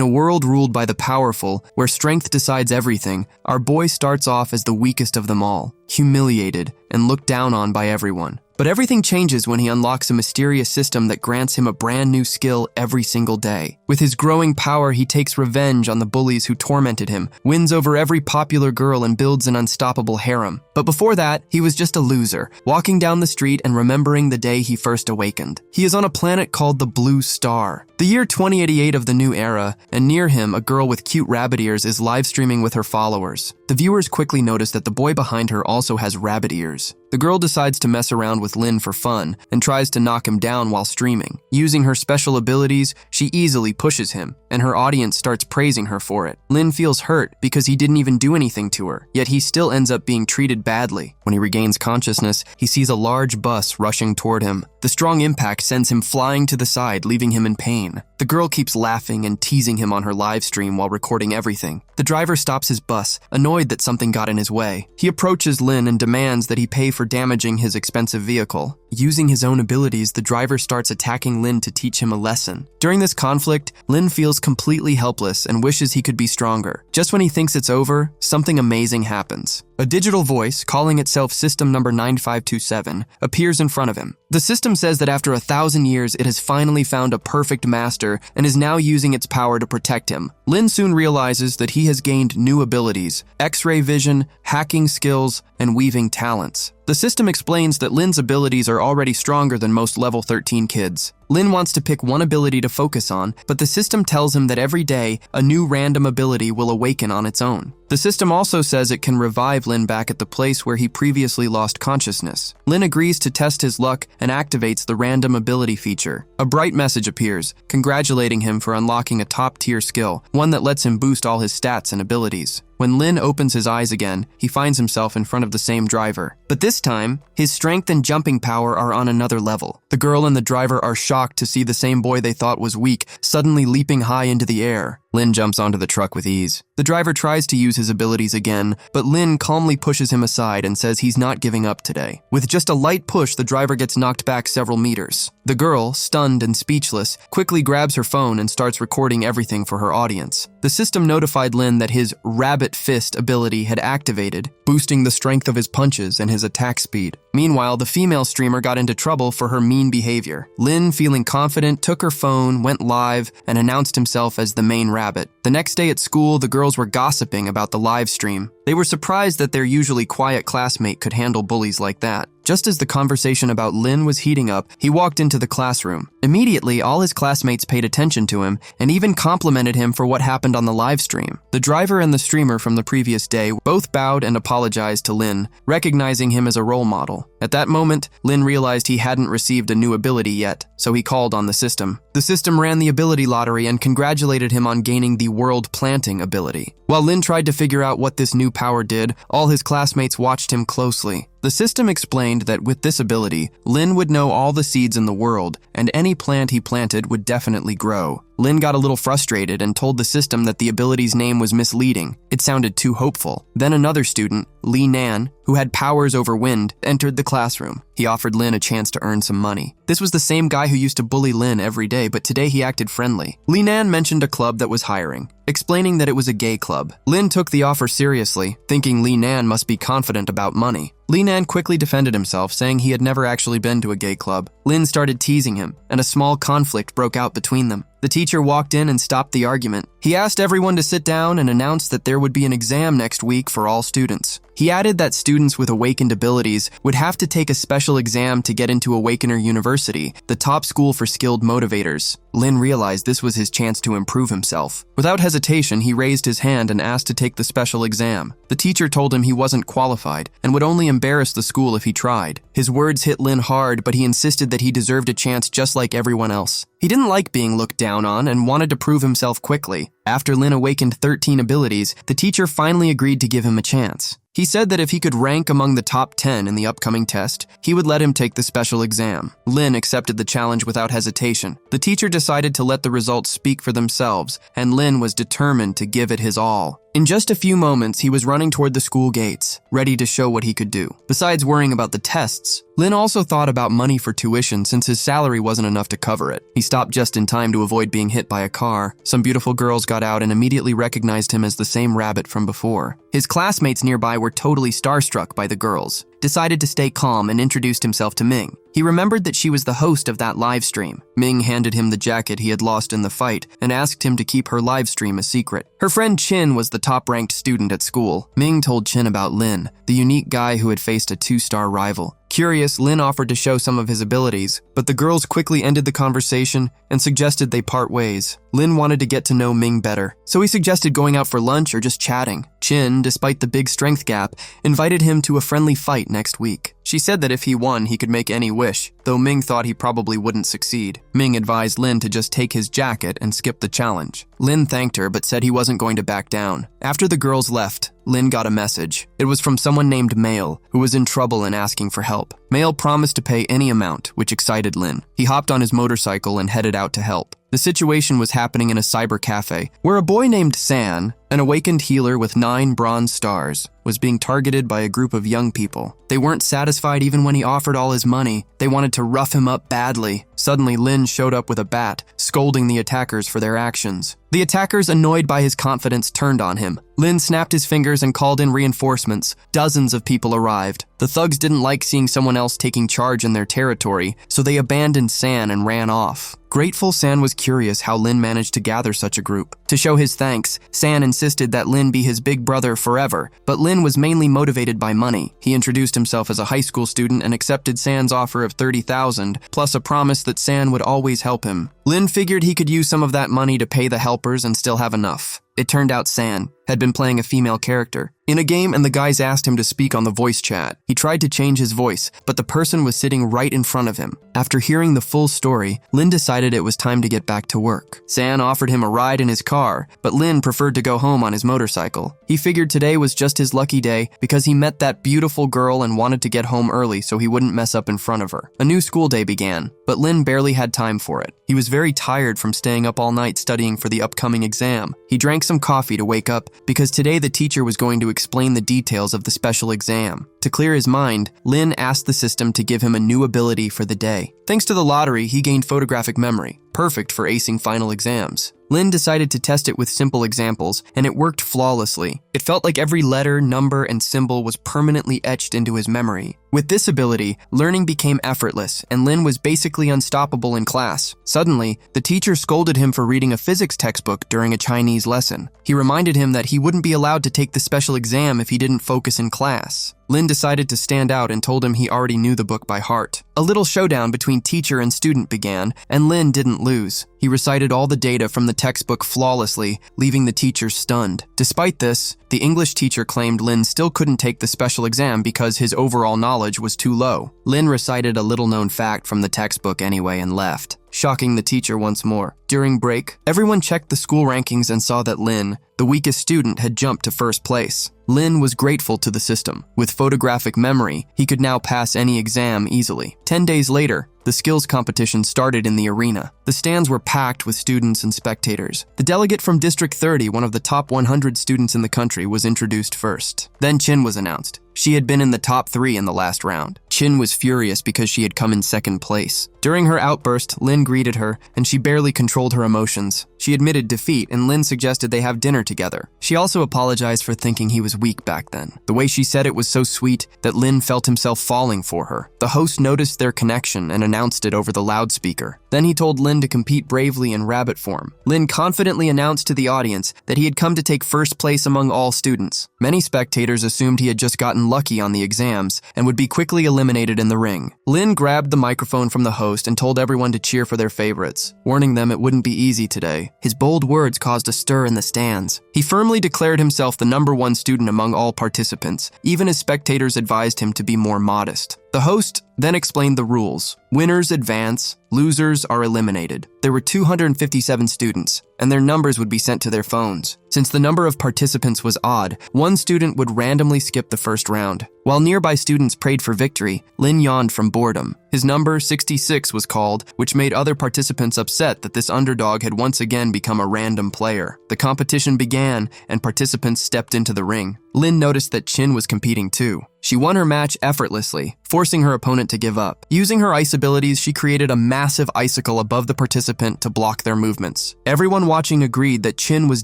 a world ruled by the powerful, where strength decides everything, our boy starts off as the weakest of them all, humiliated and looked down on by everyone. But everything changes when he unlocks a mysterious system that grants him a brand new skill every single day. With his growing power, he takes revenge on the bullies who tormented him, wins over every popular girl, and builds an unstoppable harem. But before that, he was just a loser, walking down the street and remembering the day he first awakened. He is on a planet called the Blue Star, the year 2088 of the new era, and near him, a girl with cute rabbit ears is live streaming with her followers. The viewers quickly notice that the boy behind her also has rabbit ears. The girl decides to mess around with Lin for fun and tries to knock him down while streaming. Using her special abilities, she easily pushes him, and her audience starts praising her for it. Lin feels hurt because he didn't even do anything to her, yet he still ends up being treated badly. When he regains consciousness, he sees a large bus rushing toward him. The strong impact sends him flying to the side, leaving him in pain. The girl keeps laughing and teasing him on her live stream while recording everything. The driver stops his bus, annoyed that something got in his way. He approaches Lin and demands that he pay for damaging his expensive vehicle. Using his own abilities, the driver starts attacking Lin to teach him a lesson. During this conflict, Lin feels completely helpless and wishes he could be stronger. Just when he thinks it's over, something amazing happens. A digital voice, calling itself System Number 9527, appears in front of him. The system says that after 1,000 years, it has finally found a perfect master and is now using its power to protect him. Lin soon realizes that he has gained new abilities: X-ray vision, hacking skills, and weaving talents. The system explains that Lin's abilities are already stronger than most level 13 kids. Lin wants to pick one ability to focus on, but the system tells him that every day, a new random ability will awaken on its own. The system also says it can revive Lin back at the place where he previously lost consciousness. Lin agrees to test his luck and activates the random ability feature. A bright message appears, congratulating him for unlocking a top-tier skill, one that lets him boost all his stats and abilities. When Lin opens his eyes again, he finds himself in front of the same driver. But this time, his strength and jumping power are on another level. The girl and the driver are shocked to see the same boy they thought was weak suddenly leaping high into the air. Lin jumps onto the truck with ease. The driver tries to use his abilities again, but Lin calmly pushes him aside and says he's not giving up today. With just a light push, the driver gets knocked back several meters. The girl, stunned and speechless, quickly grabs her phone and starts recording everything for her audience. The system notified Lin that his Rabbit Fist ability had activated, boosting the strength of his punches and his attack speed. Meanwhile, the female streamer got into trouble for her mean behavior. Lin, feeling confident, took her phone, went live, and announced himself as the main rabbit. The next day at school, the girls were gossiping about the live stream. They were surprised that their usually quiet classmate could handle bullies like that. Just as the conversation about Lin was heating up, he walked into the classroom. Immediately, all his classmates paid attention to him and even complimented him for what happened on the live stream. The driver and the streamer from the previous day both bowed and apologized to Lin, recognizing him as a role model. At that moment, Lin realized he hadn't received a new ability yet, so he called on the system. The system ran the ability lottery and congratulated him on gaining the World Planting ability. While Lin tried to figure out what this new power did, all his classmates watched him closely. The system explained that with this ability, Lin would know all the seeds in the world, and any plant he planted would definitely grow. Lin got a little frustrated and told the system that the ability's name was misleading. It sounded too hopeful. Then another student, Li Nan, who had powers over wind, entered the classroom. He offered Lin a chance to earn some money. This was the same guy who used to bully Lin every day, but today he acted friendly. Li Nan mentioned a club that was hiring, explaining that it was a gay club. Lin took the offer seriously, thinking Li Nan must be confident about money. Li Nan quickly defended himself, saying he had never actually been to a gay club. Lin started teasing him, and a small conflict broke out between them. The teacher walked in and stopped the argument. He asked everyone to sit down and announced that there would be an exam next week for all students. He added that students with awakened abilities would have to take a special exam to get into Awakener University, the top school for skilled motivators. Lin realized this was his chance to improve himself. Without hesitation, he raised his hand and asked to take the special exam. The teacher told him he wasn't qualified and would only embarrass the school if he tried. His words hit Lin hard, but he insisted that he deserved a chance just like everyone else. He didn't like being looked down on and wanted to prove himself quickly. After Lin awakened 13 abilities, the teacher finally agreed to give him a chance. He said that if he could rank among the top 10 in the upcoming test, he would let him take the special exam. Lin accepted the challenge without hesitation. The teacher decided to let the results speak for themselves, and Lin was determined to give it his all. In just a few moments, he was running toward the school gates, ready to show what he could do. Besides worrying about the tests, Lin also thought about money for tuition since his salary wasn't enough to cover it. He stopped just in time to avoid being hit by a car. Some beautiful girls got out and immediately recognized him as the same rabbit from before. His classmates nearby were totally starstruck by the girls, decided to stay calm and introduced himself to Ming. He remembered that she was the host of that live stream. Ming handed him the jacket he had lost in the fight and asked him to keep her live stream a secret. Her friend Chin was the top-ranked student at school. Ming told Chin about Lin, the unique guy who had faced a 2-star rival. Curious, Lin offered to show some of his abilities, but the girls quickly ended the conversation and suggested they part ways. Lin wanted to get to know Ming better, so he suggested going out for lunch or just chatting. Chin, despite the big strength gap, invited him to a friendly fight next week. She said that if he won, he could make any wish, though Ming thought he probably wouldn't succeed. Ming advised Lin to just take his jacket and skip the challenge. Lin thanked her but said he wasn't going to back down. After the girls left, Lin got a message. It was from someone named Mail, who was in trouble and asking for help. Mail promised to pay any amount, which excited Lin. He hopped on his motorcycle and headed out to help. The situation was happening in a cyber cafe, where a boy named San, an awakened healer with 9 bronze stars, was being targeted by a group of young people. They weren't satisfied even when he offered all his money. They wanted to rough him up badly. Suddenly, Lin showed up with a bat, scolding the attackers for their actions. The attackers, annoyed by his confidence, turned on him. Lin snapped his fingers and called in reinforcements. Dozens of people arrived. The thugs didn't like seeing someone else taking charge in their territory, so they abandoned San and ran off. Grateful, San was curious how Lin managed to gather such a group. To show his thanks, San insisted that Lin be his big brother forever, but Lin was mainly motivated by money. He introduced himself as a high school student and accepted San's offer of 30,000, plus a promise that San would always help him. Lin figured he could use some of that money to pay the helpers and still have enough. It turned out San had been playing a female character in a game, and the guys asked him to speak on the voice chat. He tried to change his voice, but the person was sitting right in front of him. After hearing the full story, Lin decided it was time to get back to work. San offered him a ride in his car, but Lin preferred to go home on his motorcycle. He figured today was just his lucky day because he met that beautiful girl and wanted to get home early so he wouldn't mess up in front of her. A new school day began, but Lin barely had time for it. He was very tired from staying up all night studying for the upcoming exam. He drank some coffee to wake up because today the teacher was going to explain the details of the special exam. To clear his mind, Lin asked the system to give him a new ability for the day. Thanks to the lottery, he gained photographic memory, perfect for acing final exams. Lin decided to test it with simple examples, and it worked flawlessly. It felt like every letter, number, and symbol was permanently etched into his memory. With this ability, learning became effortless, and Lin was basically unstoppable in class. Suddenly, the teacher scolded him for reading a physics textbook during a Chinese lesson. He reminded him that he wouldn't be allowed to take the special exam if he didn't focus in class. Lin decided to stand out and told him he already knew the book by heart. A little showdown between teacher and student began, and Lin didn't lose. He recited all the data from the textbook flawlessly, leaving the teacher stunned. Despite this, the English teacher claimed Lin still couldn't take the special exam because his overall knowledge was too low. Lin recited a little-known fact from the textbook anyway and left, shocking the teacher once more. During break, everyone checked the school rankings and saw that Lin, the weakest student, had jumped to first place. Lin was grateful to the system. With photographic memory, he could now pass any exam easily. 10 days later, the skills competition started in the arena. The stands were packed with students and spectators. The delegate from District 30, one of the top 100 students in the country, was introduced first. Then Chin was announced. She had been in the top 3 in the last round. Chin was furious because she had come in second place. During her outburst, Lin greeted her, and she barely controlled her emotions. She admitted defeat, and Lin suggested they have dinner together. She also apologized for thinking he was weak back then. The way she said it was so sweet that Lin felt himself falling for her. The host noticed their connection and announced it over the loudspeaker. Then he told Lin to compete bravely in rabbit form. Lin confidently announced to the audience that he had come to take first place among all students. Many spectators assumed he had just gotten lucky on the exams and would be quickly eliminated in the ring. Lin grabbed the microphone from the host and told everyone to cheer for their favorites, warning them it wouldn't be easy today. His bold words caused a stir in the stands. He firmly declared himself the #1 student among all participants, even as spectators advised him to be more modest. The host then explained the rules. Winners advance, losers are eliminated. There were 257 students, and their numbers would be sent to their phones. Since the number of participants was odd, one student would randomly skip the first round. While nearby students prayed for victory, Lin yawned from boredom. His number, 66, was called, which made other participants upset that this underdog had once again become a random player. The competition began, and participants stepped into the ring. Lin noticed that Chin was competing too. She won her match effortlessly, forcing her opponent to give up. Using her ice abilities, she created a massive icicle above the participant to block their movements. Everyone watching agreed that Chin was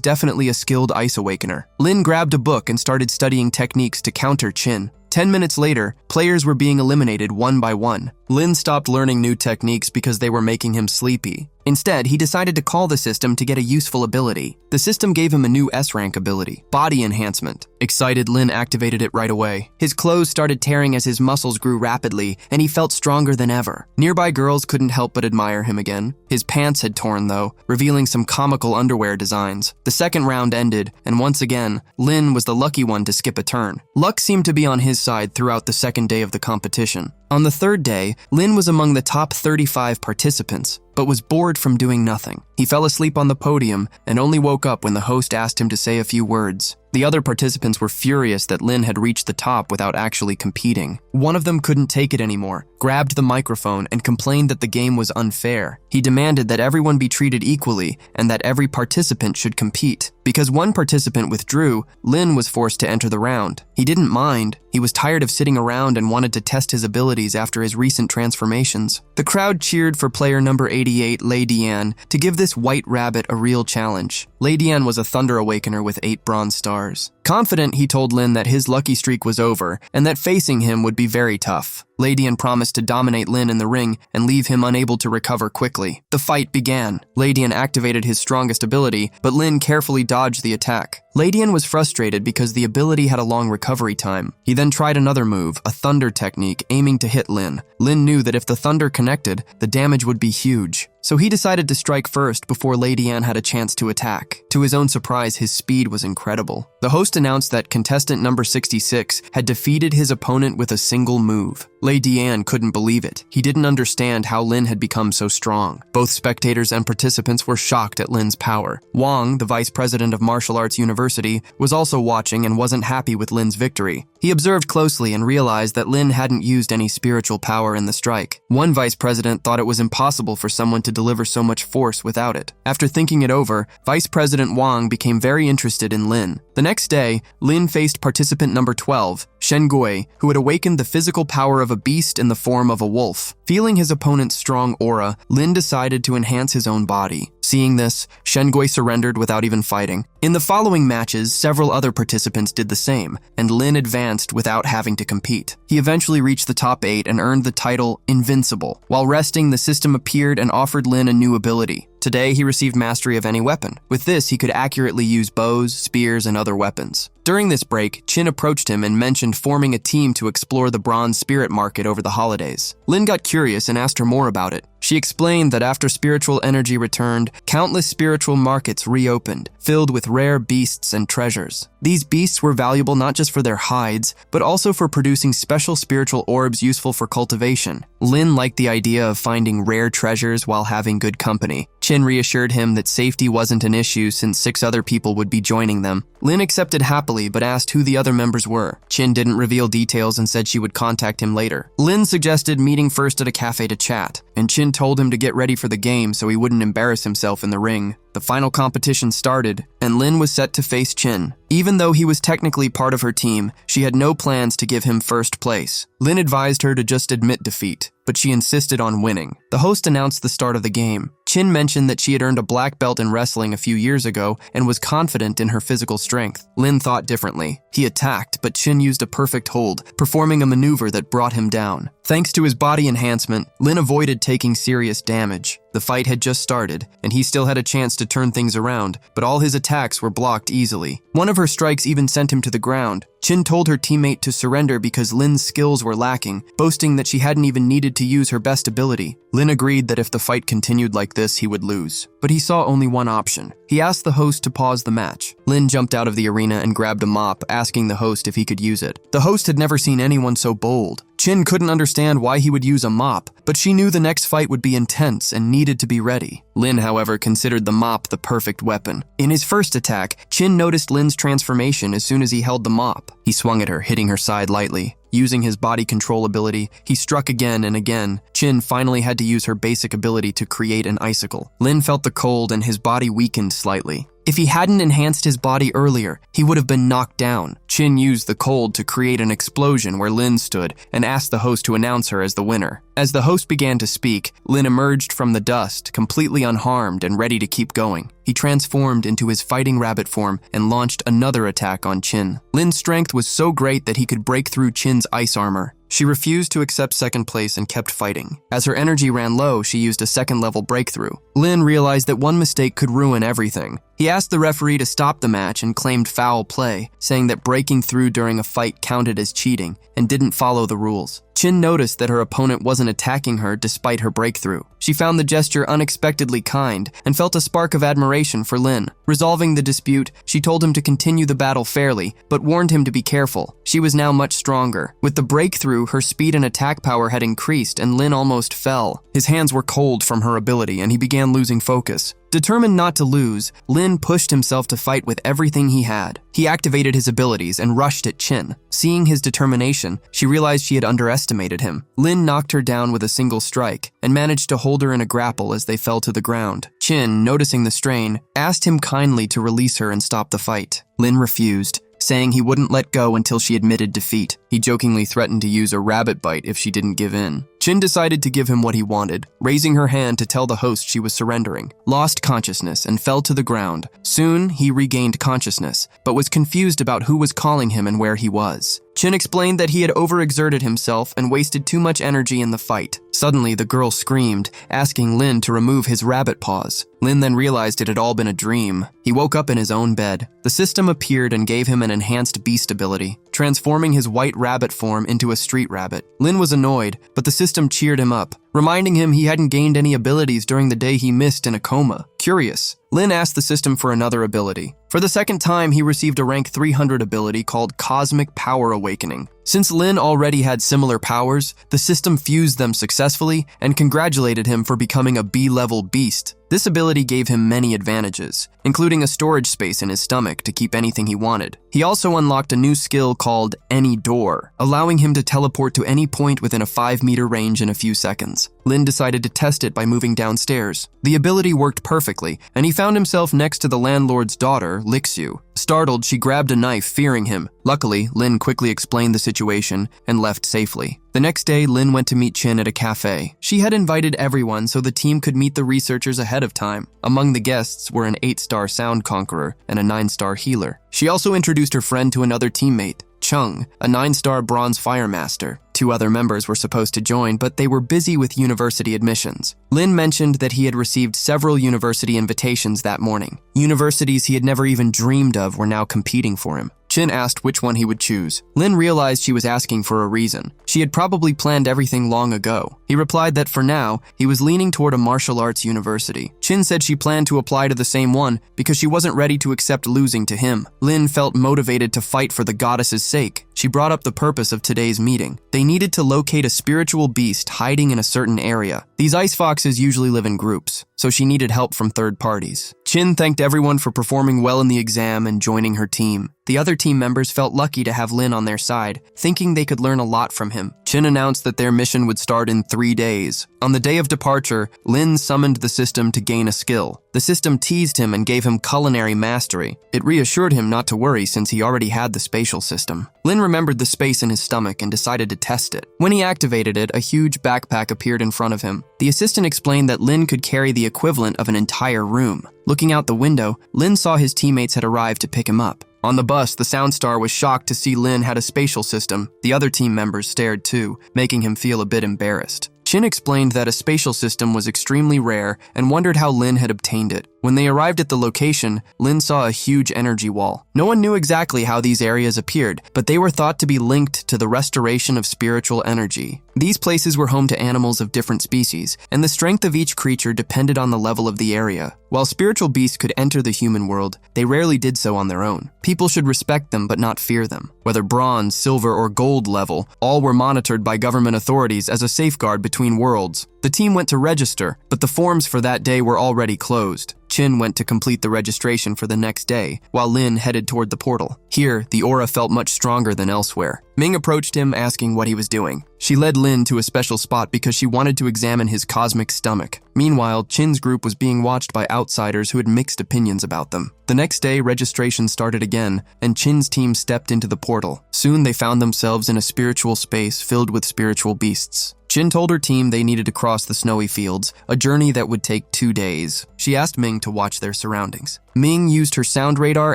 definitely a skilled ice awakener. Lin grabbed a book and started studying techniques to counter Chin. 10 minutes later, players were being eliminated one by one. Lin stopped learning new techniques because they were making him sleepy. Instead, he decided to call the system to get a useful ability. The system gave him a new S-rank ability, Body Enhancement. Excited, Lin activated it right away. His clothes started tearing as his muscles grew rapidly, and he felt stronger than ever. Nearby girls couldn't help but admire him again. His pants had torn, though, revealing some comical underwear designs. The second round ended, and once again, Lin was the lucky one to skip a turn. Luck seemed to be on his side throughout the second day of the competition. On the third day, Lin was among the top 35 participants, but was bored from doing nothing. He fell asleep on the podium and only woke up when the host asked him to say a few words. The other participants were furious that Lin had reached the top without actually competing. One of them couldn't take it anymore, grabbed the microphone, and complained that the game was unfair. He demanded that everyone be treated equally and that every participant should compete. Because one participant withdrew, Lin was forced to enter the round. He didn't mind. He was tired of sitting around and wanted to test his abilities after his recent transformations. The crowd cheered for player number 88, Lei Dian, to give this white rabbit a real challenge. Lei Dian was a Thunder Awakener with 8 bronze stars. Confident, he told Lin that his lucky streak was over and that facing him would be very tough. Lei Dian promised to dominate Lin in the ring and leave him unable to recover quickly. The fight began. Lei Dian activated his strongest ability, but Lin carefully dodged the attack. Lei Dian was frustrated because the ability had a long recovery time. He then tried another move, a thunder technique, aiming to hit Lin. Lin knew that if the thunder connected, the damage would be huge. So he decided to strike first before Lei Dian had a chance to attack. To his own surprise, his speed was incredible. The host announced that contestant number 66 had defeated his opponent with a single move. Lei Dian couldn't believe it. He didn't understand how Lin had become so strong. Both spectators and participants were shocked at Lin's power. Wang, the vice president of Martial Arts University, was also watching and wasn't happy with Lin's victory. He observed closely and realized that Lin hadn't used any spiritual power in the strike. One vice president thought it was impossible for someone to deliver so much force without it. After thinking it over, Vice President Wang became very interested in Lin. The next day, Lin faced participant number 12, Shen Gui, who had awakened the physical power of a beast in the form of a wolf. Feeling his opponent's strong aura, Lin decided to enhance his own body. Seeing this, Shen Gui surrendered without even fighting. In the following matches, several other participants did the same, and Lin advanced without having to compete. He eventually reached the top 8 and earned the title Invincible. While resting, the system appeared and offered Lin a new ability. Today, he received mastery of any weapon. With this, he could accurately use bows, spears, and other weapons. During this break, Chin approached him and mentioned forming a team to explore the bronze spirit market over the holidays. Lin got curious and asked her more about it. She explained that after spiritual energy returned, countless spiritual markets reopened, filled with rare beasts and treasures. These beasts were valuable not just for their hides, but also for producing special spiritual orbs useful for cultivation. Lin liked the idea of finding rare treasures while having good company. Chin reassured him that safety wasn't an issue since 6 other people would be joining them. Lin accepted happily but asked who the other members were. Chin didn't reveal details and said she would contact him later. Lin suggested meeting first at a cafe to chat, and Chin told him to get ready for the game so he wouldn't embarrass himself in the ring. The final competition started, and Lin was set to face Chin. Even though he was technically part of her team, she had no plans to give him first place. Lin advised her to just admit defeat, but she insisted on winning. The host announced the start of the game. Chin mentioned that she had earned a black belt in wrestling a few years ago and was confident in her physical strength. Lin thought differently. He attacked, but Chin used a perfect hold, performing a maneuver that brought him down. Thanks to his body enhancement, Lin avoided taking serious damage. The fight had just started, and he still had a chance to turn things around, but all his attacks were blocked easily. One of her strikes even sent him to the ground. Chin told her teammate to surrender because Lin's skills were lacking, boasting that she hadn't even needed to use her best ability. Lin agreed that if the fight continued like this, he would lose. But he saw only one option. He asked the host to pause the match. Lin jumped out of the arena and grabbed a mop, asking the host if he could use it. The host had never seen anyone so bold. Chin couldn't understand why he would use a mop, but she knew the next fight would be intense and needed to be ready. Lin, however, considered the mop the perfect weapon. In his first attack, Chin noticed Lin's transformation as soon as he held the mop. He swung at her, hitting her side lightly. Using his body control ability, he struck again and again. Chin finally had to use her basic ability to create an icicle. Lin felt the cold and his body weakened slightly. If he hadn't enhanced his body earlier, he would have been knocked down. Chin used the cold to create an explosion where Lin stood and asked the host to announce her as the winner. As the host began to speak, Lin emerged from the dust, completely unharmed and ready to keep going. He transformed into his fighting rabbit form and launched another attack on Chin. Lin's strength was so great that he could break through Chin's ice armor. She refused to accept second place and kept fighting. As her energy ran low, she used a second-level breakthrough. Lin realized that one mistake could ruin everything. He asked the referee to stop the match and claimed foul play, saying that breaking through during a fight counted as cheating and didn't follow the rules. Chin noticed that her opponent wasn't attacking her despite her breakthrough. She found the gesture unexpectedly kind and felt a spark of admiration for Lin. Resolving the dispute, she told him to continue the battle fairly, but warned him to be careful. She was now much stronger. With the breakthrough, her speed and attack power had increased and Lin almost fell. His hands were cold from her ability and he began losing focus. Determined not to lose, Lin pushed himself to fight with everything he had. He activated his abilities and rushed at Chin. Seeing his determination, she realized she had underestimated him. Lin knocked her down with a single strike and managed to hold her in a grapple as they fell to the ground. Chin, noticing the strain, asked him kindly to release her and stop the fight. Lin refused, saying he wouldn't let go until she admitted defeat. He jokingly threatened to use a rabbit bite if she didn't give in. Chin decided to give him what he wanted, raising her hand to tell the host she was surrendering, lost consciousness, and fell to the ground. Soon, he regained consciousness, but was confused about who was calling him and where he was. Chin explained that he had overexerted himself and wasted too much energy in the fight. Suddenly, the girl screamed, asking Lin to remove his rabbit paws. Lin then realized it had all been a dream. He woke up in his own bed. The system appeared and gave him an enhanced beast ability, transforming his white rabbit form into a street rabbit. Lin was annoyed, but the system cheered him up, reminding him he hadn't gained any abilities during the day he missed in a coma. Curious, Lin asked the system for another ability. For the second time, he received a rank 300 ability called Cosmic Power Awakening. Since Lin already had similar powers, the system fused them successfully and congratulated him for becoming a B-level beast. This ability gave him many advantages, including a storage space in his stomach to keep anything he wanted. He also unlocked a new skill called Any Door, allowing him to teleport to any point within a 5-meter range in a few seconds. Lin decided to test it by moving downstairs. The ability worked perfectly, and he found himself next to the landlord's daughter, Lixu. Startled, she grabbed a knife, fearing him. Luckily, Lin quickly explained the situation and left safely. The next day, Lin went to meet Chin at a cafe. She had invited everyone so the team could meet the researchers ahead of time. Among the guests were an 8-star sound conqueror and a 9-star healer. She also introduced her friend to another teammate, Chung, a 9-star bronze fire master. 2 other members were supposed to join, but they were busy with university admissions. Lin mentioned that he had received several university invitations that morning. Universities he had never even dreamed of were now competing for him. Chin asked which one he would choose. Lin realized she was asking for a reason. She had probably planned everything long ago. He replied that for now, he was leaning toward a martial arts university. Chin said she planned to apply to the same one because she wasn't ready to accept losing to him. Lin felt motivated to fight for the goddess's sake. She brought up the purpose of today's meeting. They needed to locate a spiritual beast hiding in a certain area. These ice foxes usually live in groups, so she needed help from third parties. Chin thanked everyone for performing well in the exam and joining her team. The other team members felt lucky to have Lin on their side, thinking they could learn a lot from him. Chin announced that their mission would start in 3 days. On the day of departure, Lin summoned the system to gain a skill. The system teased him and gave him culinary mastery. It reassured him not to worry since he already had the spatial system. Lin remembered the space in his stomach and decided to test it. When he activated it, a huge backpack appeared in front of him. The assistant explained that Lin could carry the equivalent of an entire room. Looking out the window, Lin saw his teammates had arrived to pick him up. On the bus, the sound star was shocked to see Lin had a spatial system. The other team members stared too, making him feel a bit embarrassed. Chin explained that a spatial system was extremely rare and wondered how Lin had obtained it. When they arrived at the location, Lin saw a huge energy wall. No one knew exactly how these areas appeared, but they were thought to be linked to the restoration of spiritual energy. These places were home to animals of different species, and the strength of each creature depended on the level of the area. While spiritual beasts could enter the human world, they rarely did so on their own. People should respect them but not fear them. Whether bronze, silver, or gold level, all were monitored by government authorities as a safeguard between worlds. The team went to register, but the forms for that day were already closed. Chin went to complete the registration for the next day, while Lin headed toward the portal. Here, the aura felt much stronger than elsewhere. Ming approached him, asking what he was doing. She led Lin to a special spot because she wanted to examine his cosmic stomach. Meanwhile, Chin's group was being watched by outsiders who had mixed opinions about them. The next day, registration started again, and Chin's team stepped into the portal. Soon they found themselves in a spiritual space filled with spiritual beasts. Chin told her team they needed to cross the snowy fields, a journey that would take 2 days. She asked Ming to watch their surroundings. Ming used her sound radar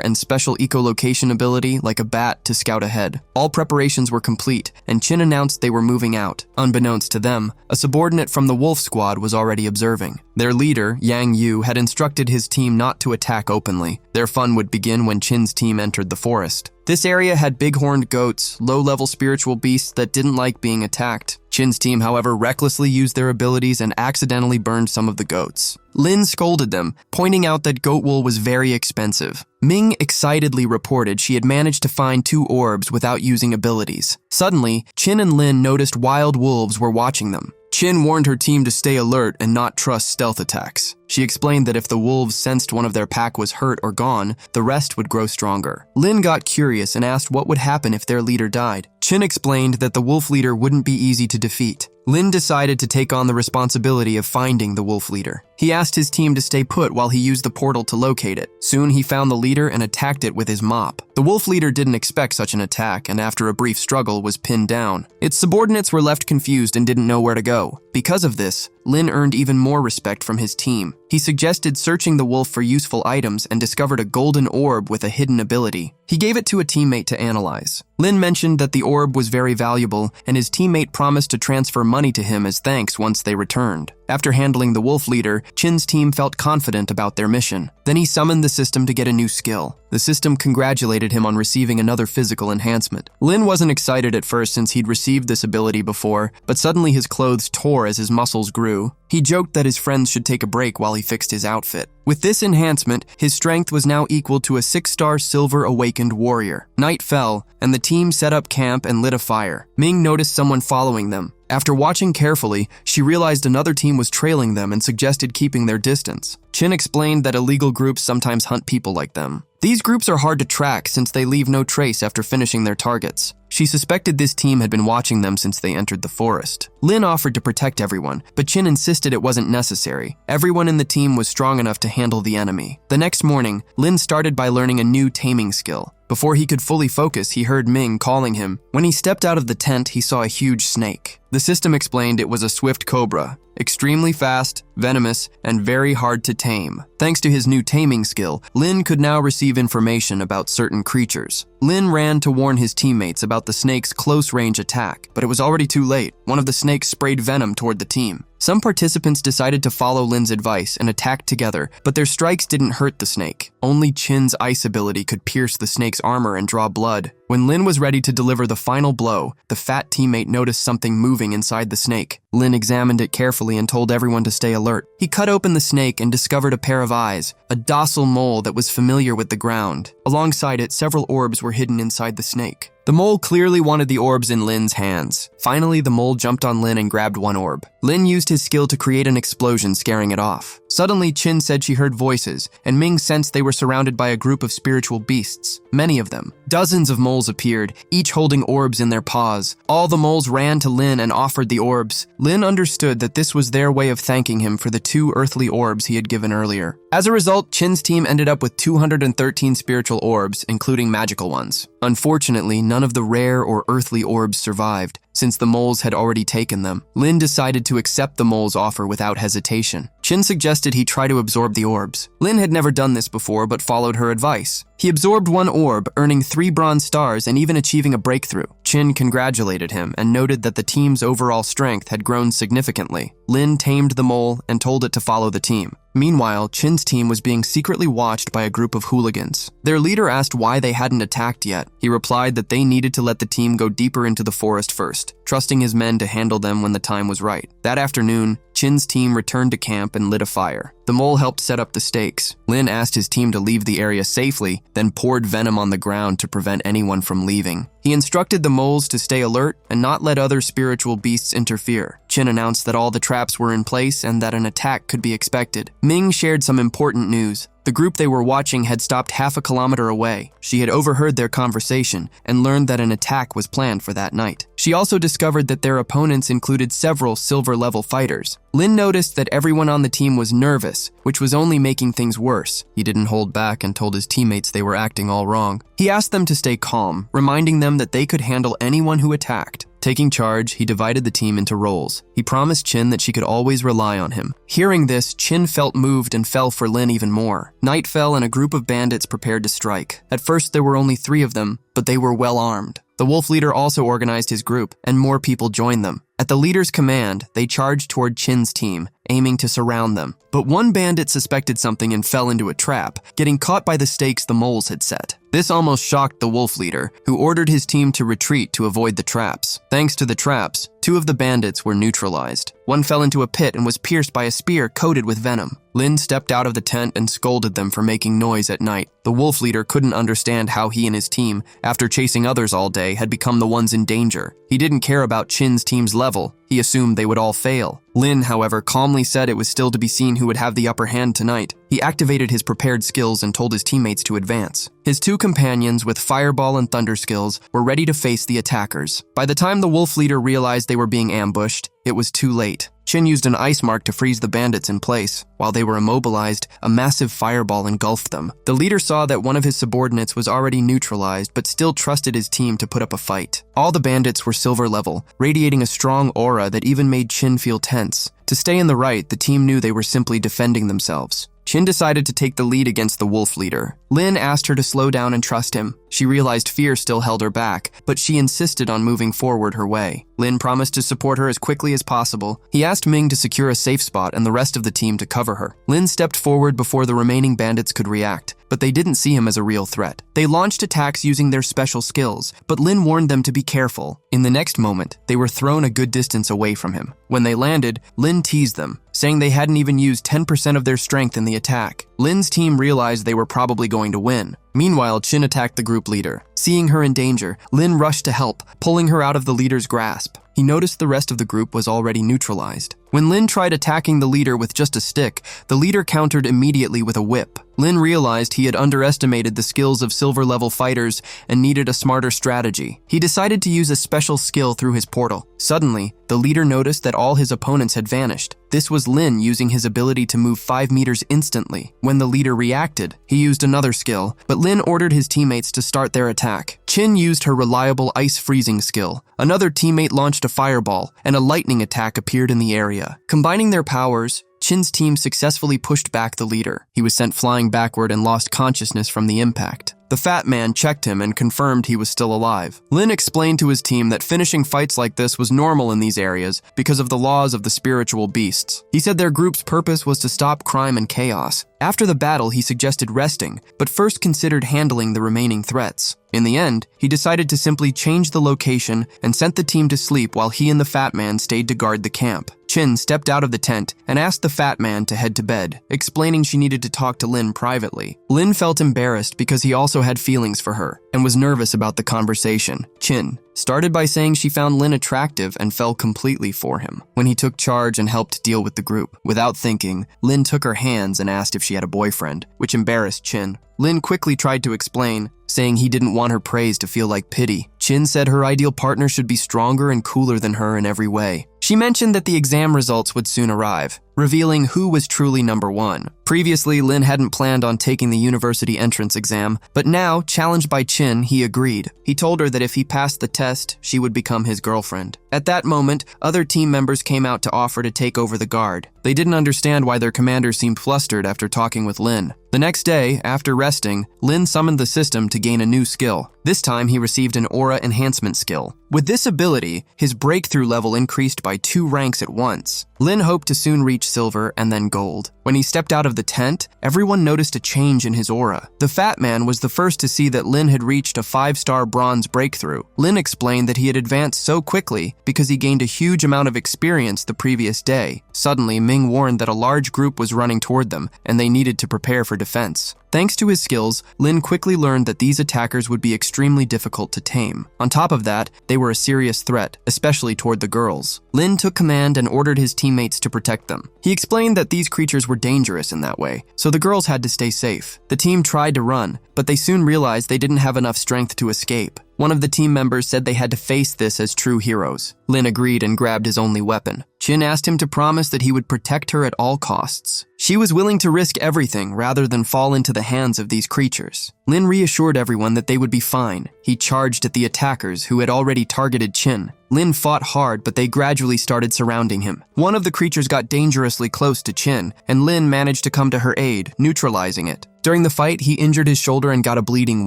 and special echolocation ability like a bat to scout ahead. All preparations were complete, and Chin announced they were moving out. Unbeknownst to them, a subordinate from the Wolf Squad was already observing. Their leader, Yang Yu, had instructed his team not to attack openly. Their fun would begin when Chin's team entered the forest. This area had big-horned goats, low-level spiritual beasts that didn't like being attacked. Chin's team, however, recklessly used their abilities and accidentally burned some of the goats. Lin scolded them, pointing out that goat wool was very expensive. Ming excitedly reported she had managed to find 2 orbs without using abilities. Suddenly, Chin and Lin noticed wild wolves were watching them. Chin warned her team to stay alert and not trust stealth attacks. She explained that if the wolves sensed one of their pack was hurt or gone, the rest would grow stronger. Lin got curious and asked what would happen if their leader died. Chin explained that the wolf leader wouldn't be easy to defeat. Lin decided to take on the responsibility of finding the wolf leader. He asked his team to stay put while he used the portal to locate it. Soon he found the leader and attacked it with his mop. The wolf leader didn't expect such an attack and after a brief struggle was pinned down. Its subordinates were left confused and didn't know where to go. Because of this, Lin earned even more respect from his team. He suggested searching the wolf for useful items and discovered a golden orb with a hidden ability. He gave it to a teammate to analyze. Lin mentioned that the orb was very valuable and his teammate promised to transfer money to him as thanks once they returned. After handling the wolf leader, Chin's team felt confident about their mission. Then he summoned the system to get a new skill. The system congratulated him on receiving another physical enhancement. Lin wasn't excited at first since he'd received this ability before, but suddenly his clothes tore as his muscles grew. He joked that his friends should take a break while he fixed his outfit. With this enhancement, his strength was now equal to a 6-star silver awakened warrior. Night fell, and the team set up camp and lit a fire. Ming noticed someone following them. After watching carefully, she realized another team was trailing them and suggested keeping their distance. Chin explained that illegal groups sometimes hunt people like them. These groups are hard to track since they leave no trace after finishing their targets. She suspected this team had been watching them since they entered the forest. Lin offered to protect everyone, but Chin insisted it wasn't necessary. Everyone in the team was strong enough to handle the enemy. The next morning, Lin started by learning a new taming skill. Before he could fully focus, he heard Ming calling him. When he stepped out of the tent, he saw a huge snake. The system explained it was a swift cobra, extremely fast, venomous, and very hard to tame. Thanks to his new taming skill, Lin could now receive information about certain creatures. Lin ran to warn his teammates about the snake's close-range attack, but it was already too late. One of the snakes sprayed venom toward the team. Some participants decided to follow Lin's advice and attacked together, but their strikes didn't hurt the snake. Only Chin's ice ability could pierce the snake's armor and draw blood. When Lin was ready to deliver the final blow, the fat teammate noticed something moving inside the snake. Lin examined it carefully and told everyone to stay alert. He cut open the snake and discovered a pair of eyes, a docile mole that was familiar with the ground. Alongside it, several orbs were hidden inside the snake. The mole clearly wanted the orbs in Lin's hands. Finally, the mole jumped on Lin and grabbed one orb. Lin used his skill to create an explosion, scaring it off. Suddenly, Chin said she heard voices, and Ming sensed they were surrounded by a group of spiritual beasts, many of them. Dozens of moles appeared, each holding orbs in their paws. All the moles ran to Lin and offered the orbs. Lin understood that this was their way of thanking him for the 2 earthly orbs he had given earlier. As a result, Chin's team ended up with 213 spiritual orbs, including magical ones. Unfortunately, none of the rare or earthly orbs survived, since the moles had already taken them. Lin decided to accept the mole's offer without hesitation. Chin suggested he try to absorb the orbs. Lin had never done this before, but followed her advice. He absorbed one orb, earning 3 bronze stars and even achieving a breakthrough. Chin congratulated him and noted that the team's overall strength had grown significantly. Lin tamed the mole and told it to follow the team. Meanwhile, Chin's team was being secretly watched by a group of hooligans. Their leader asked why they hadn't attacked yet. He replied that they needed to let the team go deeper into the forest first, trusting his men to handle them when the time was right. That afternoon, Chin's team returned to camp and lit a fire. The mole helped set up the stakes. Lin asked his team to leave the area safely, then poured venom on the ground to prevent anyone from leaving. He instructed the moles to stay alert and not let other spiritual beasts interfere. Chin announced that all the traps were in place and that an attack could be expected. Ming shared some important news. The group they were watching had stopped half a kilometer away. She had overheard their conversation and learned that an attack was planned for that night. She also discovered that their opponents included several silver-level fighters. Lin noticed that everyone on the team was nervous, which was only making things worse. He didn't hold back and told his teammates they were acting all wrong. He asked them to stay calm, reminding them that they could handle anyone who attacked. Taking charge, he divided the team into roles. He promised Chin that she could always rely on him. Hearing this, Chin felt moved and fell for Lin even more. Night fell and a group of bandits prepared to strike. At first, there were only 3 of them, but they were well armed. The wolf leader also organized his group, and more people joined them. At the leader's command, they charged toward Chin's team, aiming to surround them. But one bandit suspected something and fell into a trap, getting caught by the stakes the moles had set. This almost shocked the wolf leader, who ordered his team to retreat to avoid the traps. Thanks to the traps, 2 of the bandits were neutralized. One fell into a pit and was pierced by a spear coated with venom. Lin stepped out of the tent and scolded them for making noise at night. The wolf leader couldn't understand how he and his team, after chasing others all day, had become the ones in danger. He didn't care about Chin's team's level. He assumed they would all fail. Lin, however, calmly said it was still to be seen who would have the upper hand tonight. He activated his prepared skills and told his teammates to advance. His 2 companions, with fireball and thunder skills, were ready to face the attackers. By the time the wolf leader realized they were being ambushed, it was too late. Chin used an ice mark to freeze the bandits in place. While they were immobilized, a massive fireball engulfed them. The leader saw that one of his subordinates was already neutralized, but still trusted his team to put up a fight. All the bandits were silver level, radiating a strong aura that even made Chin feel tense. To stay in the right, the team knew they were simply defending themselves. Chin decided to take the lead against the wolf leader. Lin asked her to slow down and trust him. She realized fear still held her back, but she insisted on moving forward her way. Lin promised to support her as quickly as possible. He asked Ming to secure a safe spot and the rest of the team to cover her. Lin stepped forward before the remaining bandits could react, but they didn't see him as a real threat. They launched attacks using their special skills, but Lin warned them to be careful. In the next moment, they were thrown a good distance away from him. When they landed, Lin teased them, saying they hadn't even used 10% of their strength in the attack. Lin's team realized they were probably going to win. Meanwhile, Chin attacked the group leader. Seeing her in danger, Lin rushed to help, pulling her out of the leader's grasp. He noticed the rest of the group was already neutralized. When Lin tried attacking the leader with just a stick, the leader countered immediately with a whip. Lin realized he had underestimated the skills of silver-level fighters and needed a smarter strategy. He decided to use a special skill through his portal. Suddenly, the leader noticed that all his opponents had vanished. This was Lin using his ability to move 5 meters instantly. When the leader reacted, he used another skill, but Lin ordered his teammates to start their attack. Chin used her reliable ice freezing skill. Another teammate launched a fireball, and a lightning attack appeared in the area. Combining their powers, Chin's team successfully pushed back the leader. He was sent flying backward and lost consciousness from the impact. The fat man checked him and confirmed he was still alive. Lin explained to his team that finishing fights like this was normal in these areas because of the laws of the spiritual beasts. He said their group's purpose was to stop crime and chaos. After the battle, he suggested resting, but first considered handling the remaining threats. In the end, he decided to simply change the location and sent the team to sleep while he and the fat man stayed to guard the camp. Chin stepped out of the tent and asked the fat man to head to bed, explaining she needed to talk to Lin privately. Lin felt embarrassed because he also had feelings for her and was nervous about the conversation. Chin started by saying she found Lin attractive and fell completely for him when he took charge and helped deal with the group. Without thinking, Lin took her hands and asked if she had a boyfriend, which embarrassed Chin. Lin quickly tried to explain, saying he didn't want her praise to feel like pity. Chin said her ideal partner should be stronger and cooler than her in every way. She mentioned that the exam results would soon arrive. revealing who was truly number one. Previously, Lin hadn't planned on taking the university entrance exam, but now, challenged by Chin, he agreed. He told her that if he passed the test, she would become his girlfriend. At that moment, other team members came out to offer to take over the guard. They didn't understand why their commander seemed flustered after talking with Lin. The next day, after resting, Lin summoned the system to gain a new skill. This time, he received an aura enhancement skill. With this ability, his breakthrough level increased by 2 ranks at once. Lin hoped to soon reach silver and then gold. When he stepped out of the tent, everyone noticed a change in his aura. The fat man was the first to see that Lin had reached a 5-star bronze breakthrough. Lin explained that he had advanced so quickly because he gained a huge amount of experience the previous day. Suddenly, Ming warned that a large group was running toward them, and they needed to prepare for defense. Thanks to his skills, Lin quickly learned that these attackers would be extremely difficult to tame. On top of that, they were a serious threat, especially toward the girls. Lin took command and ordered his teammates to protect them. He explained that these creatures were dangerous in that way, so the girls had to stay safe. The team tried to run, but they soon realized they didn't have enough strength to escape. One of the team members said they had to face this as true heroes. Lin agreed and grabbed his only weapon. Chin asked him to promise that he would protect her at all costs. She was willing to risk everything rather than fall into the hands of these creatures. Lin reassured everyone that they would be fine. He charged at the attackers who had already targeted Chin. Lin fought hard, but they gradually started surrounding him. One of the creatures got dangerously close to Chin, and Lin managed to come to her aid, neutralizing it. During the fight, he injured his shoulder and got a bleeding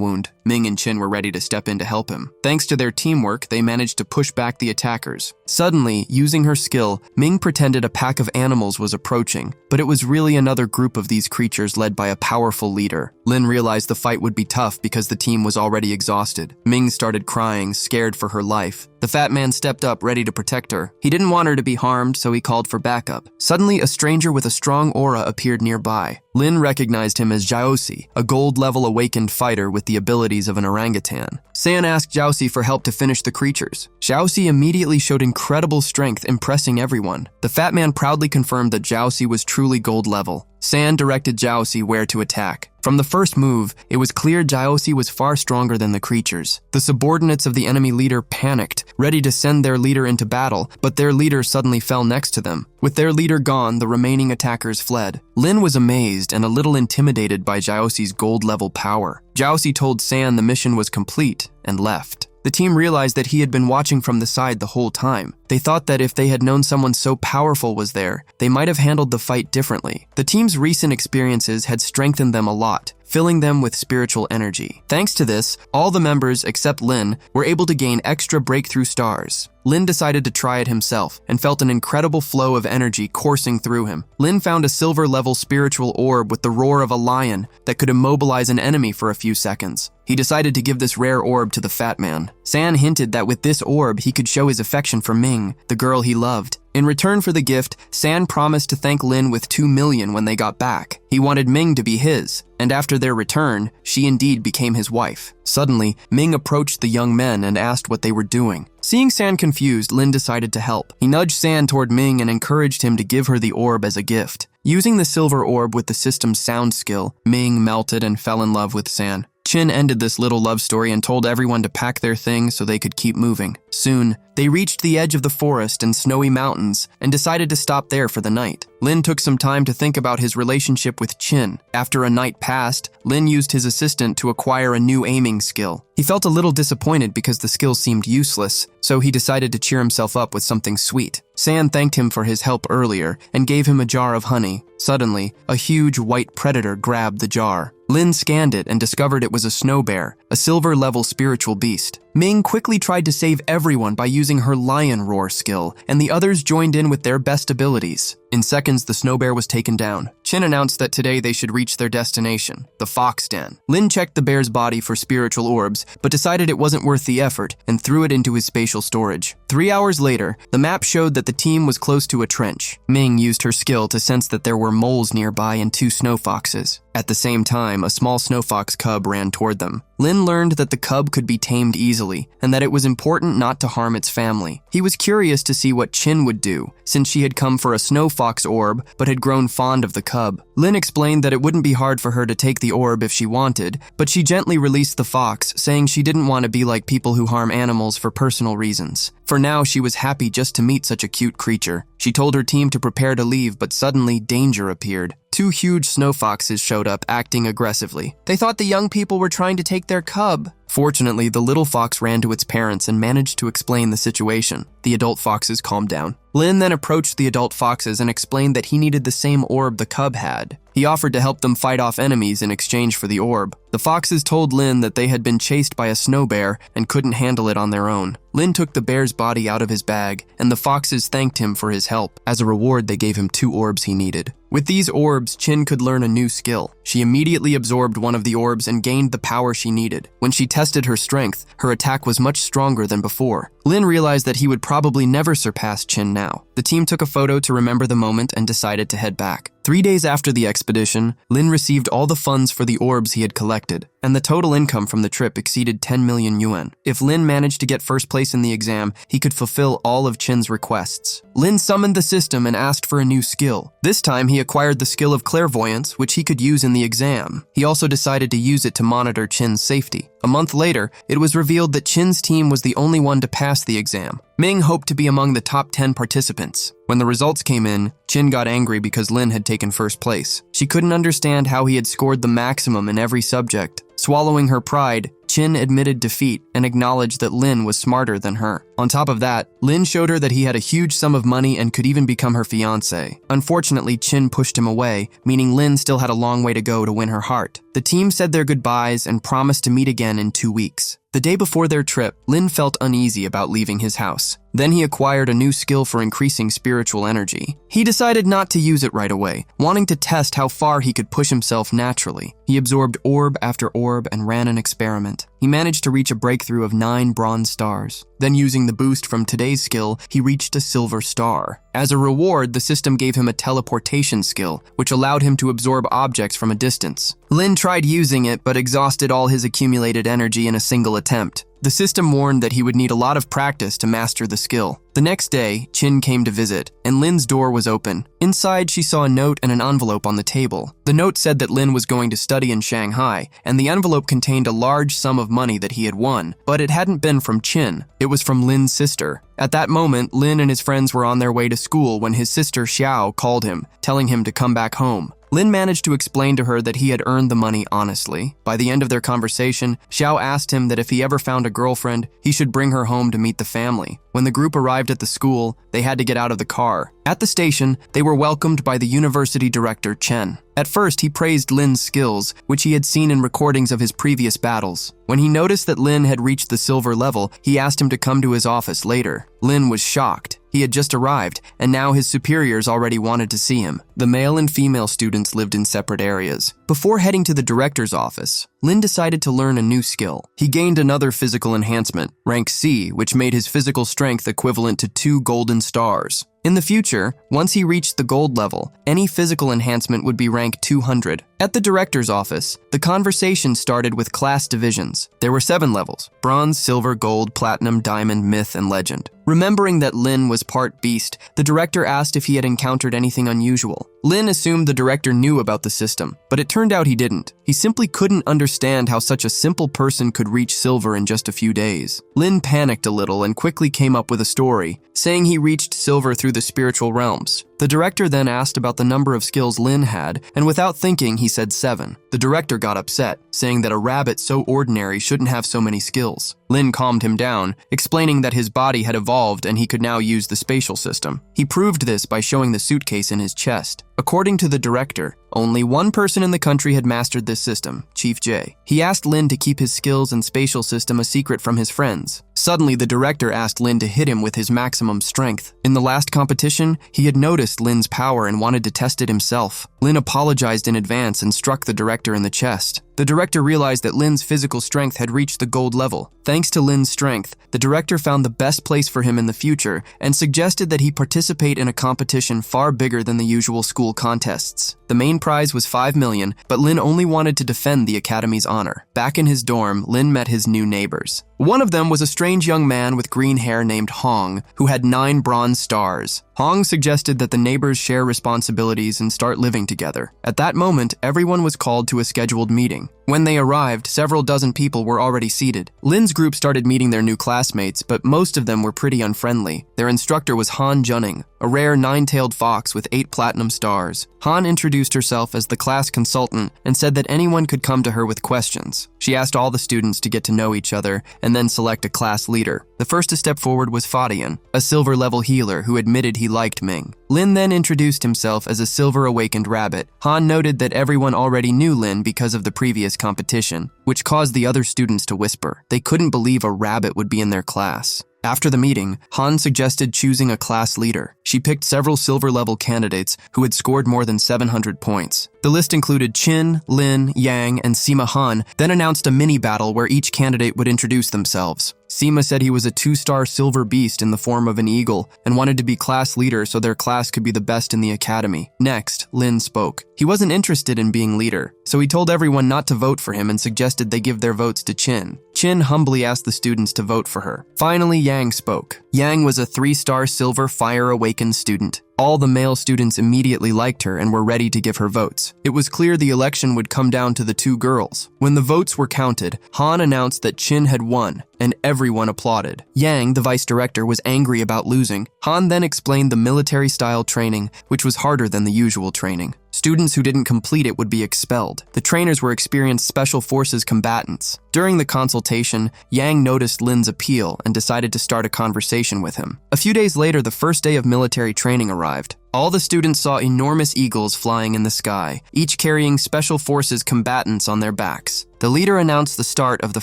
wound. Ming and Chin were ready to step in to help him. Thanks to their teamwork, they managed to push back the attackers. Suddenly, using her skill, Ming pretended a pack of animals was approaching, but it was really another group of these creatures led by a powerful leader. Lin realized the fight would be tough because the team was already exhausted. Ming started crying, scared for her life. The fat man stepped up, ready to protect her. He didn't want her to be harmed, so he called for backup. Suddenly, a stranger with a strong aura appeared nearby. Lin recognized him as Jiaoxi, a gold-level awakened fighter with the abilities of an orangutan. San asked Jiaoxi for help to finish the creatures. Jiaoxi immediately showed incredible strength, impressing everyone. The fat man proudly confirmed that Jiaoxi was truly gold-level. San directed Jiaoxi where to attack. From the first move, it was clear Jiaoxi was far stronger than the creatures. The subordinates of the enemy leader panicked, ready to send their leader into battle, but their leader suddenly fell next to them. With their leader gone, the remaining attackers fled. Lin was amazed and a little intimidated by Jiaoxi's gold-level power. Jiaoxi told San the mission was complete and left. The team realized that he had been watching from the side the whole time. They thought that if they had known someone so powerful was there, they might have handled the fight differently. The team's recent experiences had strengthened them a lot, filling them with spiritual energy. Thanks to this, all the members except Lin were able to gain extra breakthrough stars. Lin decided to try it himself and felt an incredible flow of energy coursing through him. Lin found a silver-level spiritual orb with the roar of a lion that could immobilize an enemy for a few seconds. He decided to give this rare orb to the fat man. San hinted that with this orb, he could show his affection for Ming, the girl he loved. In return for the gift, San promised to thank Lin with 2 million when they got back. He wanted Ming to be his, and after their return, she indeed became his wife. Suddenly, Ming approached the young men and asked what they were doing. Seeing San confused, Lin decided to help. He nudged San toward Ming and encouraged him to give her the orb as a gift. Using the silver orb with the system's sound skill, Ming melted and fell in love with San. Chin ended this little love story and told everyone to pack their things so they could keep moving. Soon, they reached the edge of the forest and snowy mountains and decided to stop there for the night. Lin took some time to think about his relationship with Chin. After a night passed, Lin used his assistant to acquire a new aiming skill. He felt a little disappointed because the skill seemed useless, so he decided to cheer himself up with something sweet. San thanked him for his help earlier and gave him a jar of honey. Suddenly, a huge white predator grabbed the jar. Lin scanned it and discovered it was a snow bear, a silver-level spiritual beast. Ming quickly tried to save everyone by using her lion roar skill, and the others joined in with their best abilities. In seconds, the snow bear was taken down. Chin announced that today they should reach their destination, the fox den. Lin checked the bear's body for spiritual orbs, but decided it wasn't worth the effort and threw it into his spatial storage. 3 hours later, the map showed that the team was close to a trench. Ming used her skill to sense that there were moles nearby and 2 snow foxes. At the same time, a small snow fox cub ran toward them. Lin learned that the cub could be tamed easily easily, and that it was important not to harm its family. He was curious to see what Chin would do, since she had come for a snow fox orb but had grown fond of the cub. Lin explained that it wouldn't be hard for her to take the orb if she wanted, but she gently released the fox, saying she didn't want to be like people who harm animals for personal reasons. For now, she was happy just to meet such a cute creature. She told her team to prepare to leave, but suddenly danger appeared. Two huge snow foxes showed up, acting aggressively. They thought the young people were trying to take their cub. Fortunately, the little fox ran to its parents and managed to explain the situation. The adult foxes calmed down. Lin then approached the adult foxes and explained that he needed the same orb the cub had. He offered to help them fight off enemies in exchange for the orb. The foxes told Lin that they had been chased by a snow bear and couldn't handle it on their own. Lin took the bear's body out of his bag, and the foxes thanked him for his help. As a reward, they gave him 2 orbs he needed. With these orbs, Chin could learn a new skill. She immediately absorbed one of the orbs and gained the power she needed. When she tested her strength, her attack was much stronger than before. Lin realized that he would probably never surpass Chin now. The team took a photo to remember the moment and decided to head back. 3 days after the expedition, Lin received all the funds for the orbs he had collected, and the total income from the trip exceeded 10 million yuan. If Lin managed to get first place in the exam, he could fulfill all of Chin's requests. Lin summoned the system and asked for a new skill. This time, he acquired the skill of clairvoyance, which he could use in the exam. He also decided to use it to monitor Chin's safety. A month later, it was revealed that Chin's team was the only one to pass the exam. Ming hoped to be among the top 10 participants. When the results came in, Chin got angry because Lin had taken first place. She couldn't understand how he had scored the maximum in every subject. Swallowing her pride, Chin admitted defeat and acknowledged that Lin was smarter than her. On top of that, Lin showed her that he had a huge sum of money and could even become her fiancé. Unfortunately, Chin pushed him away, meaning Lin still had a long way to go to win her heart. The team said their goodbyes and promised to meet again in 2 weeks. The day before their trip, Lin felt uneasy about leaving his house. Then he acquired a new skill for increasing spiritual energy. He decided not to use it right away, wanting to test how far he could push himself naturally. He absorbed orb after orb and ran an experiment. He managed to reach a breakthrough of 9 bronze stars. Then, using the boost from today's skill, he reached a silver star. As a reward, the system gave him a teleportation skill, which allowed him to absorb objects from a distance. Lin tried using it, but exhausted all his accumulated energy in a single attempt. The system warned that he would need a lot of practice to master the skill. The next day, Chin came to visit, and Lin's door was open. Inside, she saw a note and an envelope on the table. The note said that Lin was going to study in Shanghai, and the envelope contained a large sum of money that he had won, but it hadn't been from Chin. It was from Lin's sister. At that moment, Lin and his friends were on their way to school when his sister Xiao called him, telling him to come back home. Lin managed to explain to her that he had earned the money honestly. By the end of their conversation, Xiao asked him that if he ever found a girlfriend, he should bring her home to meet the family. When the group arrived at the school, they had to get out of the car. At the station, they were welcomed by the university director, Chen. At first, he praised Lin's skills, which he had seen in recordings of his previous battles. When he noticed that Lin had reached the silver level, he asked him to come to his office later. Lin was shocked. He had just arrived, and now his superiors already wanted to see him. The male and female students lived in separate areas. Before heading to the director's office, Lin decided to learn a new skill. He gained another physical enhancement, rank C, which made his physical strength equivalent to 2 golden stars. In the future, once he reached the gold level, any physical enhancement would be rank 200. At the director's office, the conversation started with class divisions. There were 7 levels: bronze, silver, gold, platinum, diamond, myth, and legend. Remembering that Lin was part beast, the director asked if he had encountered anything unusual. Lin assumed the director knew about the system, but it turned out he didn't. He simply couldn't understand how such a simple person could reach silver in just a few days. Lin panicked a little and quickly came up with a story, saying he reached silver through the spiritual realms. The director then asked about the number of skills Lin had, and without thinking, he said 7. The director got upset, saying that a rabbit so ordinary shouldn't have so many skills. Lin calmed him down, explaining that his body had evolved and he could now use the spatial system. He proved this by showing the suitcase in his chest. According to the director, only one person in the country had mastered this system, Chief J. He asked Lin to keep his skills and spatial system a secret from his friends. Suddenly, the director asked Lin to hit him with his maximum strength. In the last competition, he had noticed Lin's power and wanted to test it himself. Lin apologized in advance and struck the director in the chest. The director realized that Lin's physical strength had reached the gold level. Thanks to Lin's strength, the director found the best place for him in the future and suggested that he participate in a competition far bigger than the usual school contests. The main prize was 5 million, but Lin only wanted to defend the academy's honor. Back in his dorm, Lin met his new neighbors. One of them was a strange young man with green hair named Hong, who had 9 bronze stars. Hong suggested that the neighbors share responsibilities and start living together. At that moment, everyone was called to a scheduled meeting. When they arrived, several dozen people were already seated. Lin's group started meeting their new classmates, but most of them were pretty unfriendly. Their instructor was Han Junning, a rare 9-tailed fox with 8 platinum stars. Han introduced herself as the class consultant and said that anyone could come to her with questions. She asked all the students to get to know each other and then select a class leader. The first to step forward was Fadian, a silver-level healer who admitted he liked Ming. Lin then introduced himself as a silver-awakened rabbit. Han noted that everyone already knew Lin because of the previous competition, which caused the other students to whisper. They couldn't believe a rabbit would be in their class. After the meeting, Han suggested choosing a class leader. She picked several silver-level candidates who had scored more than 700 points. The list included Qin, Lin, Yang, and Sima Han, then announced a mini-battle where each candidate would introduce themselves. Sima said he was a 2-star silver beast in the form of an eagle and wanted to be class leader so their class could be the best in the academy. Next, Lin spoke. He wasn't interested in being leader, so he told everyone not to vote for him and suggested they give their votes to Qin. Qin humbly asked the students to vote for her. Finally, Yang spoke. Yang was a 3-star silver fire-awakened student. All the male students immediately liked her and were ready to give her votes. It was clear the election would come down to the 2 girls. When the votes were counted, Han announced that Qin had won, and everyone applauded. Yang, the vice director, was angry about losing. Han then explained the military-style training, which was harder than the usual training. Students who didn't complete it would be expelled. The trainers were experienced special forces combatants. During the consultation, Yang noticed Lin's appeal and decided to start a conversation with him. A few days later, the first day of military training arrived. All the students saw enormous eagles flying in the sky, each carrying special forces combatants on their backs. The leader announced the start of the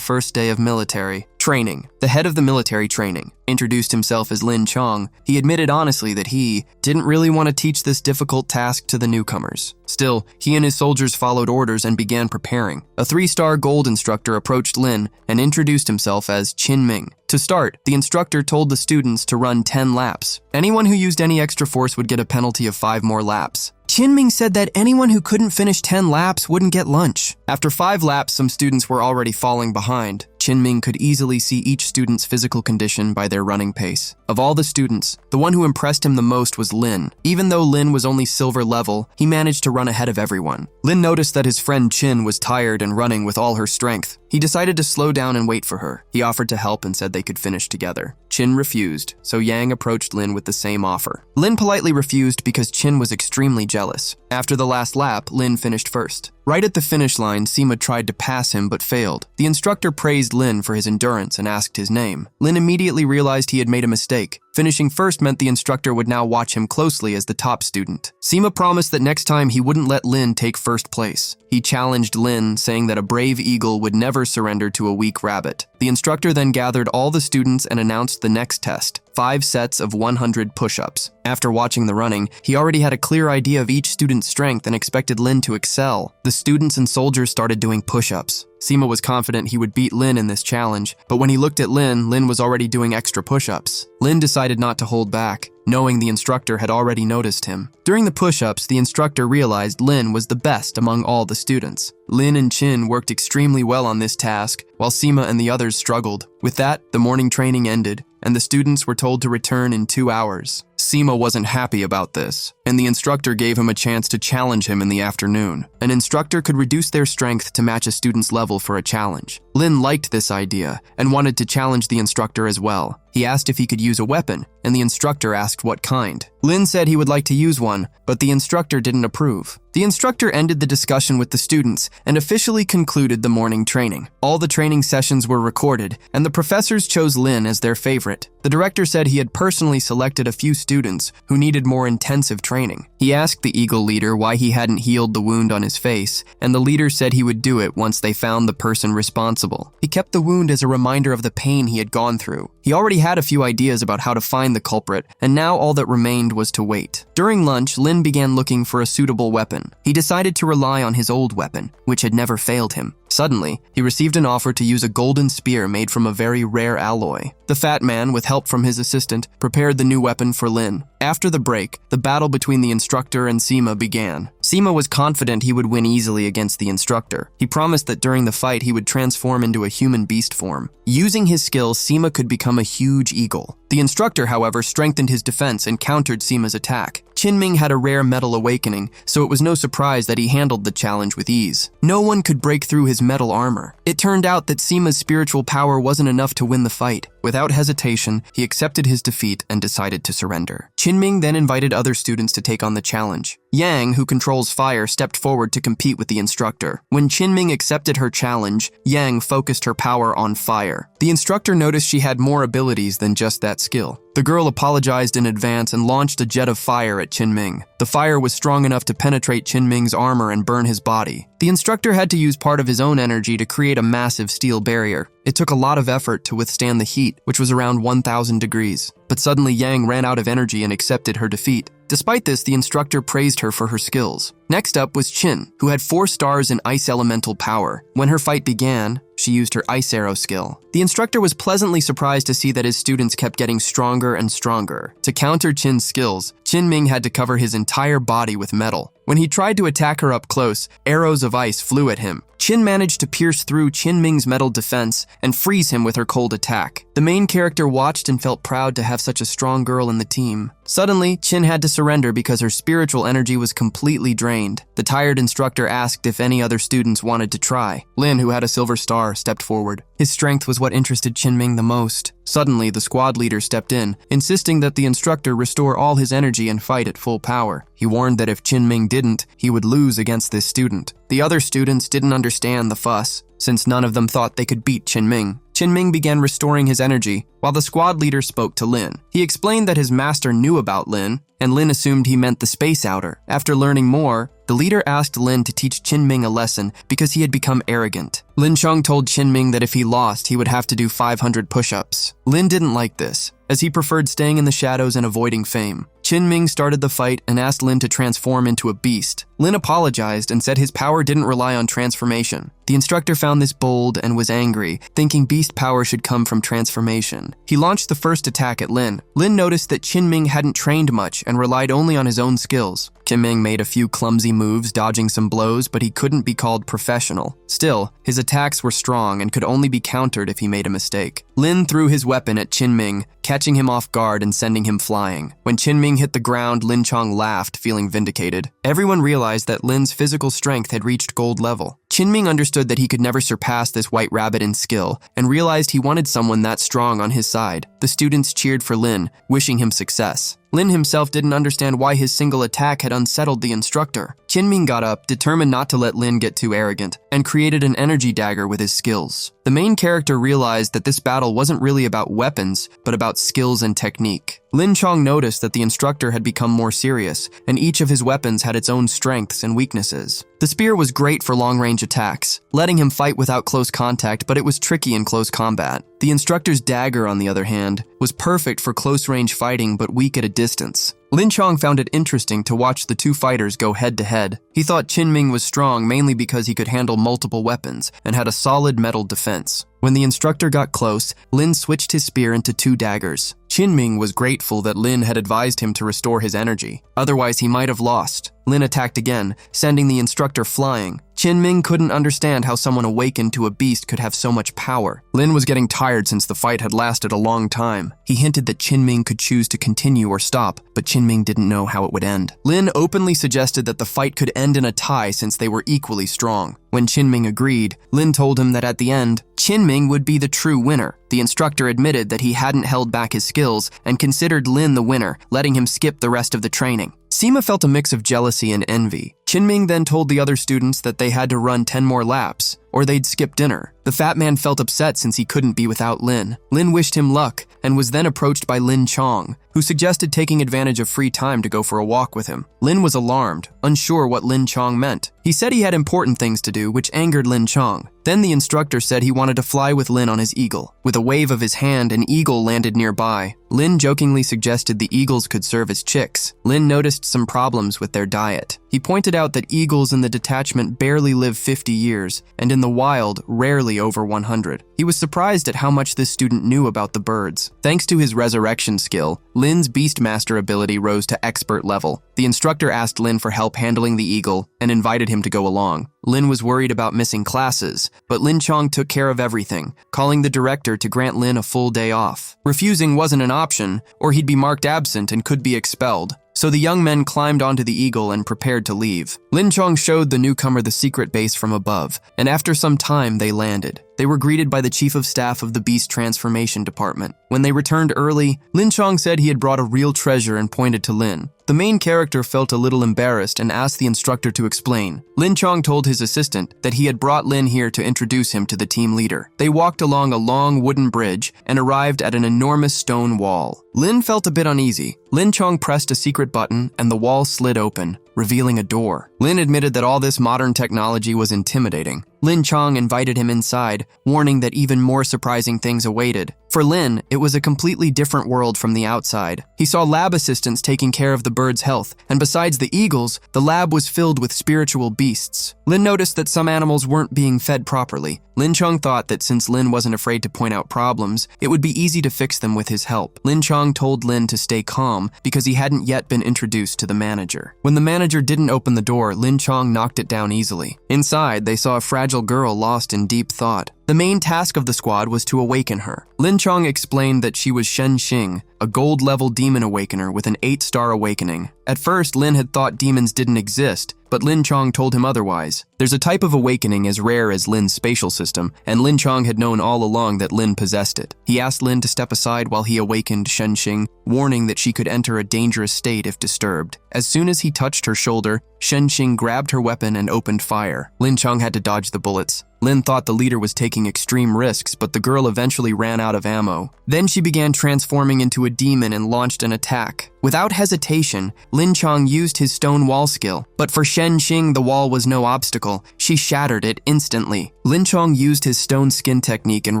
first day of military training. The head of the military training introduced himself as Lin Chong. He admitted honestly that he didn't really want to teach this difficult task to the newcomers. Still, he and his soldiers followed orders and began preparing. A 3-star gold instructor approached Lin and introduced himself as Qin Ming. To start, the instructor told the students to run 10 laps. Anyone who used any extra force would get a penalty of 5 more laps. Qin Ming said that anyone who couldn't finish 10 laps wouldn't get lunch. After 5 laps, some students were already falling behind. Qin Ming could easily see each student's physical condition by their running pace. Of all the students, the one who impressed him the most was Lin. Even though Lin was only silver level, he managed to run ahead of everyone. Lin noticed that his friend Qin was tired and running with all her strength. He decided to slow down and wait for her. He offered to help and said they could finish together. Qin refused, so Yang approached Lin with the same offer. Lin politely refused because Qin was extremely jealous. After the last lap, Lin finished first. Right at the finish line, Sima tried to pass him but failed. The instructor praised Lin for his endurance and asked his name. Lin immediately realized he had made a mistake. Finishing first meant the instructor would now watch him closely as the top student. Sima promised that next time he wouldn't let Lin take first place. He challenged Lin, saying that a brave eagle would never surrender to a weak rabbit. The instructor then gathered all the students and announced the next test, 5 sets of 100 push-ups. After watching the running, he already had a clear idea of each student's strength and expected Lin to excel. The students and soldiers started doing push-ups. Sima was confident he would beat Lin in this challenge, but when he looked at Lin, Lin was already doing extra push-ups. Lin decided not to hold back, knowing the instructor had already noticed him. During the push-ups, the instructor realized Lin was the best among all the students. Lin and Qin worked extremely well on this task, while Sima and the others struggled. With that, the morning training ended, and the students were told to return in 2 hours. Sima wasn't happy about this, and the instructor gave him a chance to challenge him in the afternoon. An instructor could reduce their strength to match a student's level for a challenge. Lin liked this idea and wanted to challenge the instructor as well. He asked if he could use a weapon, and the instructor asked what kind. Lin said he would like to use one, but the instructor didn't approve. The instructor ended the discussion with the students and officially concluded the morning training. All the training sessions were recorded, and the professors chose Lin as their favorite. The director said he had personally selected a few students who needed more intensive training. He asked the Eagle leader why he hadn't healed the wound on his face, and the leader said he would do it once they found the person responsible. He kept the wound as a reminder of the pain he had gone through. He already had a few ideas about how to find the culprit, and now all that remained was to wait. During lunch, Lin began looking for a suitable weapon. He decided to rely on his old weapon, which had never failed him. Suddenly, he received an offer to use a golden spear made from a very rare alloy. The fat man, with help from his assistant, prepared the new weapon for Lin. After the break, the battle between the instructor and Sima began. Sima was confident he would win easily against the instructor. He promised that during the fight he would transform into a human beast form. Using his skills, Sima could become a huge eagle. The instructor, however, strengthened his defense and countered Sima's attack. Qinming had a rare metal awakening, so it was no surprise that he handled the challenge with ease. No one could break through his metal armor. It turned out that Sima's spiritual power wasn't enough to win the fight. Without hesitation, he accepted his defeat and decided to surrender. Qinming then invited other students to take on the challenge. Yang, who controls fire, stepped forward to compete with the instructor. When Qinming accepted her challenge, Yang focused her power on fire. The instructor noticed she had more abilities than just that skill. The girl apologized in advance and launched a jet of fire at Qinming. The fire was strong enough to penetrate Qinming's armor and burn his body. The instructor had to use part of his own energy to create a massive steel barrier. It took a lot of effort to withstand the heat, which was around 1,000 degrees. But suddenly Yang ran out of energy and accepted her defeat. Despite this, the instructor praised her for her skills. Next up was Qin, who had 4 stars in ice elemental power. When her fight began, she used her ice arrow skill. The instructor was pleasantly surprised to see that his students kept getting stronger and stronger. To counter Qin's skills, Qinming had to cover his entire body with metal. When he tried to attack her up close, arrows of ice flew at him. Qin managed to pierce through Qinming's metal defense and freeze him with her cold attack. The main character watched and felt proud to have such a strong girl in the team. Suddenly, Qin had to surrender because her spiritual energy was completely drained. The tired instructor asked if any other students wanted to try. Lin, who had a silver star, stepped forward. His strength was what interested Qinming the most. Suddenly, the squad leader stepped in, insisting that the instructor restore all his energy and fight at full power. He warned that if Qinming didn't, he would lose against this student. The other students didn't understand the fuss, since none of them thought they could beat Qinming. Qinming began restoring his energy, while the squad leader spoke to Lin. He explained that his master knew about Lin, and Lin assumed he meant the space outer. After learning more, the leader asked Lin to teach Qinming a lesson because he had become arrogant. Lin Cheng told Qinming that if he lost, he would have to do 500 push-ups. Lin didn't like this, as he preferred staying in the shadows and avoiding fame. Qinming started the fight and asked Lin to transform into a beast. Lin apologized and said his power didn't rely on transformation. The instructor found this bold and was angry, thinking beast power should come from transformation. He launched the first attack at Lin. Lin noticed that Qinming hadn't trained much and relied only on his own skills. Qinming made a few clumsy moves, dodging some blows, but he couldn't be called professional. Still, his attacks were strong and could only be countered if he made a mistake. Lin threw his weapon at Qinming, catching him off guard and sending him flying. When Qinming hit the ground, Lin Cheng laughed, feeling vindicated. Everyone realized that Lin's physical strength had reached gold level. Qinming understood that he could never surpass this white rabbit in skill and realized he wanted someone that strong on his side. The students cheered for Lin, wishing him success. Lin himself didn't understand why his single attack had unsettled the instructor. Qinming got up, determined not to let Lin get too arrogant, and created an energy dagger with his skills. The main character realized that this battle wasn't really about weapons, but about skills and technique. Lin Cheng noticed that the instructor had become more serious, and each of his weapons had its own strengths and weaknesses. The spear was great for long-range attacks, letting him fight without close contact, but it was tricky in close combat. The instructor's dagger, on the other hand, was perfect for close-range fighting but weak at a distance. Lin Cheng found it interesting to watch the two fighters go head-to-head. He thought Qinming was strong mainly because he could handle multiple weapons and had a solid metal defense. When the instructor got close, Lin switched his spear into 2 daggers. Qinming was grateful that Lin had advised him to restore his energy. Otherwise, he might have lost. Lin attacked again, sending the instructor flying. Qinming couldn't understand how someone awakened to a beast could have so much power. Lin was getting tired since the fight had lasted a long time. He hinted that Qinming could choose to continue or stop, but Qinming didn't know how it would end. Lin openly suggested that the fight could end in a tie since they were equally strong. When Qinming agreed, Lin told him that at the end, Qinming would be the true winner. The instructor admitted that he hadn't held back his skills and considered Lin the winner, letting him skip the rest of the training. Sima felt a mix of jealousy and envy. Qinming then told the other students that they had to run 10 more laps, or they'd skip dinner. The fat man felt upset since he couldn't be without Lin. Lin wished him luck and was then approached by Lin Cheng, who suggested taking advantage of free time to go for a walk with him. Lin was alarmed, unsure what Lin Cheng meant. He said he had important things to do, which angered Lin Cheng. Then the instructor said he wanted to fly with Lin on his eagle. With a wave of his hand, an eagle landed nearby. Lin jokingly suggested the eagles could serve as chicks. Lin noticed some problems with their diet. He pointed out that eagles in the detachment barely live 50 years, and in the wild, rarely over 100. He was surprised at how much this student knew about the birds. Thanks to his resurrection skill, Lin's Beastmaster ability rose to expert level. The instructor asked Lin for help handling the eagle and invited him to go along. Lin was worried about missing classes, but Lin Chong took care of everything, calling the director to grant Lin a full day off. Refusing wasn't an option, or he'd be marked absent and could be expelled. So the young men climbed onto the eagle and prepared to leave. Lin Chong showed the newcomer the secret base from above, and after some time they landed. They were greeted by the chief of staff of the Beast Transformation Department. When they returned early, Lin Chong said he had brought a real treasure and pointed to Lin. The main character felt a little embarrassed and asked the instructor to explain. Lin Chong told his assistant that he had brought Lin here to introduce him to the team leader. They walked along a long wooden bridge and arrived at an enormous stone wall. Lin felt a bit uneasy. Lin Chong pressed a secret button and the wall slid open, revealing a door. Lin admitted that all this modern technology was intimidating. Lin Chong invited him inside, warning that even more surprising things awaited. For Lin, it was a completely different world from the outside. He saw lab assistants taking care of the birds' health, and besides the eagles, the lab was filled with spiritual beasts. Lin noticed that some animals weren't being fed properly. Lin Chong thought that since Lin wasn't afraid to point out problems, it would be easy to fix them with his help. Lin Chong told Lin to stay calm because he hadn't yet been introduced to the manager. When the manager didn't open the door, Lin Chong knocked it down easily. Inside, they saw a fragile girl lost in deep thought. The main task of the squad was to awaken her. Lin Chong explained that she was Shen Xing, a gold-level demon awakener with an 8-star awakening. At first, Lin had thought demons didn't exist, but Lin Chong told him otherwise. There's a type of awakening as rare as Lin's spatial system, and Lin Chong had known all along that Lin possessed it. He asked Lin to step aside while he awakened Shen Xing, warning that she could enter a dangerous state if disturbed. As soon as he touched her shoulder, Shen Xing grabbed her weapon and opened fire. Lin Chong had to dodge the bullets. Lin thought the leader was taking extreme risks, but the girl eventually ran out of ammo. Then she began transforming into a demon and launched an attack. Without hesitation, Lin Chong used his stone wall skill, but for Shen Xing the wall was no obstacle. She shattered it instantly. Lin Chong used his stone skin technique and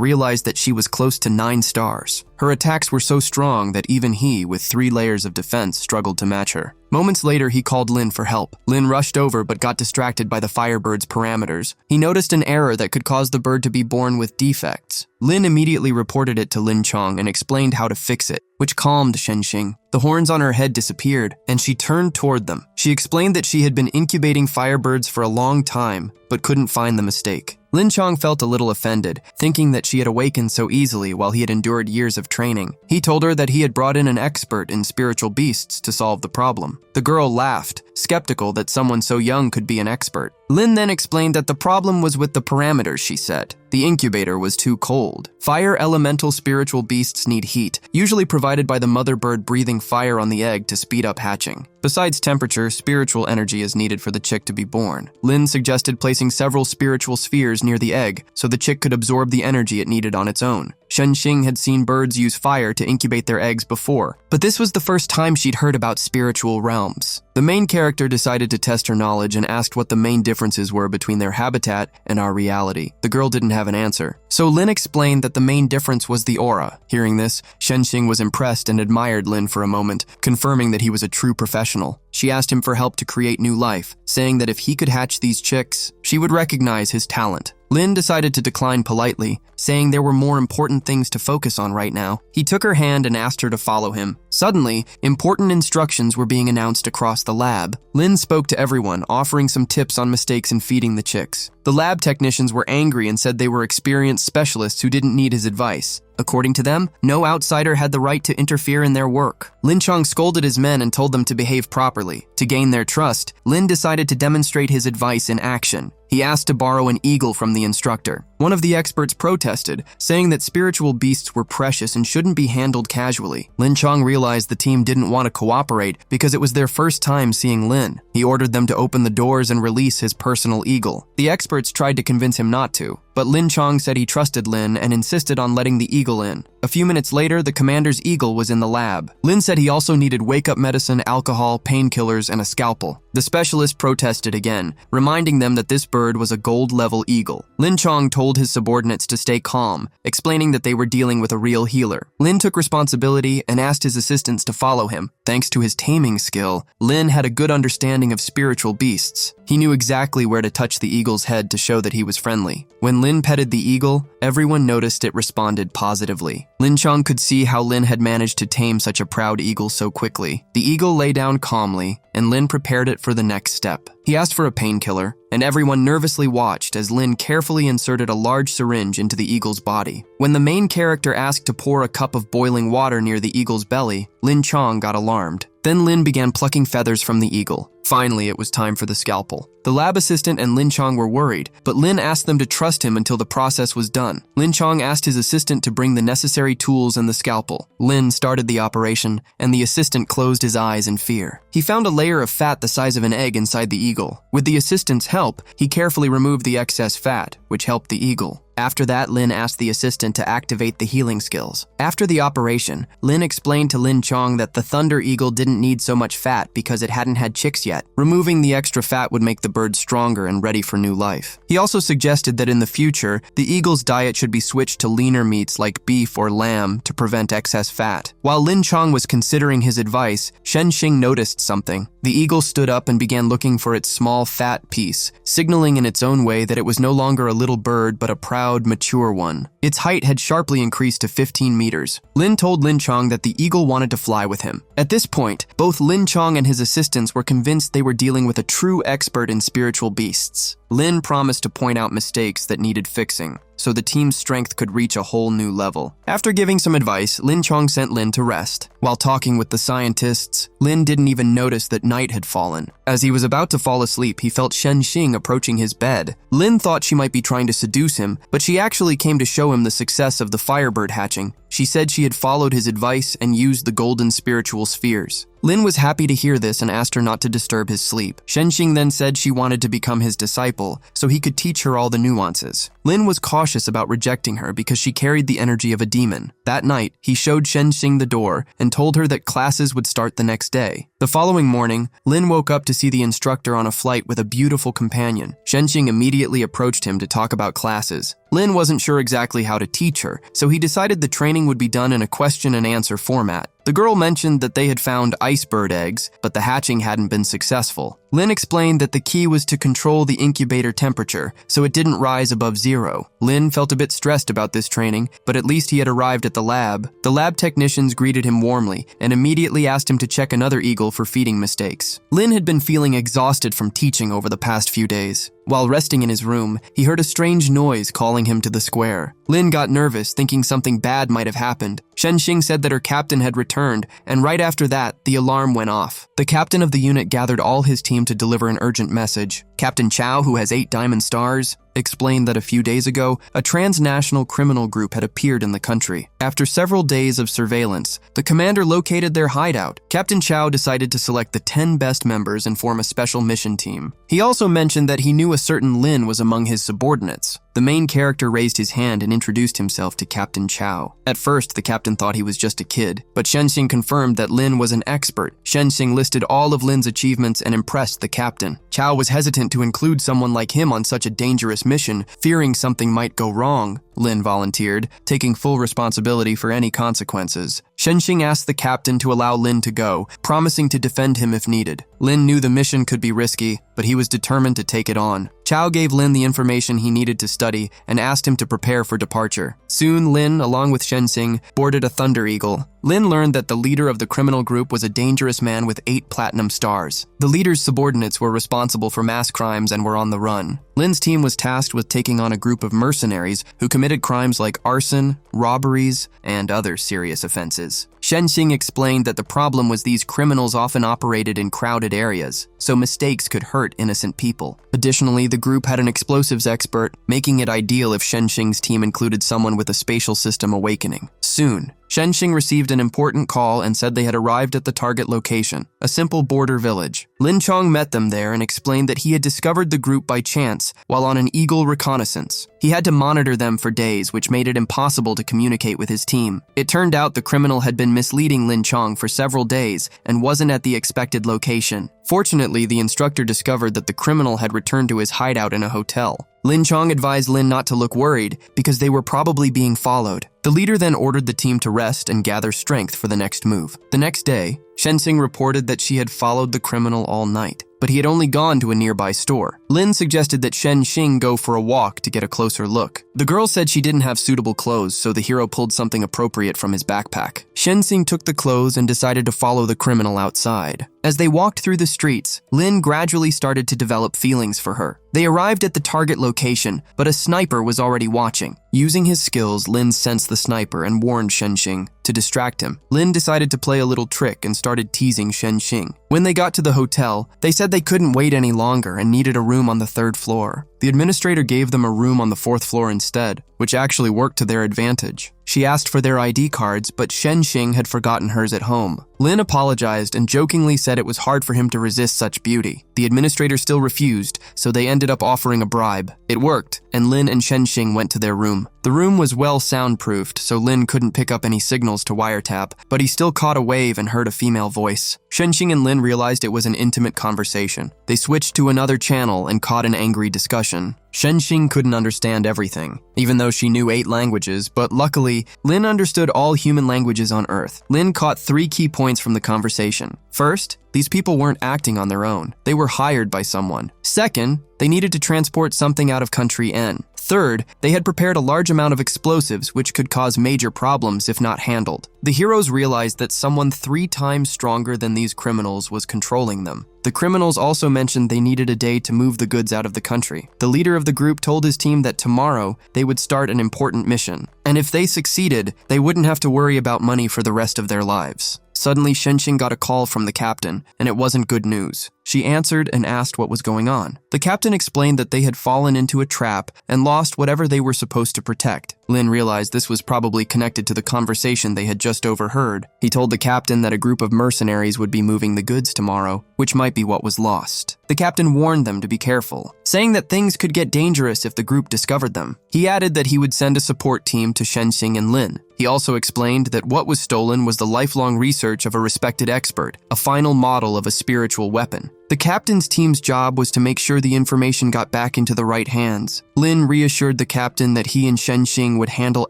realized that she was close to 9 stars. Her attacks were so strong that even he, with 3 layers of defense, struggled to match her. Moments later, he called Lin for help. Lin rushed over but got distracted by the firebird's parameters. He noticed an error that could cause the bird to be born with defects. Lin immediately reported it to Lin Chong and explained how to fix it, which calmed Shen Xing. The horns on her head disappeared, and she turned toward them. She explained that she had been incubating firebirds for a long time, but couldn't find the mistake. Lin Chong felt a little offended, thinking that she had awakened so easily while he had endured years of training. He told her that he had brought in an expert in spiritual beasts to solve the problem. The girl laughed, skeptical that someone so young could be an expert. Lin then explained that the problem was with the parameters she set. The incubator was too cold. Fire elemental spiritual beasts need heat, usually provided by the mother bird breathing fire on the egg to speed up hatching. Besides temperature, spiritual energy is needed for the chick to be born. Lin suggested placing several spiritual spheres near the egg so the chick could absorb the energy it needed on its own. Shen Xing had seen birds use fire to incubate their eggs before, but this was the first time she'd heard about spiritual realms. The main character decided to test her knowledge and asked what the main differences were between their habitat and our reality. The girl didn't have an answer, so Lin explained that the main difference was the aura. Hearing this, Shen Xing was impressed and admired Lin for a moment, confirming that he was a true professional. She asked him for help to create new life, saying that if he could hatch these chicks, she would recognize his talent. Lin decided to decline politely, saying there were more important things to focus on right now. He took her hand and asked her to follow him. Suddenly, important instructions were being announced across the lab. Lin spoke to everyone, offering some tips on mistakes in feeding the chicks. The lab technicians were angry and said they were experienced specialists who didn't need his advice. According to them, no outsider had the right to interfere in their work. Lin Chong scolded his men and told them to behave properly. To gain their trust, Lin decided to demonstrate his advice in action. He asked to borrow an eagle from the instructor. One of the experts protested, saying that spiritual beasts were precious and shouldn't be handled casually. Lin Chong realized the team didn't want to cooperate because it was their first time seeing Lin. He ordered them to open the doors and release his personal eagle. The experts tried to convince him not to, but Lin Chong said he trusted Lin and insisted on letting the eagle in. A few minutes later, the commander's eagle was in the lab. Lin said he also needed wake-up medicine, alcohol, painkillers, and a scalpel. The specialist protested again, reminding them that this bird was a gold-level eagle. Lin Chong told his subordinates to stay calm, explaining that they were dealing with a real healer. Lin took responsibility and asked his assistants to follow him. Thanks to his taming skill, Lin had a good understanding of spiritual beasts. He knew exactly where to touch the eagle's head to show that he was friendly. When Lin petted the eagle, everyone noticed it responded positively. Lin Chong could see how Lin had managed to tame such a proud eagle so quickly. The eagle lay down calmly, and Lin prepared it for the next step. He asked for a painkiller, and everyone nervously watched as Lin carefully inserted a large syringe into the eagle's body. When the main character asked to pour a cup of boiling water near the eagle's belly, Lin Chong got alarmed. Then Lin began plucking feathers from the eagle. Finally, it was time for the scalpel. The lab assistant and Lin Chong were worried, but Lin asked them to trust him until the process was done. Lin Chong asked his assistant to bring the necessary tools and the scalpel. Lin started the operation, and the assistant closed his eyes in fear. He found a layer of fat the size of an egg inside the eagle. With the assistant's help, he carefully removed the excess fat, which helped the eagle. After that, Lin asked the assistant to activate the healing skills. After the operation, Lin explained to Lin Chong that the thunder eagle didn't need so much fat because it hadn't had chicks yet. Removing the extra fat would make the bird stronger and ready for new life. He also suggested that in the future, the eagle's diet should be switched to leaner meats like beef or lamb to prevent excess fat. While Lin Chong was considering his advice, Shen Xing noticed something. The eagle stood up and began looking for its small fat piece, signaling in its own way that it was no longer a little bird but a proud, mature one. Its height had sharply increased to 15 meters. Lin told Lin Chong that the eagle wanted to fly with him. At this point, both Lin Chong and his assistants were convinced they were dealing with a true expert in spiritual beasts. Lin promised to point out mistakes that needed fixing, so the team's strength could reach a whole new level. After giving some advice, Lin Chong sent Lin to rest. While talking with the scientists, Lin didn't even notice that night had fallen. As he was about to fall asleep, he felt Shen Xing approaching his bed. Lin thought she might be trying to seduce him, but she actually came to show him the success of the firebird hatching. She said she had followed his advice and used the golden spiritual spheres. Lin was happy to hear this and asked her not to disturb his sleep. Shen Xing then said she wanted to become his disciple so he could teach her all the nuances. Lin was cautious about rejecting her because she carried the energy of a demon. That night, he showed Shen Xing the door and told her that classes would start the next day. The following morning, Lin woke up to see the instructor on a flight with a beautiful companion. Shen Xing immediately approached him to talk about classes. Lin wasn't sure exactly how to teach her, so he decided the training would be done in a question and answer format. The girl mentioned that they had found ice bird eggs, but the hatching hadn't been successful. Lin explained that the key was to control the incubator temperature, so it didn't rise above 0. Lin felt a bit stressed about this training, but at least he had arrived at the lab. The lab technicians greeted him warmly and immediately asked him to check another eagle for feeding mistakes. Lin had been feeling exhausted from teaching over the past few days. While resting in his room, he heard a strange noise calling him to the square. Lin got nervous, thinking something bad might have happened. Shen Xing said that her captain had returned, and right after that, the alarm went off. The captain of the unit gathered all his team to deliver an urgent message. Captain Chow, who has 8 diamond stars, explained that a few days ago, a transnational criminal group had appeared in the country. After several days of surveillance, the commander located their hideout. Captain Chow decided to select the 10 best members and form a special mission team. He also mentioned that he knew a certain Lin was among his subordinates. The main character raised his hand and introduced himself to Captain Chow. At first, the captain thought he was just a kid, but Shen Xing confirmed that Lin was an expert. Shen Xing listed all of Lin's achievements and impressed the captain. Chow was hesitant to include someone like him on such a dangerous mission, fearing something might go wrong. Lin volunteered, taking full responsibility for any consequences. Shen Xing asked the captain to allow Lin to go, promising to defend him if needed. Lin knew the mission could be risky, but he was determined to take it on. Chow gave Lin the information he needed to study and asked him to prepare for departure. Soon, Lin, along with Shen Xing, boarded a Thunder Eagle. Lin learned that the leader of the criminal group was a dangerous man with 8 platinum stars. The leader's subordinates were responsible for mass crimes and were on the run. Lin's team was tasked with taking on a group of mercenaries who committed crimes like arson, robberies, and other serious offenses. Shenxing explained that the problem was these criminals often operated in crowded areas, so mistakes could hurt innocent people. Additionally, the group had an explosives expert, making it ideal if Shenxing's team included someone with a spatial system awakening. Soon, Shenxing received an important call and said they had arrived at the target location, a simple border village. Lin Chong met them there and explained that he had discovered the group by chance while on an eagle reconnaissance. He had to monitor them for days, which made it impossible to communicate with his team. It turned out the criminal had been misleading Lin Chong for several days and wasn't at the expected location. Fortunately, the instructor discovered that the criminal had returned to his hideout in a hotel. Lin Chong advised Lin not to look worried because they were probably being followed. The leader then ordered the team to rest and gather strength for the next move. The next day, Shenxing reported that she had followed the criminal all night, but he had only gone to a nearby store. Lin suggested that Shenxing go for a walk to get a closer look. The girl said she didn't have suitable clothes, so the hero pulled something appropriate from his backpack. Shenxing took the clothes and decided to follow the criminal outside. As they walked through the streets, Lin gradually started to develop feelings for her. They arrived at the target location, but a sniper was already watching. Using his skills, Lin sensed the sniper and warned Shenxing to distract him. Lin decided to play a little trick and started teasing Shenxing. When they got to the hotel, they said they couldn't wait any longer and needed a room on the 3rd floor. The administrator gave them a room on the 4th floor instead, which actually worked to their advantage. She asked for their ID cards, but Shenxing had forgotten hers at home. Lin apologized and jokingly said it was hard for him to resist such beauty. The administrator still refused, so they ended up offering a bribe. It worked, and Lin and Shenxing went to their room. The room was well soundproofed, so Lin couldn't pick up any signals to wiretap, but he still caught a wave and heard a female voice. Shenxing and Lin realized it was an intimate conversation. They switched to another channel and caught an angry discussion. Shenxing couldn't understand everything, even though she knew 8 languages, but luckily, Lin understood all human languages on Earth. Lin caught 3 key points from the conversation. First, these people weren't acting on their own. They were hired by someone. Second, they needed to transport something out of country N. Third, they had prepared a large amount of explosives which could cause major problems if not handled. The heroes realized that someone 3 times stronger than these criminals was controlling them. The criminals also mentioned they needed a day to move the goods out of the country. The leader of the group told his team that tomorrow they would start an important mission, and if they succeeded, they wouldn't have to worry about money for the rest of their lives. Suddenly, Shenxing got a call from the captain, and it wasn't good news. She answered and asked what was going on. The captain explained that they had fallen into a trap and lost whatever they were supposed to protect. Lin realized this was probably connected to the conversation they had just overheard. He told the captain that a group of mercenaries would be moving the goods tomorrow, which might be what was lost. The captain warned them to be careful, saying that things could get dangerous if the group discovered them. He added that he would send a support team to Shenxing and Lin. He also explained that what was stolen was the lifelong research of a respected expert, a final model of a spiritual weapon. The captain's team's job was to make sure the information got back into the right hands. Lin reassured the captain that he and Shenxing would handle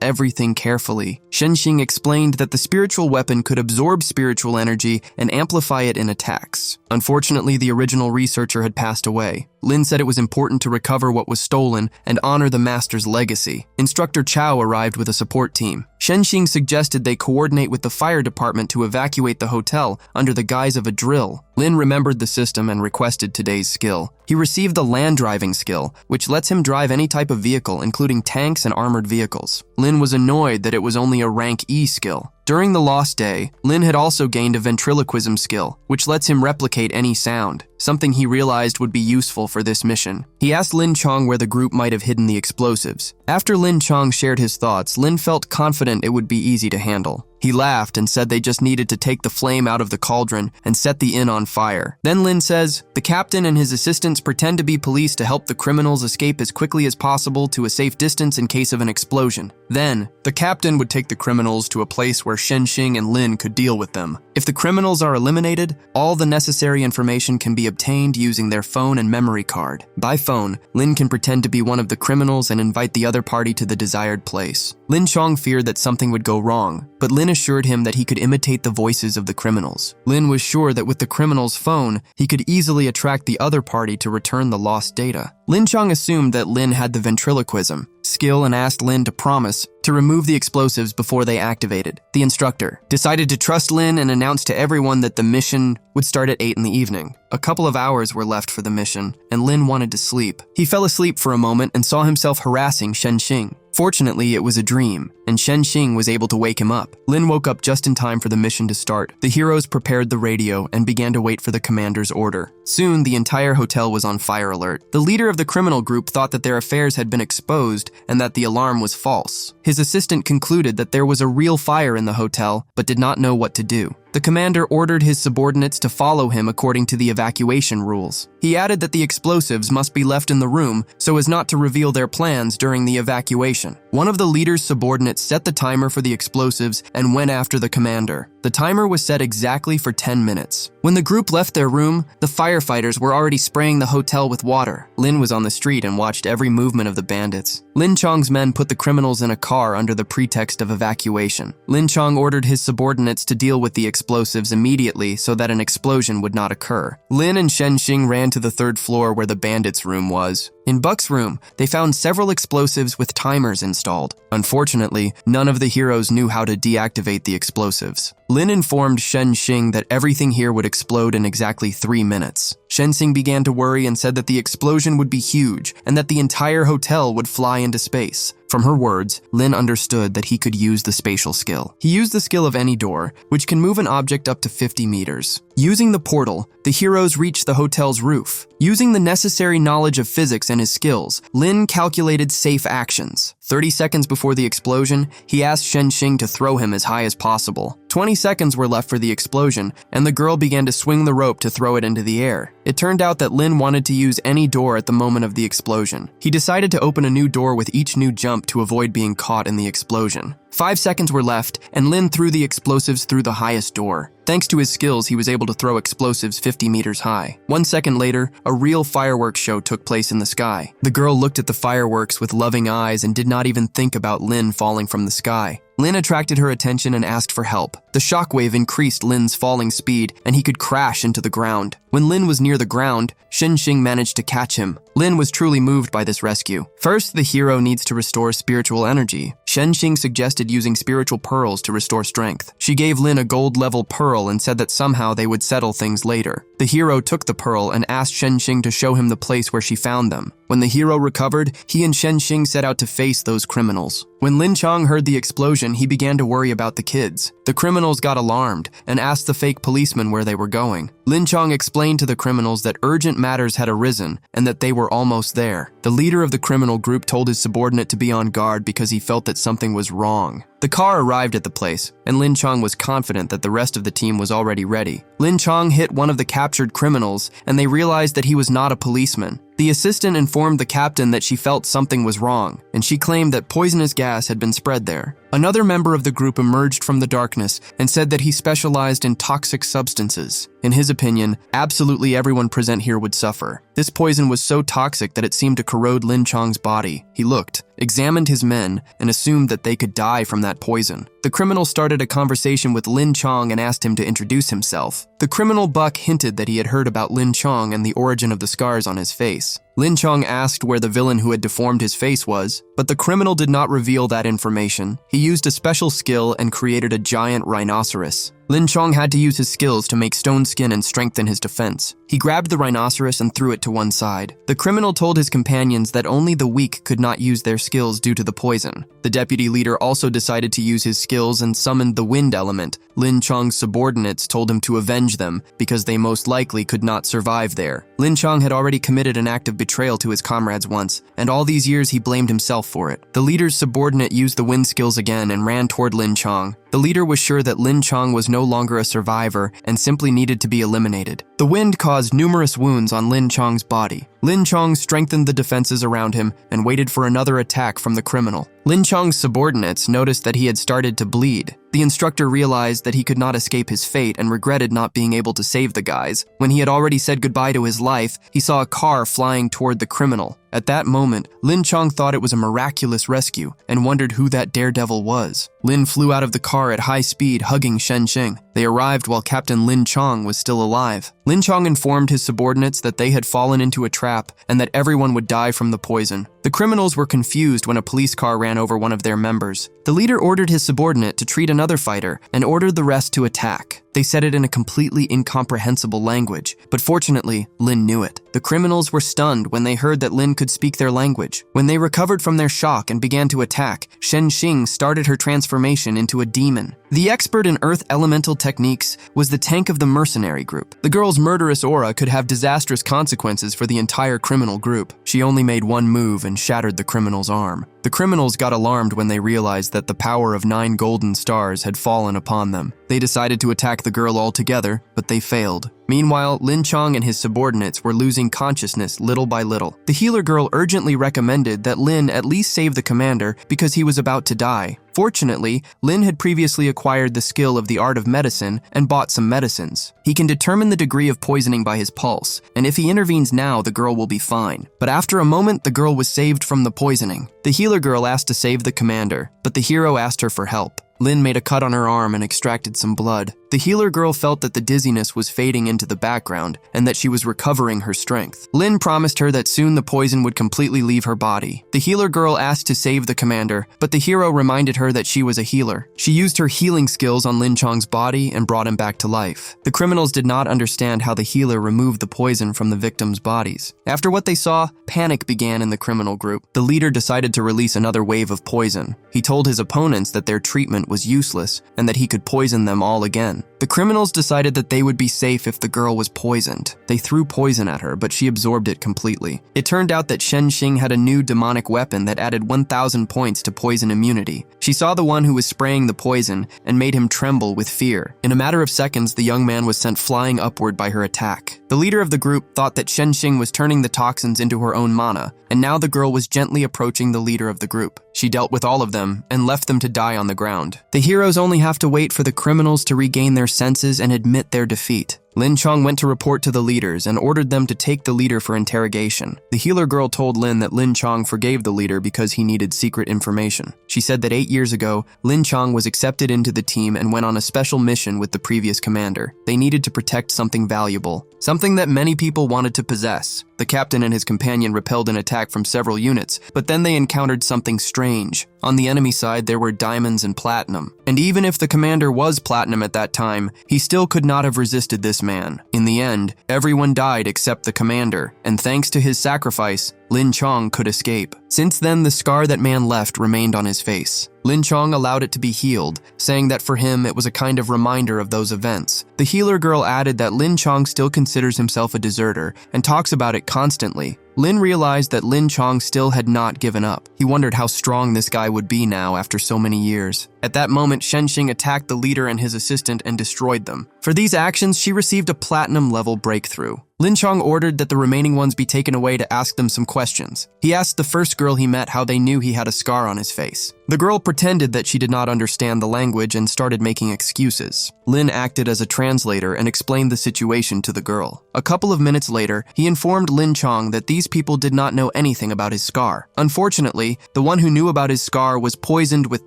everything carefully. Shenxing explained that the spiritual weapon could absorb spiritual energy and amplify it in attacks. Unfortunately, the original researcher had passed away. Lin said it was important to recover what was stolen and honor the master's legacy. Instructor Chow arrived with a support team. Shenxing suggested they coordinate with the fire department to evacuate the hotel under the guise of a drill. Lin remembered the system and requested today's skill. He received the land driving skill, which lets him drive any type of vehicle, including tanks and armored vehicles. Lin was annoyed that it was only a rank E skill. During the Lost Day, Lin had also gained a ventriloquism skill, which lets him replicate any sound, something he realized would be useful for this mission. He asked Lin Chong where the group might have hidden the explosives. After Lin Chong shared his thoughts, Lin felt confident it would be easy to handle. He laughed and said they just needed to take the flame out of the cauldron and set the inn on fire. Then Lin says, the captain and his assistants pretend to be police to help the criminals escape as quickly as possible to a safe distance in case of an explosion. Then, the captain would take the criminals to a place where Shenxing and Lin could deal with them. If the criminals are eliminated, all the necessary information can be obtained using their phone and memory card. By phone, Lin can pretend to be one of the criminals and invite the other party to the desired place. Lin Chong feared that something would go wrong, but Lin assured him that he could imitate the voices of the criminals. Lin was sure that with the criminal's phone, he could easily attract the other party to return the lost data. Lin Chong assumed that Lin had the ventriloquism skill and asked Lin to promise to remove the explosives before they activated. The instructor decided to trust Lin and announced to everyone that the mission would start at 8 in the evening. A couple of hours were left for the mission, and Lin wanted to sleep. He fell asleep for a moment and saw himself harassing Shenxing. Fortunately, it was a dream, and Shenxing was able to wake him up. Lin woke up just in time for the mission to start. The heroes prepared the radio and began to wait for the commander's order. Soon, the entire hotel was on fire alert. The leader of the criminal group thought that their affairs had been exposed and that the alarm was false. His assistant concluded that there was a real fire in the hotel, but did not know what to do. The commander ordered his subordinates to follow him according to the evacuation rules. He added that the explosives must be left in the room so as not to reveal their plans during the evacuation. One of the leader's subordinates set the timer for the explosives and went after the commander. The timer was set exactly for 10 minutes. When the group left their room, the firefighters were already spraying the hotel with water. Lin was on the street and watched every movement of the bandits. Lin Chong's men put the criminals in a car under the pretext of evacuation. Lin Chong ordered his subordinates to deal with the explosives immediately so that an explosion would not occur. Lin and Shenxing ran to the 3rd floor where the bandits' room was. In Buck's room, they found several explosives with timers installed. Unfortunately, none of the heroes knew how to deactivate the explosives. Lin informed Shenxing that everything here would explode in exactly 3 minutes. Shenxing began to worry and said that the explosion would be huge and that the entire hotel would fly into space. From her words, Lin understood that he could use the spatial skill. He used the skill of any door, which can move an object up to 50 meters. Using the portal, the heroes reached the hotel's roof. Using the necessary knowledge of physics and his skills, Lin calculated safe actions. 30 seconds before the explosion, he asked Shenxing to throw him as high as possible. 20 seconds were left for the explosion, and the girl began to swing the rope to throw it into the air. It turned out that Lin wanted to use any door at the moment of the explosion. He decided to open a new door with each new jump to avoid being caught in the explosion. 5 seconds were left, and Lin threw the explosives through the highest door. Thanks to his skills, he was able to throw explosives 50 meters high. 1 second later, a real fireworks show took place in the sky. The girl looked at the fireworks with loving eyes and did not even think about Lin falling from the sky. Lin attracted her attention and asked for help. The shockwave increased Lin's falling speed, and he could crash into the ground. When Lin was near the ground, Shenxing managed to catch him. Lin was truly moved by this rescue. First, the hero needs to restore spiritual energy. Shenxing suggested using spiritual pearls to restore strength. She gave Lin a gold-level pearl and said that somehow they would settle things later. The hero took the pearl and asked Shenxing to show him the place where she found them. When the hero recovered, he and Shenxing set out to face those criminals. When Lin Chong heard the explosion, he began to worry about the kids. The criminals got alarmed and asked the fake policemen where they were going. Lin Chong explained to the criminals that urgent matters had arisen and that they were almost there. The leader of the criminal group told his subordinate to be on guard because he felt that something was wrong. The car arrived at the place, and Lin Chong was confident that the rest of the team was already ready. Lin Chong hit one of the captured criminals, and they realized that he was not a policeman. The assistant informed the captain that she felt something was wrong, and she claimed that poisonous gas had been spread there. Another member of the group emerged from the darkness and said that he specialized in toxic substances. In his opinion, absolutely everyone present here would suffer. This poison was so toxic that it seemed to corrode Lin Chong's body. He looked, examined his men, and assumed that they could die from that poison. The criminal started a conversation with Lin Chong and asked him to introduce himself. The criminal Buck hinted that he had heard about Lin Chong and the origin of the scars on his face. Lin Chong asked where the villain who had deformed his face was, but the criminal did not reveal that information. He used a special skill and created a giant rhinoceros. Lin Chong had to use his skills to make stone skin and strengthen his defense. He grabbed the rhinoceros and threw it to one side. The criminal told his companions that only the weak could not use their skills due to the poison. The deputy leader also decided to use his skills and summoned the wind element. Lin Chong's subordinates told him to avenge them because they most likely could not survive there. Lin Chong had already committed an act of betrayal to his comrades once, and all these years he blamed himself for it. The leader's subordinate used the wind skills again and ran toward Lin Chong. The leader was sure that Lin Chong was no longer a survivor and simply needed to be eliminated. The wind caused numerous wounds on Lin Chong's body. Lin Chong strengthened the defenses around him and waited for another attack from the criminal. Lin Chong's subordinates noticed that he had started to bleed. The instructor realized that he could not escape his fate and regretted not being able to save the guys. When he had already said goodbye to his life, he saw a car flying toward the criminal. At that moment, Lin Chong thought it was a miraculous rescue and wondered who that daredevil was. Lin flew out of the car at high speed, hugging Shenxing. They arrived while Captain Lin Chong was still alive. Lin Chong informed his subordinates that they had fallen into a trap and that everyone would die from the poison. The criminals were confused when a police car ran over one of their members. The leader ordered his subordinate to treat another fighter and ordered the rest to attack. They said it in a completely incomprehensible language, but fortunately, Lin knew it. The criminals were stunned when they heard that Lin could speak their language. When they recovered from their shock and began to attack, Shen Xing started her transformation into a demon. The expert in earth elemental techniques was the tank of the mercenary group. The girl's murderous aura could have disastrous consequences for the entire criminal group. She only made one move and shattered the criminal's arm. The criminals got alarmed when they realized that the power of 9 golden stars had fallen upon them. They decided to attack the girl altogether, but they failed. Meanwhile, Lin Chong and his subordinates were losing consciousness little by little. The healer girl urgently recommended that Lin at least save the commander because he was about to die. Fortunately, Lin had previously acquired the skill of the art of medicine and bought some medicines. He can determine the degree of poisoning by his pulse, and if he intervenes now, the girl will be fine. But after a moment, the girl was saved from the poisoning. The healer girl asked to save the commander, but the hero asked her for help. Lin made a cut on her arm and extracted some blood. The healer girl felt that the dizziness was fading into the background and that she was recovering her strength. Lin promised her that soon the poison would completely leave her body. The healer girl asked to save the commander, but the hero reminded her that she was a healer. She used her healing skills on Lin Chong's body and brought him back to life. The criminals did not understand how the healer removed the poison from the victims' bodies. After what they saw, panic began in the criminal group. The leader decided to release another wave of poison. He told his opponents that their treatment was useless and that he could poison them all again. The criminals decided that they would be safe if the girl was poisoned. They threw poison at her, but she absorbed it completely. It turned out that Shen Xing had a new demonic weapon that added 1,000 points to poison immunity. She saw the one who was spraying the poison and made him tremble with fear. In a matter of seconds, the young man was sent flying upward by her attack. The leader of the group thought that Shen Xing was turning the toxins into her own mana, and now the girl was gently approaching the leader of the group. She dealt with all of them and left them to die on the ground. The heroes only have to wait for the criminals to regain their senses and admit their defeat. Lin Chong went to report to the leaders and ordered them to take the leader for interrogation. The healer girl told Lin that Lin Chong forgave the leader because he needed secret information. She said that 8 years ago, Lin Chong was accepted into the team and went on a special mission with the previous commander. They needed to protect something valuable, something that many people wanted to possess. The captain and his companion repelled an attack from several units, but then they encountered something strange. On the enemy side, there were diamonds and platinum. And even if the commander was platinum at that time, he still could not have resisted this man. In the end, everyone died except the commander, and thanks to his sacrifice, Lin Chong could escape. Since then, the scar that man left remained on his face. Lin Chong allowed it to be healed, saying that for him it was a kind of reminder of those events. The healer girl added that Lin Chong still considers himself a deserter and talks about it constantly. Lin realized that Lin Chong still had not given up. He wondered how strong this guy would be now after so many years. At that moment, Shen Xing attacked the leader and his assistant and destroyed them. For these actions, she received a platinum-level breakthrough. Lin Chong ordered that the remaining ones be taken away to ask them some questions. He asked the first girl he met how they knew he had a scar on his face. The girl pretended that she did not understand the language and started making excuses. Lin acted as a translator and explained the situation to the girl. A couple of minutes later, he informed Lin Chong that these people did not know anything about his scar. Unfortunately, the one who knew about his scar was poisoned with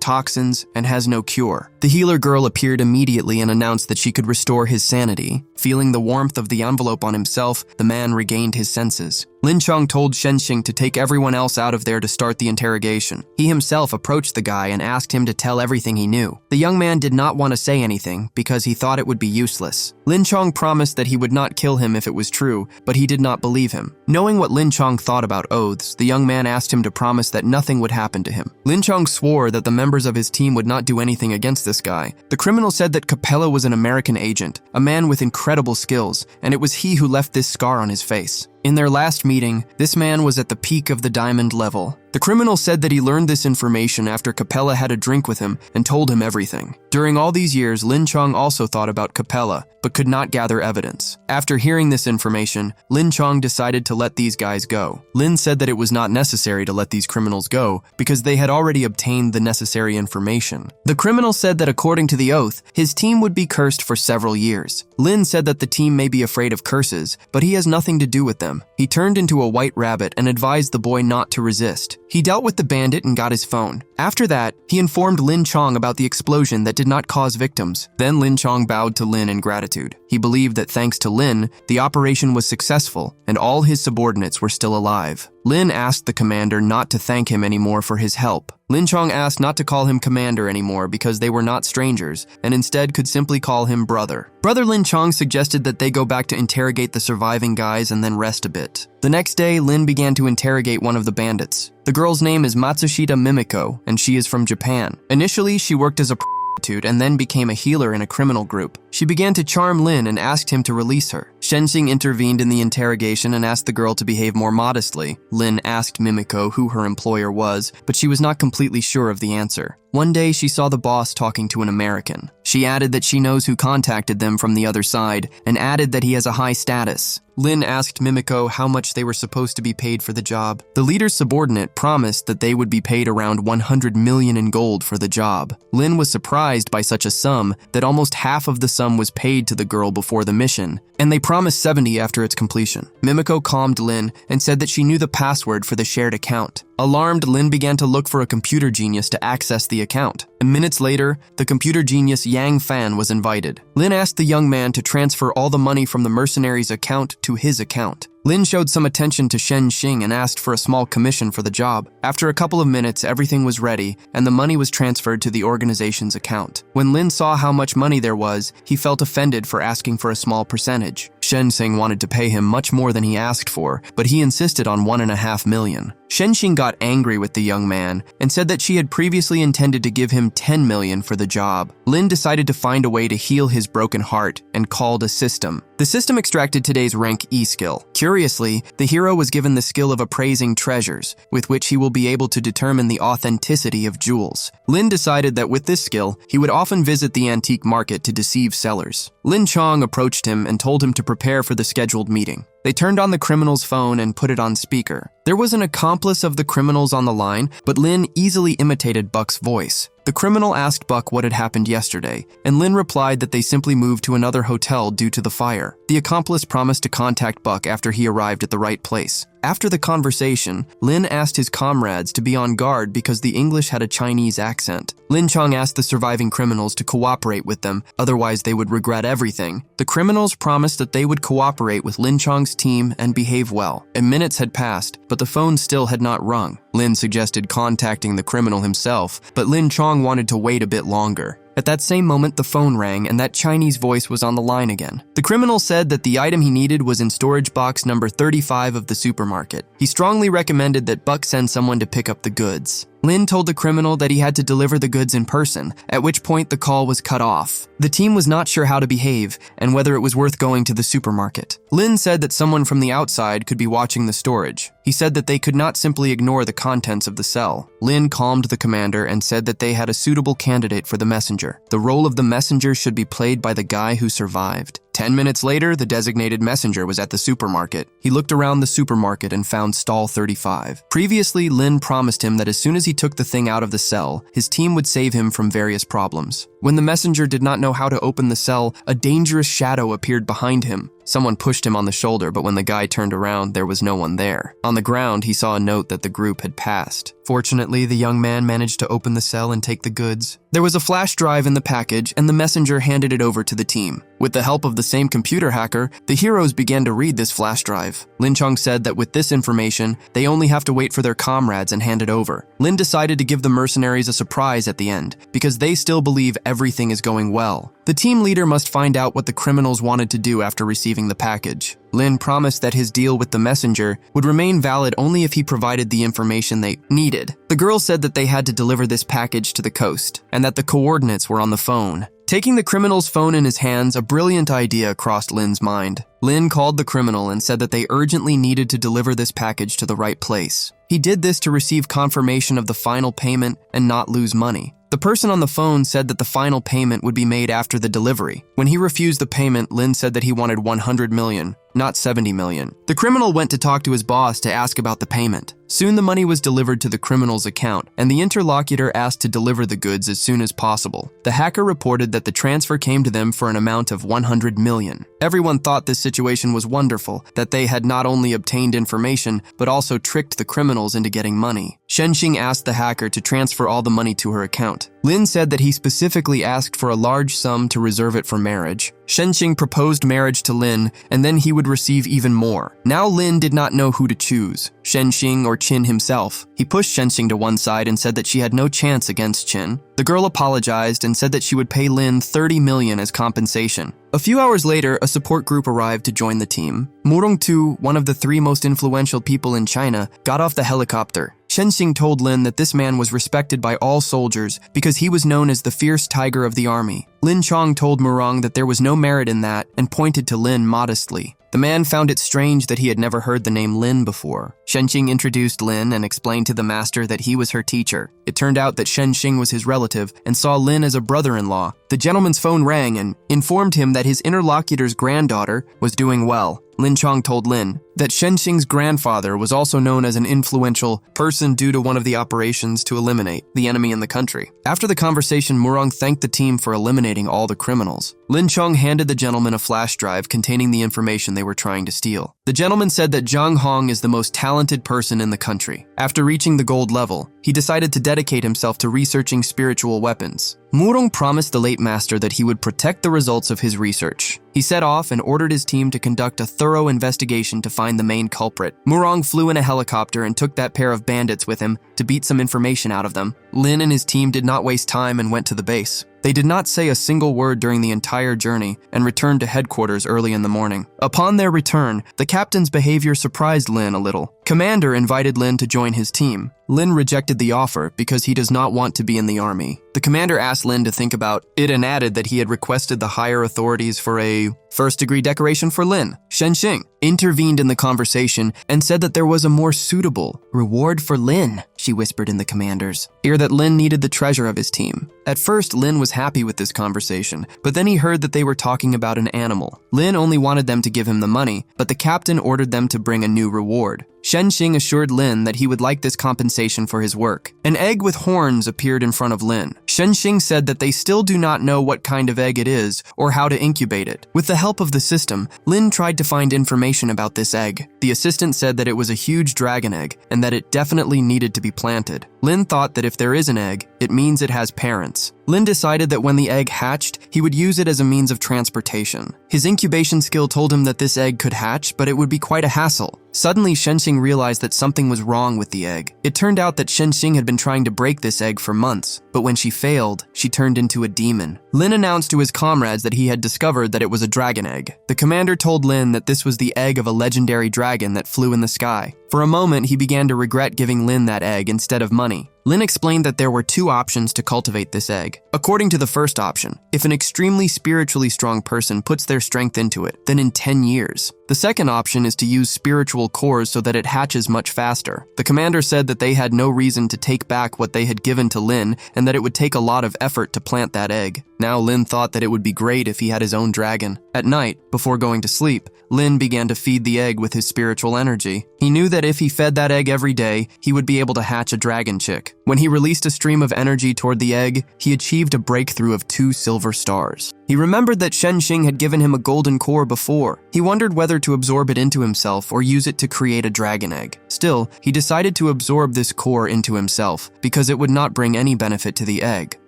toxins and has no cure. The healer girl appeared immediately and announced that she could restore his sanity. Feeling the warmth of the envelope on himself, the man regained his senses. Lin Chong told Shen Xing to take everyone else out of there to start the interrogation. He himself approached the guy and asked him to tell everything he knew. The young man did not want to say anything because he thought it would be useless. Lin Chong promised that he would not kill him if it was true, but he did not believe him. Knowing what Lin Chong thought about oaths, the young man asked him to promise that nothing would happen to him. Lin Chong swore that the members of his team would not do anything against this guy. The criminal said that Capella was an American agent, a man with incredible skills, and it was he who left this scar on his face. In their last meeting, this man was at the peak of the diamond level. The criminal said that he learned this information after Capella had a drink with him and told him everything. During all these years, Lin Chong also thought about Capella, but could not gather evidence. After hearing this information, Lin Chong decided to let these guys go. Lin said that it was not necessary to let these criminals go because they had already obtained the necessary information. The criminal said that according to the oath, his team would be cursed for several years. Lin said that the team may be afraid of curses, but he has nothing to do with them. He turned into a white rabbit and advised the boy not to resist. He dealt with the bandit and got his phone. After that, he informed Lin Chong about the explosion that did not cause victims. Then Lin Chong bowed to Lin in gratitude. He believed that thanks to Lin, the operation was successful and all his subordinates were still alive. Lin asked the commander not to thank him anymore for his help. Lin Chong asked not to call him commander anymore because they were not strangers, and instead could simply call him brother. Brother Lin Chong suggested that they go back to interrogate the surviving guys and then rest a bit. The next day, Lin began to interrogate one of the bandits. The girl's name is Matsushita Mimiko, and she is from Japan. Initially, she worked as a prostitute and then became a healer in a criminal group. She began to charm Lin and asked him to release her. Shenxing intervened in the interrogation and asked the girl to behave more modestly. Lin asked Mimiko who her employer was, but she was not completely sure of the answer. One day, she saw the boss talking to an American. She added that she knows who contacted them from the other side, and added that he has a high status. Lin asked Mimiko how much they were supposed to be paid for the job. The leader's subordinate promised that they would be paid around 100 million in gold for the job. Lin was surprised by such a sum that almost half of the sum was paid to the girl before the mission, and they promised 70 after its completion. Mimiko calmed Lin and said that she knew the password for the shared account. Alarmed, Lin began to look for a computer genius to access the account. And minutes later, the computer genius Yang Fan was invited. Lin asked the young man to transfer all the money from the mercenary's account to his account. Lin showed some attention to Shen Xing and asked for a small commission for the job. After a couple of minutes, everything was ready, and the money was transferred to the organization's account. When Lin saw how much money there was, he felt offended for asking for a small percentage. Shen Xing wanted to pay him much more than he asked for, but he insisted on 1.5 million. Shen Xing got angry with the young man and said that she had previously intended to give him 10 million for the job. Lin decided to find a way to heal his broken heart and called a system. The system extracted today's rank E skill. Curiously, the hero was given the skill of appraising treasures, with which he will be able to determine the authenticity of jewels. Lin decided that with this skill, he would often visit the antique market to deceive sellers. Lin Chong approached him and told him to prepare for the scheduled meeting. They turned on the criminal's phone and put it on speaker. There was an accomplice of the criminals on the line, but Lin easily imitated Buck's voice. The criminal asked Buck what had happened yesterday, and Lin replied that they simply moved to another hotel due to the fire. The accomplice promised to contact Buck after he arrived at the right place. After the conversation, Lin asked his comrades to be on guard because the English had a Chinese accent. Lin Chong asked the surviving criminals to cooperate with them, otherwise they would regret everything. The criminals promised that they would cooperate with Lin Chong's team and behave well. And minutes had passed, but the phone still had not rung. Lin suggested contacting the criminal himself, but Lin Chong wanted to wait a bit longer. At that same moment, the phone rang and that Chinese voice was on the line again. The criminal said that the item he needed was in storage box number 35 of the supermarket. He strongly recommended that Buck send someone to pick up the goods. Lin told the criminal that he had to deliver the goods in person, at which point the call was cut off. The team was not sure how to behave and whether it was worth going to the supermarket. Lin said that someone from the outside could be watching the storage. He said that they could not simply ignore the contents of the cell. Lin calmed the commander and said that they had a suitable candidate for the messenger. The role of the messenger should be played by the guy who survived. 10 minutes later, the designated messenger was at the supermarket. He looked around the supermarket and found stall 35. Previously, Lin promised him that as soon as he took the thing out of the cell, his team would save him from various problems. When the messenger did not know how to open the cell, a dangerous shadow appeared behind him. Someone pushed him on the shoulder, but when the guy turned around, there was no one there. On the ground, he saw a note that the group had passed. Fortunately, the young man managed to open the cell and take the goods. There was a flash drive in the package, and the messenger handed it over to the team. With the help of the same computer hacker, the heroes began to read this flash drive. Lin Chong said that with this information, they only have to wait for their comrades and hand it over. Lin decided to give the mercenaries a surprise at the end, because they still believe everything is going well. The team leader must find out what the criminals wanted to do after receiving the package. Lin promised that his deal with the messenger would remain valid only if he provided the information they needed. The girl said that they had to deliver this package to the coast, and that the coordinates were on the phone. Taking the criminal's phone in his hands, a brilliant idea crossed Lin's mind. Lin called the criminal and said that they urgently needed to deliver this package to the right place. He did this to receive confirmation of the final payment and not lose money. The person on the phone said that the final payment would be made after the delivery. When he refused the payment, Lin said that he wanted 100 million, not 70 million. The criminal went to talk to his boss to ask about the payment. Soon the money was delivered to the criminal's account, and the interlocutor asked to deliver the goods as soon as possible. The hacker reported that the transfer came to them for an amount of 100 million. Everyone thought this situation was wonderful, that they had not only obtained information, but also tricked the criminals into getting money. Shenxing asked the hacker to transfer all the money to her account. Lin said that he specifically asked for a large sum to reserve it for marriage. Shenxing proposed marriage to Lin, and then he would receive even more. Now Lin did not know who to choose, Shenxing or Qin himself. He pushed Shenxing to one side and said that she had no chance against Qin. The girl apologized and said that she would pay Lin 30 million as compensation. A few hours later, a support group arrived to join the team. Murong Tu, one of the 3 most influential people in China, got off the helicopter. Shenxing told Lin that this man was respected by all soldiers because he was known as the fierce tiger of the army. Lin Chong told Murong that there was no merit in that and pointed to Lin modestly. The man found it strange that he had never heard the name Lin before. Shenxing introduced Lin and explained to the master that he was her teacher. It turned out that Shenxing was his relative and saw Lin as a brother-in-law. The gentleman's phone rang and informed him that his interlocutor's granddaughter was doing well. Lin Chong told Lin that Shenxing's grandfather was also known as an influential person due to one of the operations to eliminate the enemy in the country. After the conversation, Murong thanked the team for eliminating all the criminals. Lin Chong handed the gentleman a flash drive containing the information they were trying to steal. The gentleman said that Zhang Hong is the most talented person in the country. After reaching the gold level, he decided to dedicate himself to researching spiritual weapons. Murong promised the late master that he would protect the results of his research. He set off and ordered his team to conduct a thorough investigation to find the main culprit. Murong flew in a helicopter and took that pair of bandits with him to beat some information out of them. Lin and his team did not waste time and went to the base. They did not say a single word during the entire journey and returned to headquarters early in the morning. Upon their return, the captain's behavior surprised Lin a little. Commander invited Lin to join his team. Lin rejected the offer because he does not want to be in the army. The commander asked Lin to think about it and added that he had requested the higher authorities for a first-degree decoration for Lin. Shenxing intervened in the conversation and said that there was a more suitable reward for Lin. She whispered in the commander's ear that Lin needed the treasure of his team. At first, Lin was happy with this conversation, but then he heard that they were talking about an animal. Lin only wanted them to give him the money, but the captain ordered them to bring a new reward. Shenxing assured Lin that he would like this compensation for his work. An egg with horns appeared in front of Lin. Shenxing said that they still do not know what kind of egg it is or how to incubate it. With the help of the system, Lin tried to find information about this egg. The assistant said that it was a huge dragon egg and that it definitely needed to be planted. Lin thought that if there is an egg, it means it has parents. Lin decided that when the egg hatched, he would use it as a means of transportation. His incubation skill told him that this egg could hatch, but it would be quite a hassle. Suddenly, Shenxing realized that something was wrong with the egg. It turned out that Shenxing had been trying to break this egg for months, but when she failed, she turned into a demon. Lin announced to his comrades that he had discovered that it was a dragon egg. The commander told Lin that this was the egg of a legendary dragon that flew in the sky. For a moment, he began to regret giving Lin that egg instead of money. Lin explained that there were 2 options to cultivate this egg. According to the first option, if an extremely spiritually strong person puts their strength into it, then in 10 years. The second option is to use spiritual cores so that it hatches much faster. The commander said that they had no reason to take back what they had given to Lin and that it would take a lot of effort to plant that egg. Now Lin thought that it would be great if he had his own dragon. At night, before going to sleep, Lin began to feed the egg with his spiritual energy. He knew that if he fed that egg every day, he would be able to hatch a dragon chick. When he released a stream of energy toward the egg, he achieved a breakthrough of 2 silver stars. He remembered that Shenxing had given him a golden core before. He wondered whether to absorb it into himself or use it to create a dragon egg. Still, he decided to absorb this core into himself because it would not bring any benefit to the egg.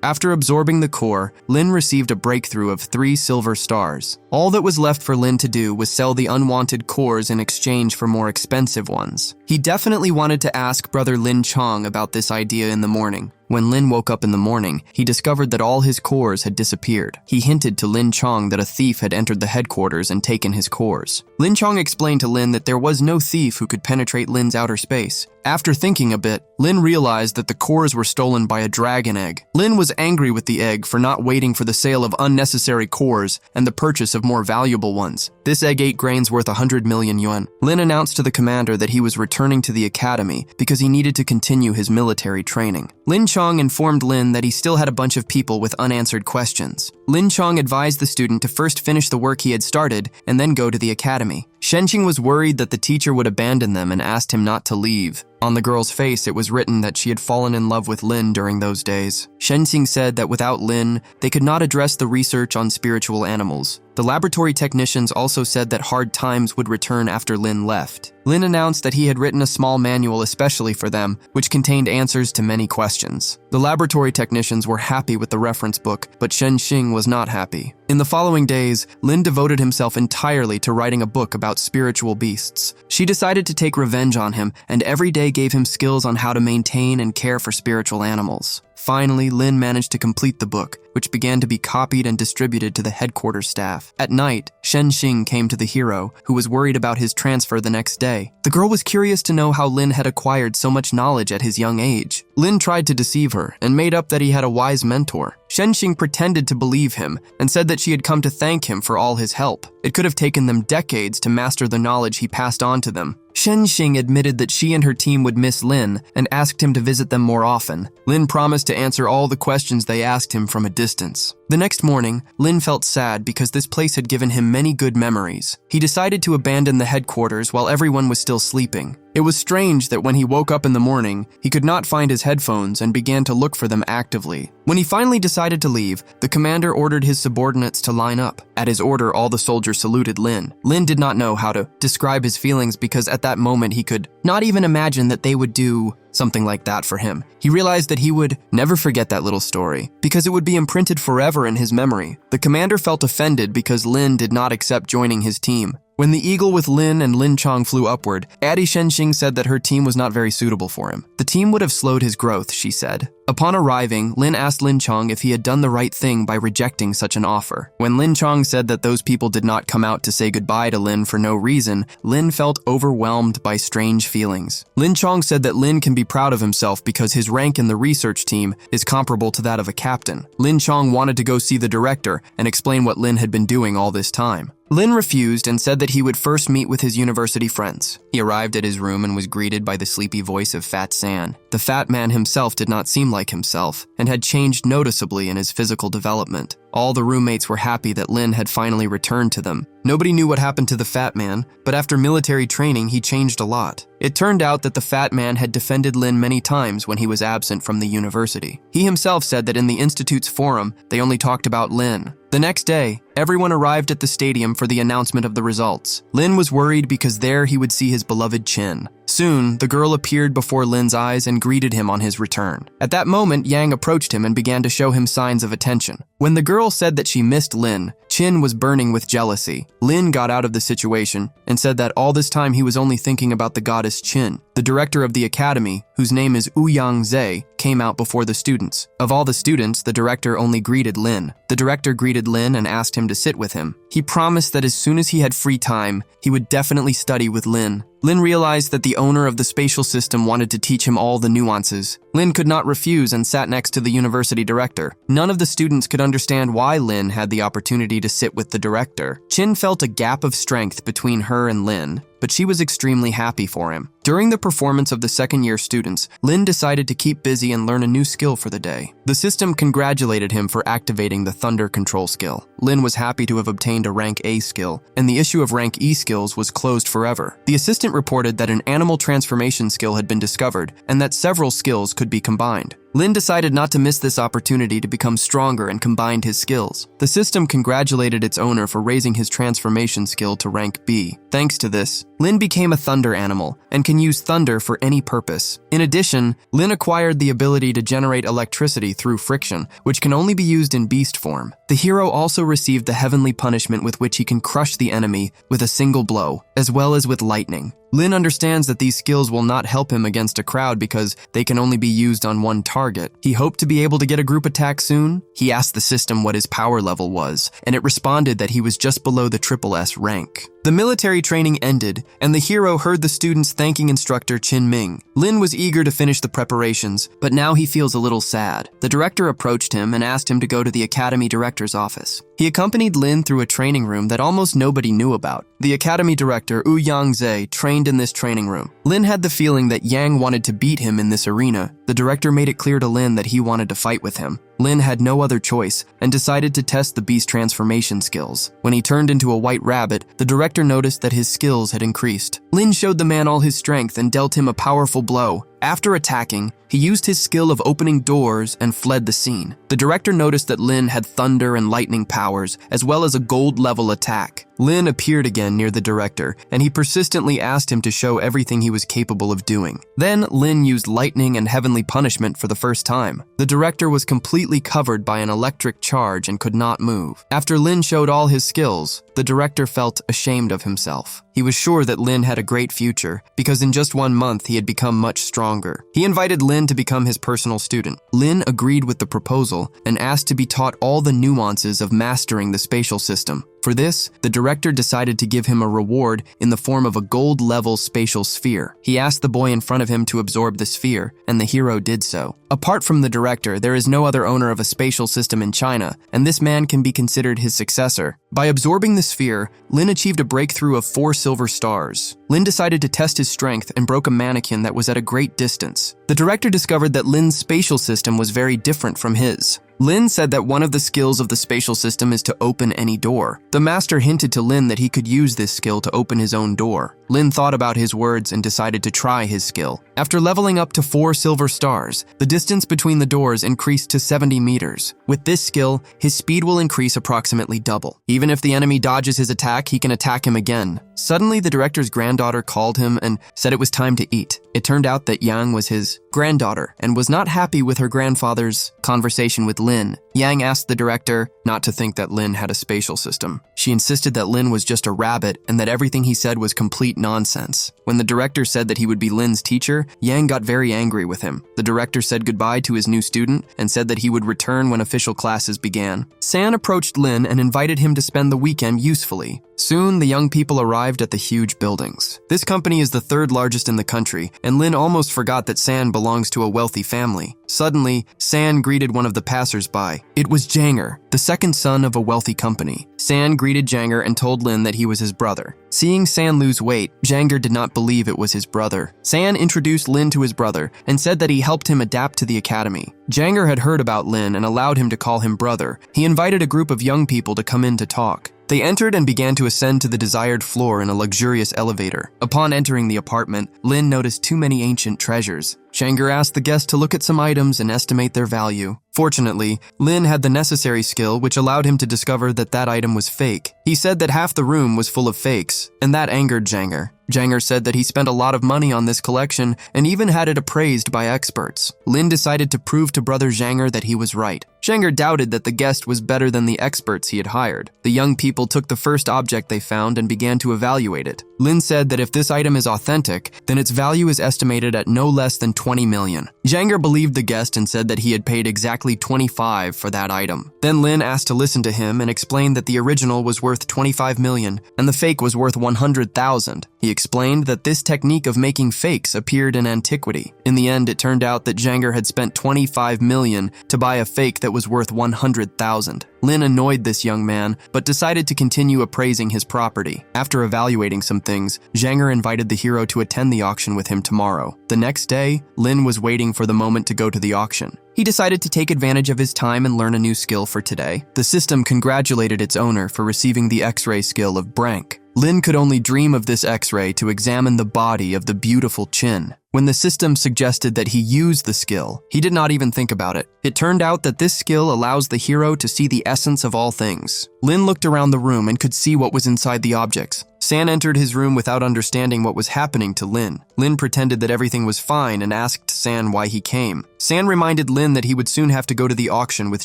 After absorbing the core, Lin received a breakthrough of 3 silver stars. All that was left for Lin to do was sell the unwanted cores in exchange for more expensive ones. He definitely wanted to ask brother Lin Chong about this idea in the morning. When Lin woke up in the morning, he discovered that all his cores had disappeared. He hinted to Lin Chong that a thief had entered the headquarters and taken his cores. Lin Chong explained to Lin that there was no thief who could penetrate Lin's outer space. After thinking a bit, Lin realized that the cores were stolen by a dragon egg. Lin was angry with the egg for not waiting for the sale of unnecessary cores and the purchase of more valuable ones. This egg ate grains worth 100 million yuan. Lin announced to the commander that he was returning to the academy because he needed to continue his military training. Lin Chong informed Lin that he still had a bunch of people with unanswered questions. Lin Chong advised the student to first finish the work he had started and then go to the academy. Shenxing was worried that the teacher would abandon them and asked him not to leave. On the girl's face, it was written that she had fallen in love with Lin during those days. Shenxing said that without Lin, they could not address the research on spiritual animals. The laboratory technicians also said that hard times would return after Lin left. Lin announced that he had written a small manual especially for them, which contained answers to many questions. The laboratory technicians were happy with the reference book, but Shenxing was not happy. In the following days, Lin devoted himself entirely to writing a book about spiritual beasts. She decided to take revenge on him, and every day gave him skills on how to maintain and care for spiritual animals. Finally, Lin managed to complete the book, which began to be copied and distributed to the headquarters staff. At night, Shenxing came to the hero, who was worried about his transfer the next day. The girl was curious to know how Lin had acquired so much knowledge at his young age. Lin tried to deceive her and made up that he had a wise mentor. Shenxing pretended to believe him and said that she had come to thank him for all his help. It could have taken them decades to master the knowledge he passed on to them. Shenxing admitted that she and her team would miss Lin and asked him to visit them more often. Lin promised to answer all the questions they asked him from a distance. The next morning, Lin felt sad because this place had given him many good memories. He decided to abandon the headquarters while everyone was still sleeping. It was strange that when he woke up in the morning, he could not find his headphones and began to look for them actively. When he finally decided to leave, the commander ordered his subordinates to line up. At his order, all the soldiers saluted Lin. Lin did not know how to describe his feelings because at that moment he could not even imagine that they would do something like that for him. He realized that he would never forget that little story because it would be imprinted forever in his memory. The commander felt offended because Lin did not accept joining his team. When the eagle with Lin and Lin Chong flew upward, Addie Shenxing said that her team was not very suitable for him. The team would have slowed his growth, she said. Upon arriving, Lin asked Lin Chong if he had done the right thing by rejecting such an offer. When Lin Chong said that those people did not come out to say goodbye to Lin for no reason, Lin felt overwhelmed by strange feelings. Lin Chong said that Lin can be proud of himself because his rank in the research team is comparable to that of a captain. Lin Chong wanted to go see the director and explain what Lin had been doing all this time. Lin refused and said that he would first meet with his university friends. He arrived at his room and was greeted by the sleepy voice of Fat San. The fat man himself did not seem like himself and had changed noticeably in his physical development. All the roommates were happy that Lin had finally returned to them. Nobody knew what happened to the fat man, but after military training, he changed a lot. It turned out that the fat man had defended Lin many times when he was absent from the university. He himself said that in the institute's forum, they only talked about Lin. The next day, everyone arrived at the stadium for the announcement of the results. Lin was worried because there he would see his beloved Chin. Soon, the girl appeared before Lin's eyes and greeted him on his return. At that moment, Yang approached him and began to show him signs of attention. When the girl said that she missed Lin, Chin was burning with jealousy. Lin got out of the situation and said that all this time he was only thinking about the goddess Chin. The director of the academy, whose name is Ouyang Zhe, came out before the students. Of all the students, the director only greeted Lin. The director greeted Lin and asked him to sit with him. He promised that as soon as he had free time, he would definitely study with Lin. Lin realized that the owner of the spatial system wanted to teach him all the nuances. Lin could not refuse and sat next to the university director. None of the students could understand why Lin had the opportunity to sit with the director. Chin felt a gap of strength between her and Lin, but she was extremely happy for him. During the performance of the second-year students, Lin decided to keep busy and learn a new skill for the day. The system congratulated him for activating the thunder control skill. Lin was happy to have obtained a rank A skill, and the issue of rank E skills was closed forever. The assistant reported that an animal transformation skill had been discovered, and that several skills could be combined. Lin decided not to miss this opportunity to become stronger and combined his skills. The system congratulated its owner for raising his transformation skill to rank B. Thanks to this, Lin became a thunder animal and can use thunder for any purpose. In addition, Lin acquired the ability to generate electricity through friction, which can only be used in beast form. The hero also received the heavenly punishment with which he can crush the enemy with a single blow, as well as with lightning. Lin understands that these skills will not help him against a crowd because they can only be used on one target. He hoped to be able to get a group attack soon. He asked the system what his power level was, and it responded that he was just below the SSS rank. The military training ended, and the hero heard the students thanking instructor Chin Ming. Lin was eager to finish the preparations, but now he feels a little sad. The director approached him and asked him to go to the academy director's office. He accompanied Lin through a training room that almost nobody knew about. The academy director, Ouyang Zhe, trained in this training room. Lin had the feeling that Yang wanted to beat him in this arena. The director made it clear to Lin that he wanted to fight with him. Lin had no other choice and decided to test the beast transformation skills. When he turned into a white rabbit, the director noticed that his skills had increased. Lin showed the man all his strength and dealt him a powerful blow. After attacking, he used his skill of opening doors and fled the scene. The director noticed that Lin had thunder and lightning powers, as well as a gold-level attack. Lin appeared again near the director, and he persistently asked him to show everything he was capable of doing. Then, Lin used lightning and heavenly punishment for the first time. The director was completely covered by an electric charge and could not move. After Lin showed all his skills, the director felt ashamed of himself. He was sure that Lin had a great future, because in just 1 month he had become much stronger. He invited Lin to become his personal student. Lin agreed with the proposal and asked to be taught all the nuances of mastering the spatial system. For this, the director decided to give him a reward in the form of a gold-level spatial sphere. He asked the boy in front of him to absorb the sphere, and the hero did so. Apart from the director, there is no other owner of a spatial system in China, and this man can be considered his successor. By absorbing the sphere, Lin achieved a breakthrough of 4 silver stars. Lin decided to test his strength and broke a mannequin that was at a great distance. The director discovered that Lin's spatial system was very different from his. Lin said that one of the skills of the spatial system is to open any door. The master hinted to Lin that he could use this skill to open his own door. Lin thought about his words and decided to try his skill. After leveling up to 4 silver stars, the distance between the doors increased to 70 meters. With this skill, his speed will increase approximately double. Even if the enemy dodges his attack, he can attack him again. Suddenly, the director's granddaughter called him and said it was time to eat. It turned out that Yang was his granddaughter and was not happy with her grandfather's conversation with Lin. Yang asked the director not to think that Lin had a spatial system. She insisted that Lin was just a rabbit and that everything he said was complete nonsense. When the director said that he would be Lin's teacher, Yang got very angry with him. The director said goodbye to his new student and said that he would return when official classes began. San approached Lin and invited him to spend the weekend usefully. Soon, the young people arrived at the huge buildings. This company is the 3rd largest in the country, and Lin almost forgot that San belongs to a wealthy family. Suddenly, San greeted one of the passers-by. It was Janger, the 2nd son of a wealthy company. San greeted Janger and told Lin that he was his brother. Seeing San lose weight, Janger did not believe it was his brother. San introduced Lin to his brother and said that he helped him adapt to the academy. Janger had heard about Lin and allowed him to call him brother. He invited a group of young people to come in to talk. They entered and began to ascend to the desired floor in a luxurious elevator. Upon entering the apartment, Lin noticed too many ancient treasures. Janger asked the guest to look at some items and estimate their value. Fortunately, Lin had the necessary skill which allowed him to discover that that item was fake. He said that half the room was full of fakes, and that angered Janger. Janger said that he spent a lot of money on this collection and even had it appraised by experts. Lin decided to prove to brother Janger that he was right. Janger doubted that the guest was better than the experts he had hired. The young people took the first object they found and began to evaluate it. Lin said that if this item is authentic, then its value is estimated at no less than 20 million. Janger believed the guest and said that he had paid exactly 25 for that item. Then Lin asked to listen to him and explained that the original was worth 25 million and the fake was worth 100,000. He explained that this technique of making fakes appeared in antiquity. In the end, it turned out that Janger had spent 25 million to buy a fake that was worth 100,000. Lin annoyed this young man, but decided to continue appraising his property. After evaluating some things, Janger invited the hero to attend the auction with him tomorrow. The next day, Lin was waiting for the moment to go to the auction. He decided to take advantage of his time and learn a new skill for today. The system congratulated its owner for receiving the X-ray skill of Brank. Lin could only dream of this X-ray to examine the body of the beautiful Chin. When the system suggested that he use the skill, he did not even think about it. It turned out that this skill allows the hero to see the essence of all things. Lin looked around the room and could see what was inside the objects. San entered his room without understanding what was happening to Lin. Lin pretended that everything was fine and asked San why he came. San reminded Lin that he would soon have to go to the auction with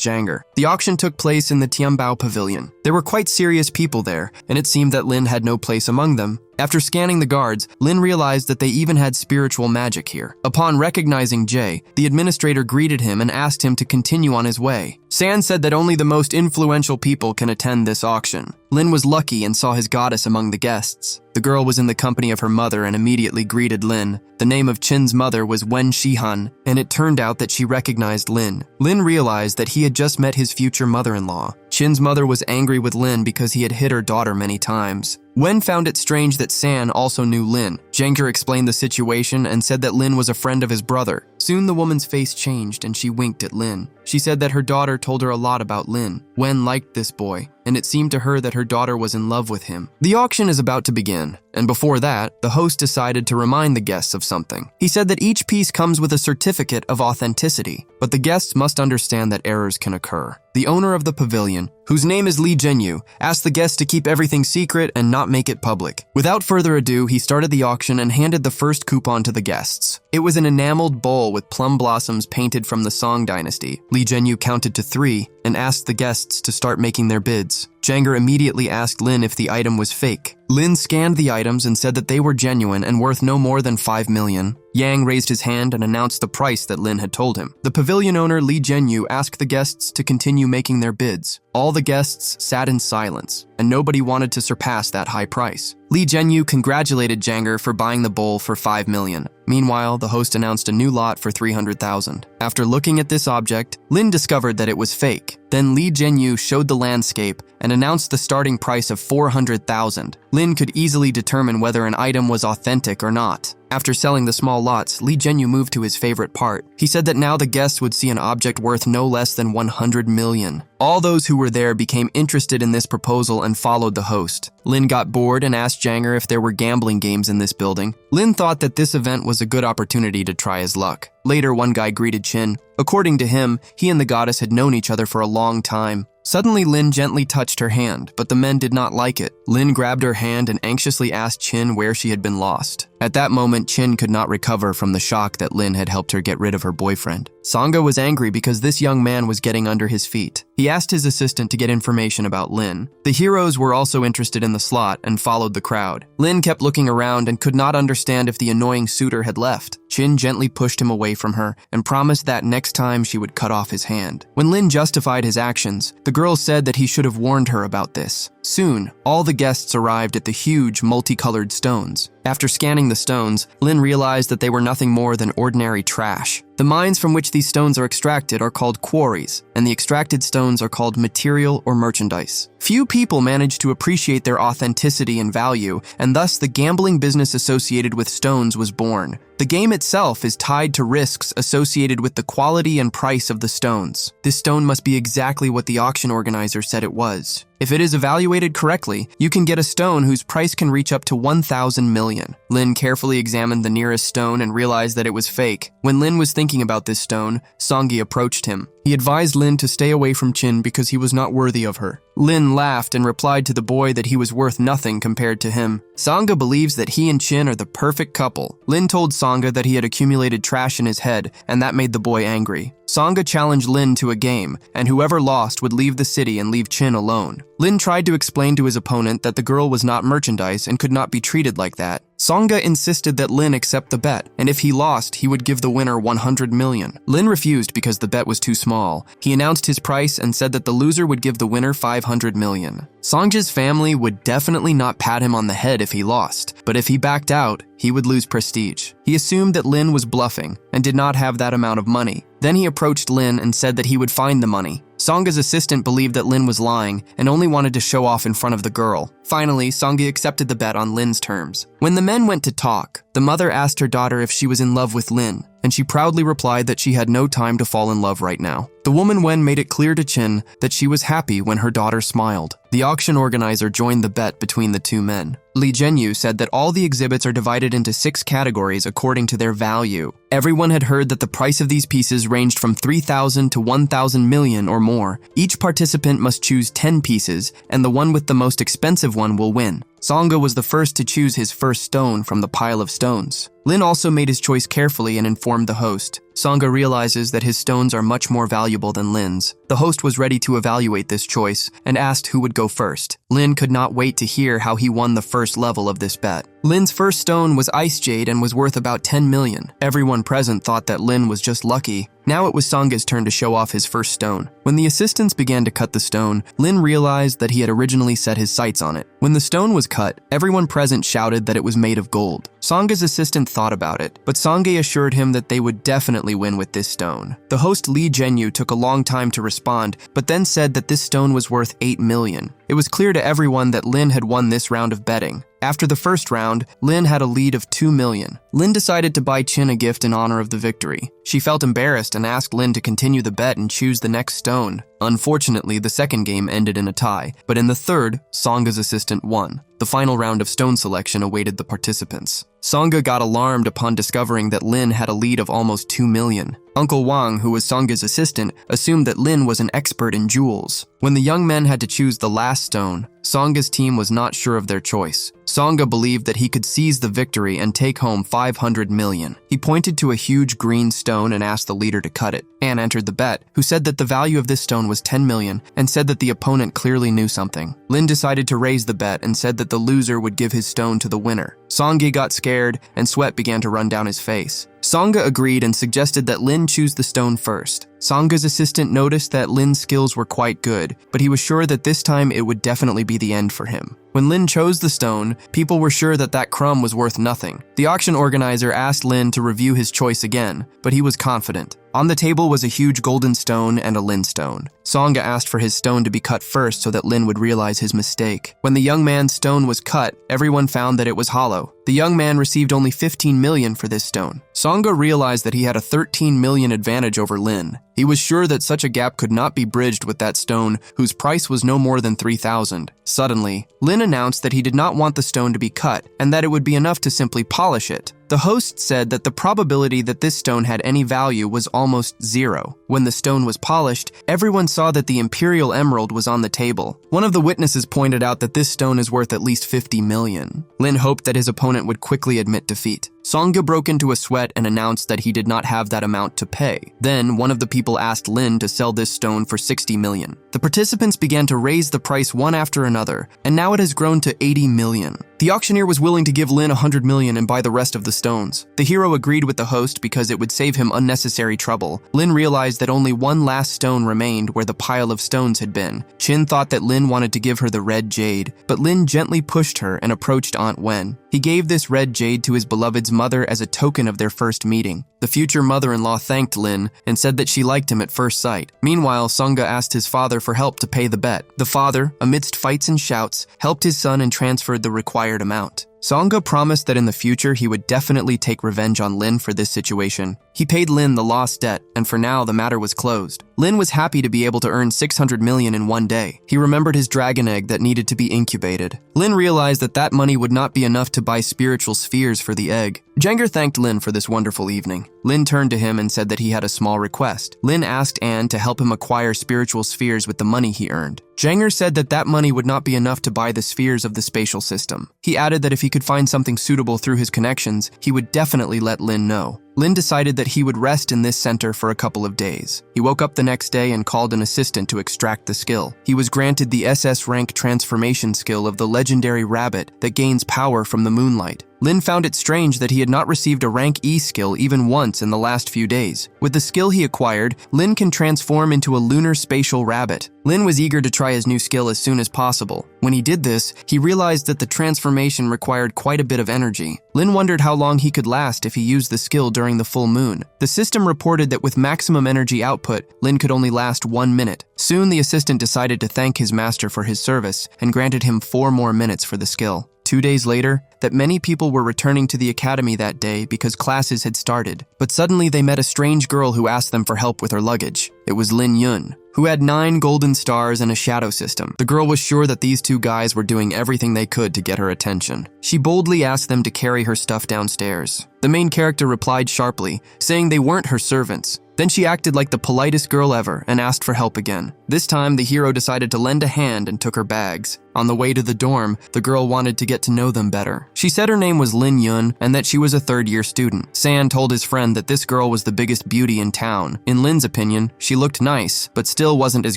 Janger. The auction took place in the Tianbao Pavilion. There were quite serious people there, and it seemed that Lin had no place among them. After scanning the guards, Lin realized that they even had spiritual magic here. Upon recognizing Jay, the administrator greeted him and asked him to continue on his way. San said that only the most influential people can attend this auction. Lin was lucky and saw his goddess among the guests. The girl was in the company of her mother and immediately greeted Lin. The name of Chin's mother was Wen Shihan, and it turned out that she recognized Lin. Lin realized that he had just met his future mother-in-law. Chin's mother was angry with Lin because he had hit her daughter many times. Wen found it strange that San also knew Lin. Janger explained the situation and said that Lin was a friend of his brother. Soon the woman's face changed and she winked at Lin. She said that her daughter told her a lot about Lin. Wen liked this boy, and it seemed to her that her daughter was in love with him. The auction is about to begin, and before that, the host decided to remind the guests of something. He said that each piece comes with a certificate of authenticity, but the guests must understand that errors can occur. The owner of the pavilion, whose name is Lee Jinyu, asked the guests to keep everything secret and not make it public. Without further ado, he started the auction and handed the first coupon to the guests. It was an enameled bowl with plum blossoms painted from the Song dynasty. Lee Jinyu counted to 3 and asked the guests to start making their bids. Janger immediately asked Lin if the item was fake. Lin scanned the items and said that they were genuine and worth no more than 5 million. Yang raised his hand and announced the price that Lin had told him. The pavilion owner Lee Jinyu asked the guests to continue making their bids. All the guests sat in silence, and nobody wanted to surpass that high price. Lee Jinyu congratulated Janger for buying the bowl for 5 million. Meanwhile, the host announced a new lot for 300,000. After looking at this object, Lin discovered that it was fake. Then Lee Jinyu showed the landscape and announced the starting price of 400,000. Lin could easily determine whether an item was authentic or not. After selling the small lots, Lee Jinyu moved to his favorite part. He said that now the guests would see an object worth no less than 100 million. All those who were there became interested in this proposal and followed the host. Lin got bored and asked Janger if there were gambling games in this building. Lin thought that this event was a good opportunity to try his luck. Later, one guy greeted Chin. According to him, he and the goddess had known each other for a long time. Suddenly, Lin gently touched her hand, but the men did not like it. Lin grabbed her hand and anxiously asked Chin where she had been lost. At that moment, Chin could not recover from the shock that Lin had helped her get rid of her boyfriend. Sangha was angry because this young man was getting under his feet. He asked his assistant to get information about Lin. The heroes were also interested in the slot and followed the crowd. Lin kept looking around and could not understand if the annoying suitor had left. Chin gently pushed him away from her and promised that next time she would cut off his hand. When Lin justified his actions, the girl said that he should have warned her about this. Soon, all the guests arrived at the huge, multicolored stones. After scanning the stones, Lin realized that they were nothing more than ordinary trash. The mines from which these stones are extracted are called quarries, and the extracted stones are called material or merchandise. Few people manage to appreciate their authenticity and value, and thus the gambling business associated with stones was born. The game itself is tied to risks associated with the quality and price of the stones. This stone must be exactly what the auction organizer said it was. If it is evaluated correctly, you can get a stone whose price can reach up to 1,000 million. Lin carefully examined the nearest stone and realized that it was fake. When Lin was thinking about this stone, Songi approached him. He advised Lin to stay away from Chin because he was not worthy of her. Lin laughed and replied to the boy that he was worth nothing compared to him. Sangha believes that he and Chin are the perfect couple. Lin told Sangha that he had accumulated trash in his head, and that made the boy angry. Sangha challenged Lin to a game, and whoever lost would leave the city and leave Chin alone. Lin tried to explain to his opponent that the girl was not merchandise and could not be treated like that. Sangha insisted that Lin accept the bet, and if he lost, he would give the winner 100 million. Lin refused because the bet was too small. He announced his price and said that the loser would give the winner 500 million. Sangja's family would definitely not pat him on the head if he lost, but if he backed out, he would lose prestige. He assumed that Lin was bluffing and did not have that amount of money. Then he approached Lin and said that he would find the money. Sangha's assistant believed that Lin was lying and only wanted to show off in front of the girl. Finally, Sangha accepted the bet on Lin's terms. When the men went to talk, the mother asked her daughter if she was in love with Lin, and she proudly replied that she had no time to fall in love right now. The woman Wen made it clear to Chin that she was happy when her daughter smiled. The auction organizer joined the bet between the two men. Li Zhenyu said that all the exhibits are divided into 6 categories according to their value. Everyone had heard that the price of these pieces ranged from 3,000 to 1,000 million or more. Each participant must choose 10 pieces, and the one with the most expensive one will win. Sangha was the first to choose his first stone from the pile of stones. Lin also made his choice carefully and informed the host. Sangha realizes that his stones are much more valuable than Lin's. The host was ready to evaluate this choice and asked who would go first. Lin could not wait to hear how he won the first level of this bet. Lin's first stone was ice jade and was worth about 10 million. Everyone present thought that Lin was just lucky. Now it was Sangha's turn to show off his first stone. When the assistants began to cut the stone, Lin realized that he had originally set his sights on it. When the stone was cut, everyone present shouted that it was made of gold. Sangha's assistant thought about it, but Sangha assured him that they would definitely win with this stone. The host Li Zhenyu took a long time to respond, but then said that this stone was worth 8 million. It was clear to everyone that Lin had won this round of betting. After the first round, Lin had a lead of 2 million. Lin decided to buy Chin a gift in honor of the victory. She felt embarrassed and asked Lin to continue the bet and choose the next stone. Unfortunately, the second game ended in a tie, but in the third, Songa's assistant won. The final round of stone selection awaited the participants. Songa got alarmed upon discovering that Lin had a lead of almost 2 million. Uncle Wang, who was Songa's assistant, assumed that Lin was an expert in jewels. When the young men had to choose the last stone, Songa's team was not sure of their choice. Songa believed that he could seize the victory and take home 500 million. He pointed to a huge green stone and asked the leader to cut it. Anne entered the bet, who said that the value of this stone was 10 million and said that the opponent clearly knew something. Lin decided to raise the bet and said that the loser would give his stone to the winner. Songa got scared and sweat began to run down his face. Songa agreed and suggested that Lin choose the stone first. Songa's assistant noticed that Lin's skills were quite good, but he was sure that this time it would definitely be the end for him. When Lin chose the stone, people were sure that that crumb was worth nothing. The auction organizer asked Lin to review his choice again, but he was confident. On the table was a huge golden stone and a Lin stone. Songa asked for his stone to be cut first so that Lin would realize his mistake. When the young man's stone was cut, everyone found that it was hollow. The young man received only 15 million for this stone. Songa realized that he had a 13 million advantage over Lin. He was sure that such a gap could not be bridged with that stone, whose price was no more than 3,000. Suddenly, Lin announced that he did not want the stone to be cut and that it would be enough to simply polish it. The host said that the probability that this stone had any value was almost zero. When the stone was polished, everyone saw that the Imperial Emerald was on the table. One of the witnesses pointed out that this stone is worth at least 50 million. Lin hoped that his opponent would quickly admit defeat. Songa broke into a sweat and announced that he did not have that amount to pay. Then, one of the people asked Lin to sell this stone for 60 million. The participants began to raise the price one after another, and now it has grown to 80 million. The auctioneer was willing to give Lin 100 million and buy the rest of the stones. The hero agreed with the host because it would save him unnecessary trouble. Lin realized that only one last stone remained where the pile of stones had been. Chin thought that Lin wanted to give her the red jade, but Lin gently pushed her and approached Aunt Wen. He gave this red jade to his beloved's mother as a token of their first meeting. The future mother-in-law thanked Lin and said that she liked him at first sight. Meanwhile, Songa asked his father for help to pay the bet. The father, amidst fights and shouts, helped his son and transferred the required amount. Songa promised that in the future he would definitely take revenge on Lin for this situation. He paid Lin the lost debt, and for now the matter was closed. Lin was happy to be able to earn 600 million in one day. He remembered his dragon egg that needed to be incubated. Lin realized that that money would not be enough to buy spiritual spheres for the egg. Jenger thanked Lin for this wonderful evening. Lin turned to him and said that he had a small request. Lin asked Anne to help him acquire spiritual spheres with the money he earned. Jenger said that that money would not be enough to buy the spheres of the spatial system. He added that if he could find something suitable through his connections, he would definitely let Lin know. Lin decided that he would rest in this center for a couple of days. He woke up the next day and called an assistant to extract the skill. He was granted the SS rank transformation skill of the legendary rabbit that gains power from the moonlight. Lin found it strange that he had not received a rank E skill even once in the last few days. With the skill he acquired, Lin can transform into a lunar spatial rabbit. Lin was eager to try his new skill as soon as possible. When he did this, he realized that the transformation required quite a bit of energy. Lin wondered how long he could last if he used the skill during the full moon. The system reported that with maximum energy output, Lin could only last 1 minute. Soon, the assistant decided to thank his master for his service and granted him 4 more minutes for the skill. 2 days later, that many people were returning to the academy that day because classes had started. But suddenly they met a strange girl who asked them for help with her luggage. It was Lin Yun, who had 9 golden stars and a shadow system. The girl was sure that these 2 guys were doing everything they could to get her attention. She boldly asked them to carry her stuff downstairs. The main character replied sharply, saying they weren't her servants. Then she acted like the politest girl ever and asked for help again. This time, the hero decided to lend a hand and took her bags. On the way to the dorm, the girl wanted to get to know them better. She said her name was Lin Yun and that she was a third-year student. San told his friend that this girl was the biggest beauty in town. In Lin's opinion, she looked nice, but still wasn't as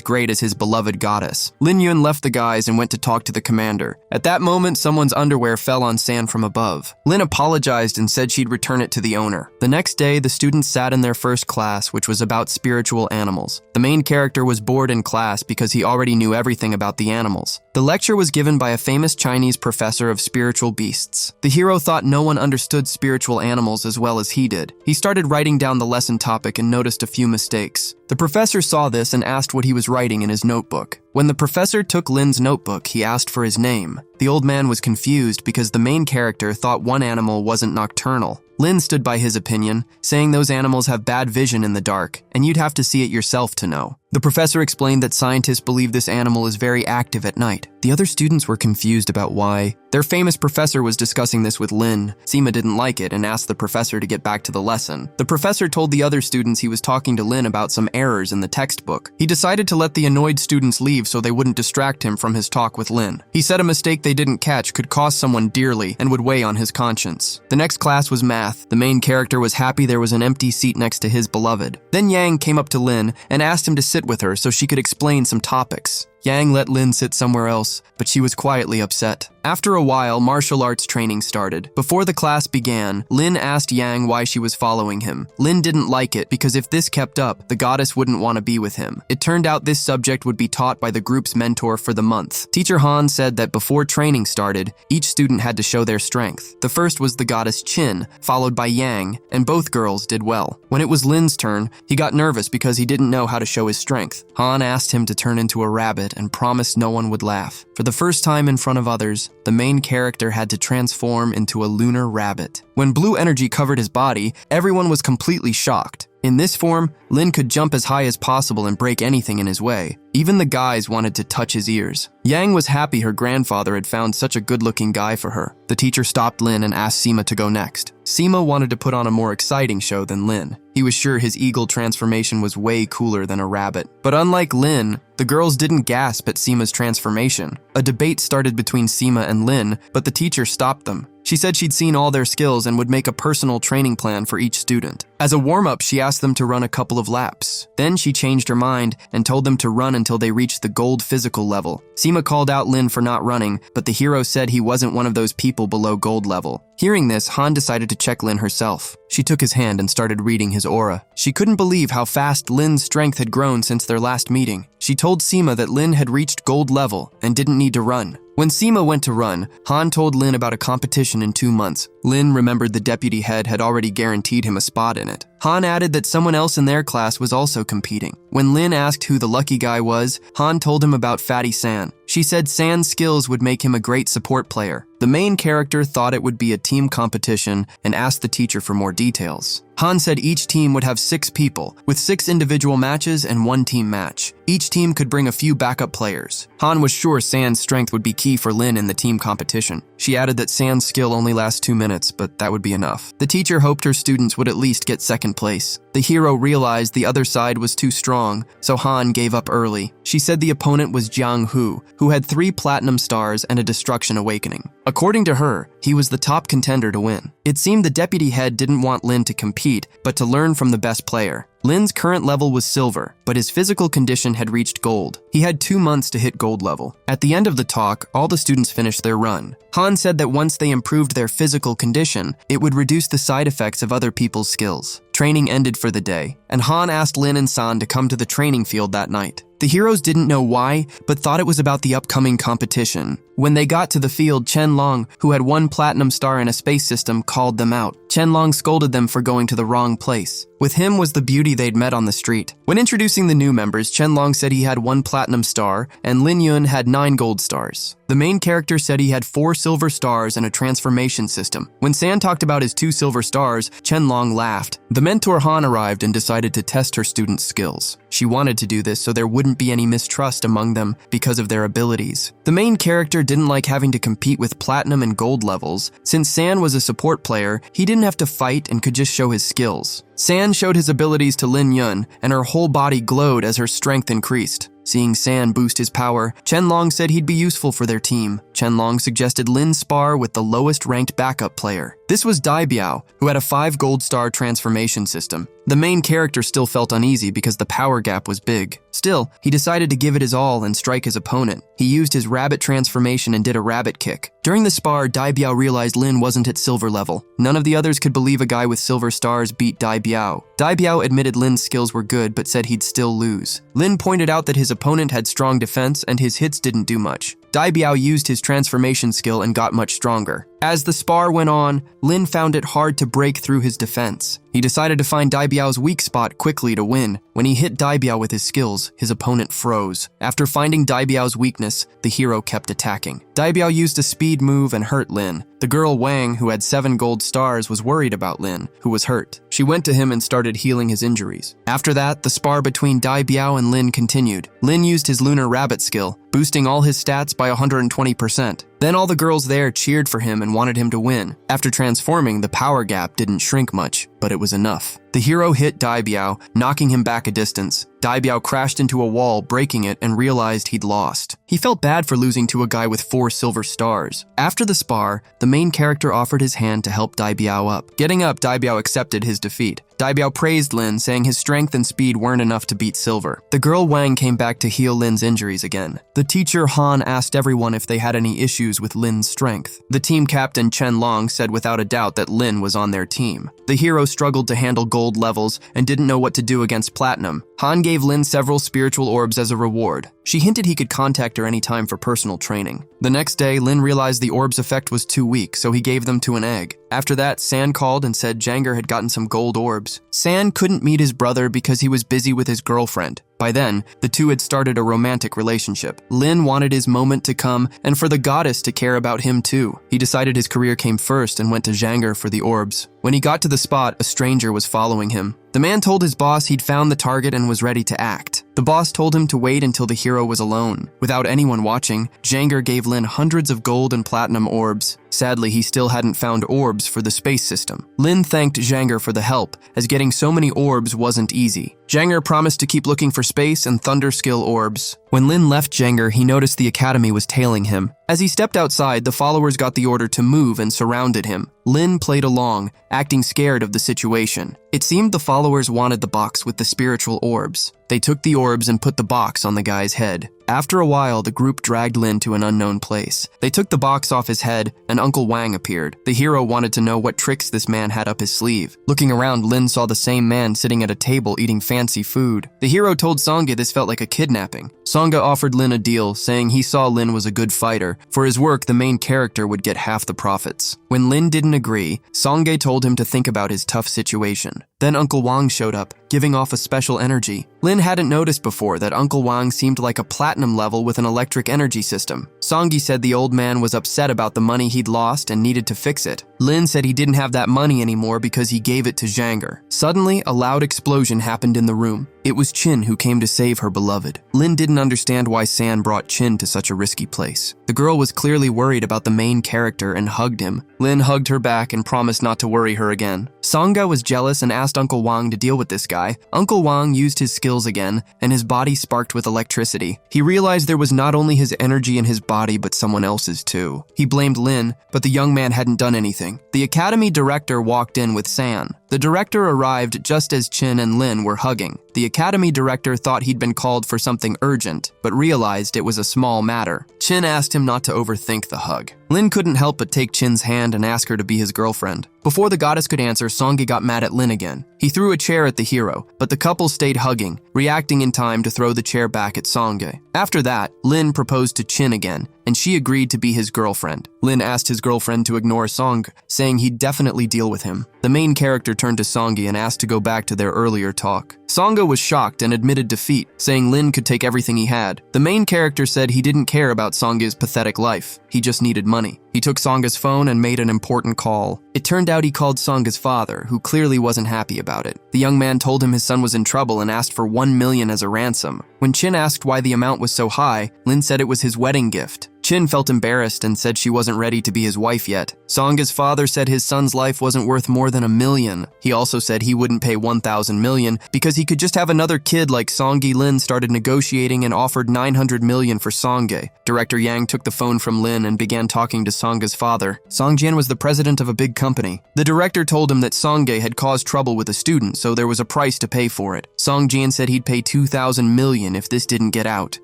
great as his beloved goddess. Lin Yun left the guys and went to talk to the commander. At that moment, someone's underwear fell on San from above. Lin apologized and said she'd return it to the owner. The next day, the students sat in their first class, which was about spiritual animals. The main character was bored in class because he already knew everything about the animals. The lecture lecture was given by a famous Chinese professor of spiritual beasts. The hero thought no one understood spiritual animals as well as he did. He started writing down the lesson topic and noticed a few mistakes. The professor saw this and asked what he was writing in his notebook. When the professor took Lin's notebook, he asked for his name. The old man was confused because the main character thought one animal wasn't nocturnal. Lin stood by his opinion, saying those animals have bad vision in the dark, and you'd have to see it yourself to know. The professor explained that scientists believe this animal is very active at night. The other students were confused about why. Their famous professor was discussing this with Lin. Sima didn't like it and asked the professor to get back to the lesson. The professor told the other students he was talking to Lin about some errors in the textbook. He decided to let the annoyed students leave so they wouldn't distract him from his talk with Lin. He said a mistake they didn't catch could cost someone dearly and would weigh on his conscience. The next class was math. The main character was happy there was an empty seat next to his beloved. Then Yang came up to Lin and asked him to sit with her so she could explain some topics. Yang let Lin sit somewhere else, but she was quietly upset. After a while, martial arts training started. Before the class began, Lin asked Yang why she was following him. Lin didn't like it because if this kept up, the goddess wouldn't want to be with him. It turned out this subject would be taught by the group's mentor for the month. Teacher Han said that before training started, each student had to show their strength. The first was the goddess Qin, followed by Yang, and both girls did well. When it was Lin's turn, he got nervous because he didn't know how to show his strength. Han asked him to turn into a rabbit and promised no one would laugh. For the first time in front of others, the main character had to transform into a lunar rabbit. When blue energy covered his body, everyone was completely shocked. In this form, Lin could jump as high as possible and break anything in his way. Even the guys wanted to touch his ears. Yang was happy her grandfather had found such a good-looking guy for her. The teacher stopped Lin and asked Sima to go next. Sima wanted to put on a more exciting show than Lin. He was sure his eagle transformation was way cooler than a rabbit. But unlike Lin, the girls didn't gasp at Sima's transformation. A debate started between Sima and Lin, but the teacher stopped them. She said she'd seen all their skills and would make a personal training plan for each student. As a warm-up, she asked them to run a couple of laps. Then she changed her mind and told them to run until they reached the gold physical level. Sima called out Lin for not running, but the hero said he wasn't one of those people below gold level. Hearing this, Han decided to check Lin herself. She took his hand and started reading his aura. She couldn't believe how fast Lin's strength had grown since their last meeting. She told Sima that Lin had reached gold level and didn't need to run. When Sima went to run, Han told Lin about a competition in 2 months. Lin remembered the deputy head had already guaranteed him a spot in it. Han added that someone else in their class was also competing. When Lin asked who the lucky guy was, Han told him about Fatty San. She said San's skills would make him a great support player. The main character thought it would be a team competition and asked the teacher for more details. Han said each team would have 6 people, with 6 individual matches and 1 team match. Each team could bring a few backup players. Han was sure San's strength would be key for Lin in the team competition. She added that San's skill only lasts 2 minutes, but that would be enough. The teacher hoped her students would at least get second place. The hero realized the other side was too strong, so Han gave up early. She said the opponent was Jiang Hu, who had 3 platinum stars and a destruction awakening. According to her, he was the top contender to win. It seemed the deputy head didn't want Lin to compete, but to learn from the best player. Lin's current level was silver, but his physical condition had reached gold. He had 2 months to hit gold level. At the end of the talk, all the students finished their run. Han said that once they improved their physical condition, it would reduce the side effects of other people's skills. Training ended for the day, and Han asked Lin and San to come to the training field that night. The heroes didn't know why, but thought it was about the upcoming competition. When they got to the field, Chen Long, who had 1 platinum star in a space system, called them out. Chen Long scolded them for going to the wrong place. With him was the beauty they'd met on the street. When introducing the new members, Chen Long said he had 1 platinum star, and Lin Yun had 9 gold stars. The main character said he had 4 silver stars and a transformation system. When San talked about his 2 silver stars, Chen Long laughed. The mentor Han arrived and decided to test her students' skills. She wanted to do this so there wouldn't be any mistrust among them because of their abilities. The main character didn't like having to compete with platinum and gold levels. Since San was a support player, he didn't have to fight and could just show his skills. San showed his abilities to Lin Yun, and her whole body glowed as her strength increased. Seeing San boost his power, Chen Long said he'd be useful for their team. Chen Long suggested Lin spar with the lowest ranked backup player. This was Dai Biao, who had a 5 gold star transformation system. The main character still felt uneasy because the power gap was big. Still, he decided to give it his all and strike his opponent. He used his rabbit transformation and did a rabbit kick. During the spar, Dai Biao realized Lin wasn't at silver level. None of the others could believe a guy with silver stars beat Dai Biao. Dai Biao admitted Lin's skills were good but said he'd still lose. Lin pointed out that his opponent had strong defense and his hits didn't do much. Daibiao used his transformation skill and got much stronger. As the spar went on, Lin found it hard to break through his defense. He decided to find Daibiao's weak spot quickly to win. When he hit Daibiao with his skills, his opponent froze. After finding Daibiao's weakness, the hero kept attacking. Daibiao used a speed move and hurt Lin. The girl Wang, who had 7 gold stars, was worried about Lin, who was hurt. She went to him and started healing his injuries. After that, the spar between Daibiao and Lin continued. Lin used his Lunar Rabbit skill, boosting all his stats by 120%. Then all the girls there cheered for him and wanted him to win. After transforming, the power gap didn't shrink much, but it was enough. The hero hit Daibiao, knocking him back a distance. Daibiao crashed into a wall, breaking it, and realized he'd lost. He felt bad for losing to a guy with 4 silver stars. After the spar, the main character offered his hand to help Daibiao up. Getting up, Daibiao accepted his defeat. Daibiao praised Lin, saying his strength and speed weren't enough to beat Silver. The girl Wang came back to heal Lin's injuries again. The teacher Han asked everyone if they had any issues with Lin's strength. The team captain Chen Long said without a doubt that Lin was on their team. The hero struggled to handle gold levels and didn't know what to do against platinum. Han gave Lin several spiritual orbs as a reward. She hinted he could contact her anytime for personal training. The next day, Lin realized the orb's effect was too weak, so he gave them to an egg. After that, San called and said Janger had gotten some gold orbs. San couldn't meet his brother because he was busy with his girlfriend. By then, the two had started a romantic relationship. Lin wanted his moment to come and for the goddess to care about him too. He decided his career came first and went to Janger for the orbs. When he got to the spot, a stranger was following him. The man told his boss he'd found the target and was ready to act. The boss told him to wait until the hero was alone. Without anyone watching, Janger gave Lin hundreds of gold and platinum orbs. Sadly, he still hadn't found orbs for the space system. Lin thanked Janger for the help, as getting so many orbs wasn't easy. Janger promised to keep looking for space and thunder skill orbs. When Lin left Janger, he noticed the academy was tailing him. As he stepped outside, the followers got the order to move and surrounded him. Lin played along, acting scared of the situation. It seemed the followers wanted the box with the spiritual orbs. They took the orbs and put the box on the guy's head. After a while, the group dragged Lin to an unknown place. They took the box off his head, and Uncle Wang appeared. The hero wanted to know what tricks this man had up his sleeve. Looking around, Lin saw the same man sitting at a table eating fancy food. The hero told Sangye this felt like a kidnapping. Sangye offered Lin a deal, saying he saw Lin was a good fighter. For his work, the main character would get half the profits. When Lin didn't agree, Sangye told him to think about his tough situation. Then Uncle Wang showed up, giving off a special energy. Lin hadn't noticed before that Uncle Wang seemed like a platinum level with an electric energy system. Sangye said the old man was upset about the money he'd lost and needed to fix it. Lin said he didn't have that money anymore because he gave it to Janger. Suddenly, a loud explosion happened in the room. It was Chin who came to save her beloved. Lin didn't understand why San brought Chin to such a risky place. The girl was clearly worried about the main character and hugged him. Lin hugged her back and promised not to worry her again. Sangye was jealous and asked Uncle Wang to deal with this guy. Uncle Wang used his skills again, and his body sparked with electricity. He realized there was not only his energy in his body, but someone else's too. He blamed Lin, but the young man hadn't done anything. The academy director walked in with San. The director arrived just as Chin and Lin were hugging. The academy director thought he'd been called for something urgent, but realized it was a small matter. Chin asked him not to overthink the hug. Lin couldn't help but take Chin's hand and ask her to be his girlfriend. Before the goddess could answer, Sangye got mad at Lin again. He threw a chair at the hero, but the couple stayed hugging, reacting in time to throw the chair back at Sangye. After that, Lin proposed to Chin again, and she agreed to be his girlfriend. Lin asked his girlfriend to ignore Sangye, saying he'd definitely deal with him. The main character turned to Sangye and asked to go back to their earlier talk. Sangye was shocked and admitted defeat, saying Lin could take everything he had. The main character said he didn't care about Sangye's pathetic life. He just needed money. He took Sangye's phone and made an important call. It turned out he called Sangye's father, who clearly wasn't happy about it. The young man told him his son was in trouble and asked for 1 million as a ransom. When Chin asked why the amount was so high, Lin said it was his wedding gift. Chin felt embarrassed and said she wasn't ready to be his wife yet. Sangye's father said his son's life wasn't worth more than 1 million. He also said he wouldn't pay 1,000 million because he could just have another kid like Sangye. Lin started negotiating and offered 900 million for Sangye. Director Yang took the phone from Lin and began talking to Sangye's father. Sangjian was the president of a big company. The director told him that Sangye had caused trouble with a student, so there was a price to pay for it. Sangjian said he'd pay 2,000 million if this didn't get out.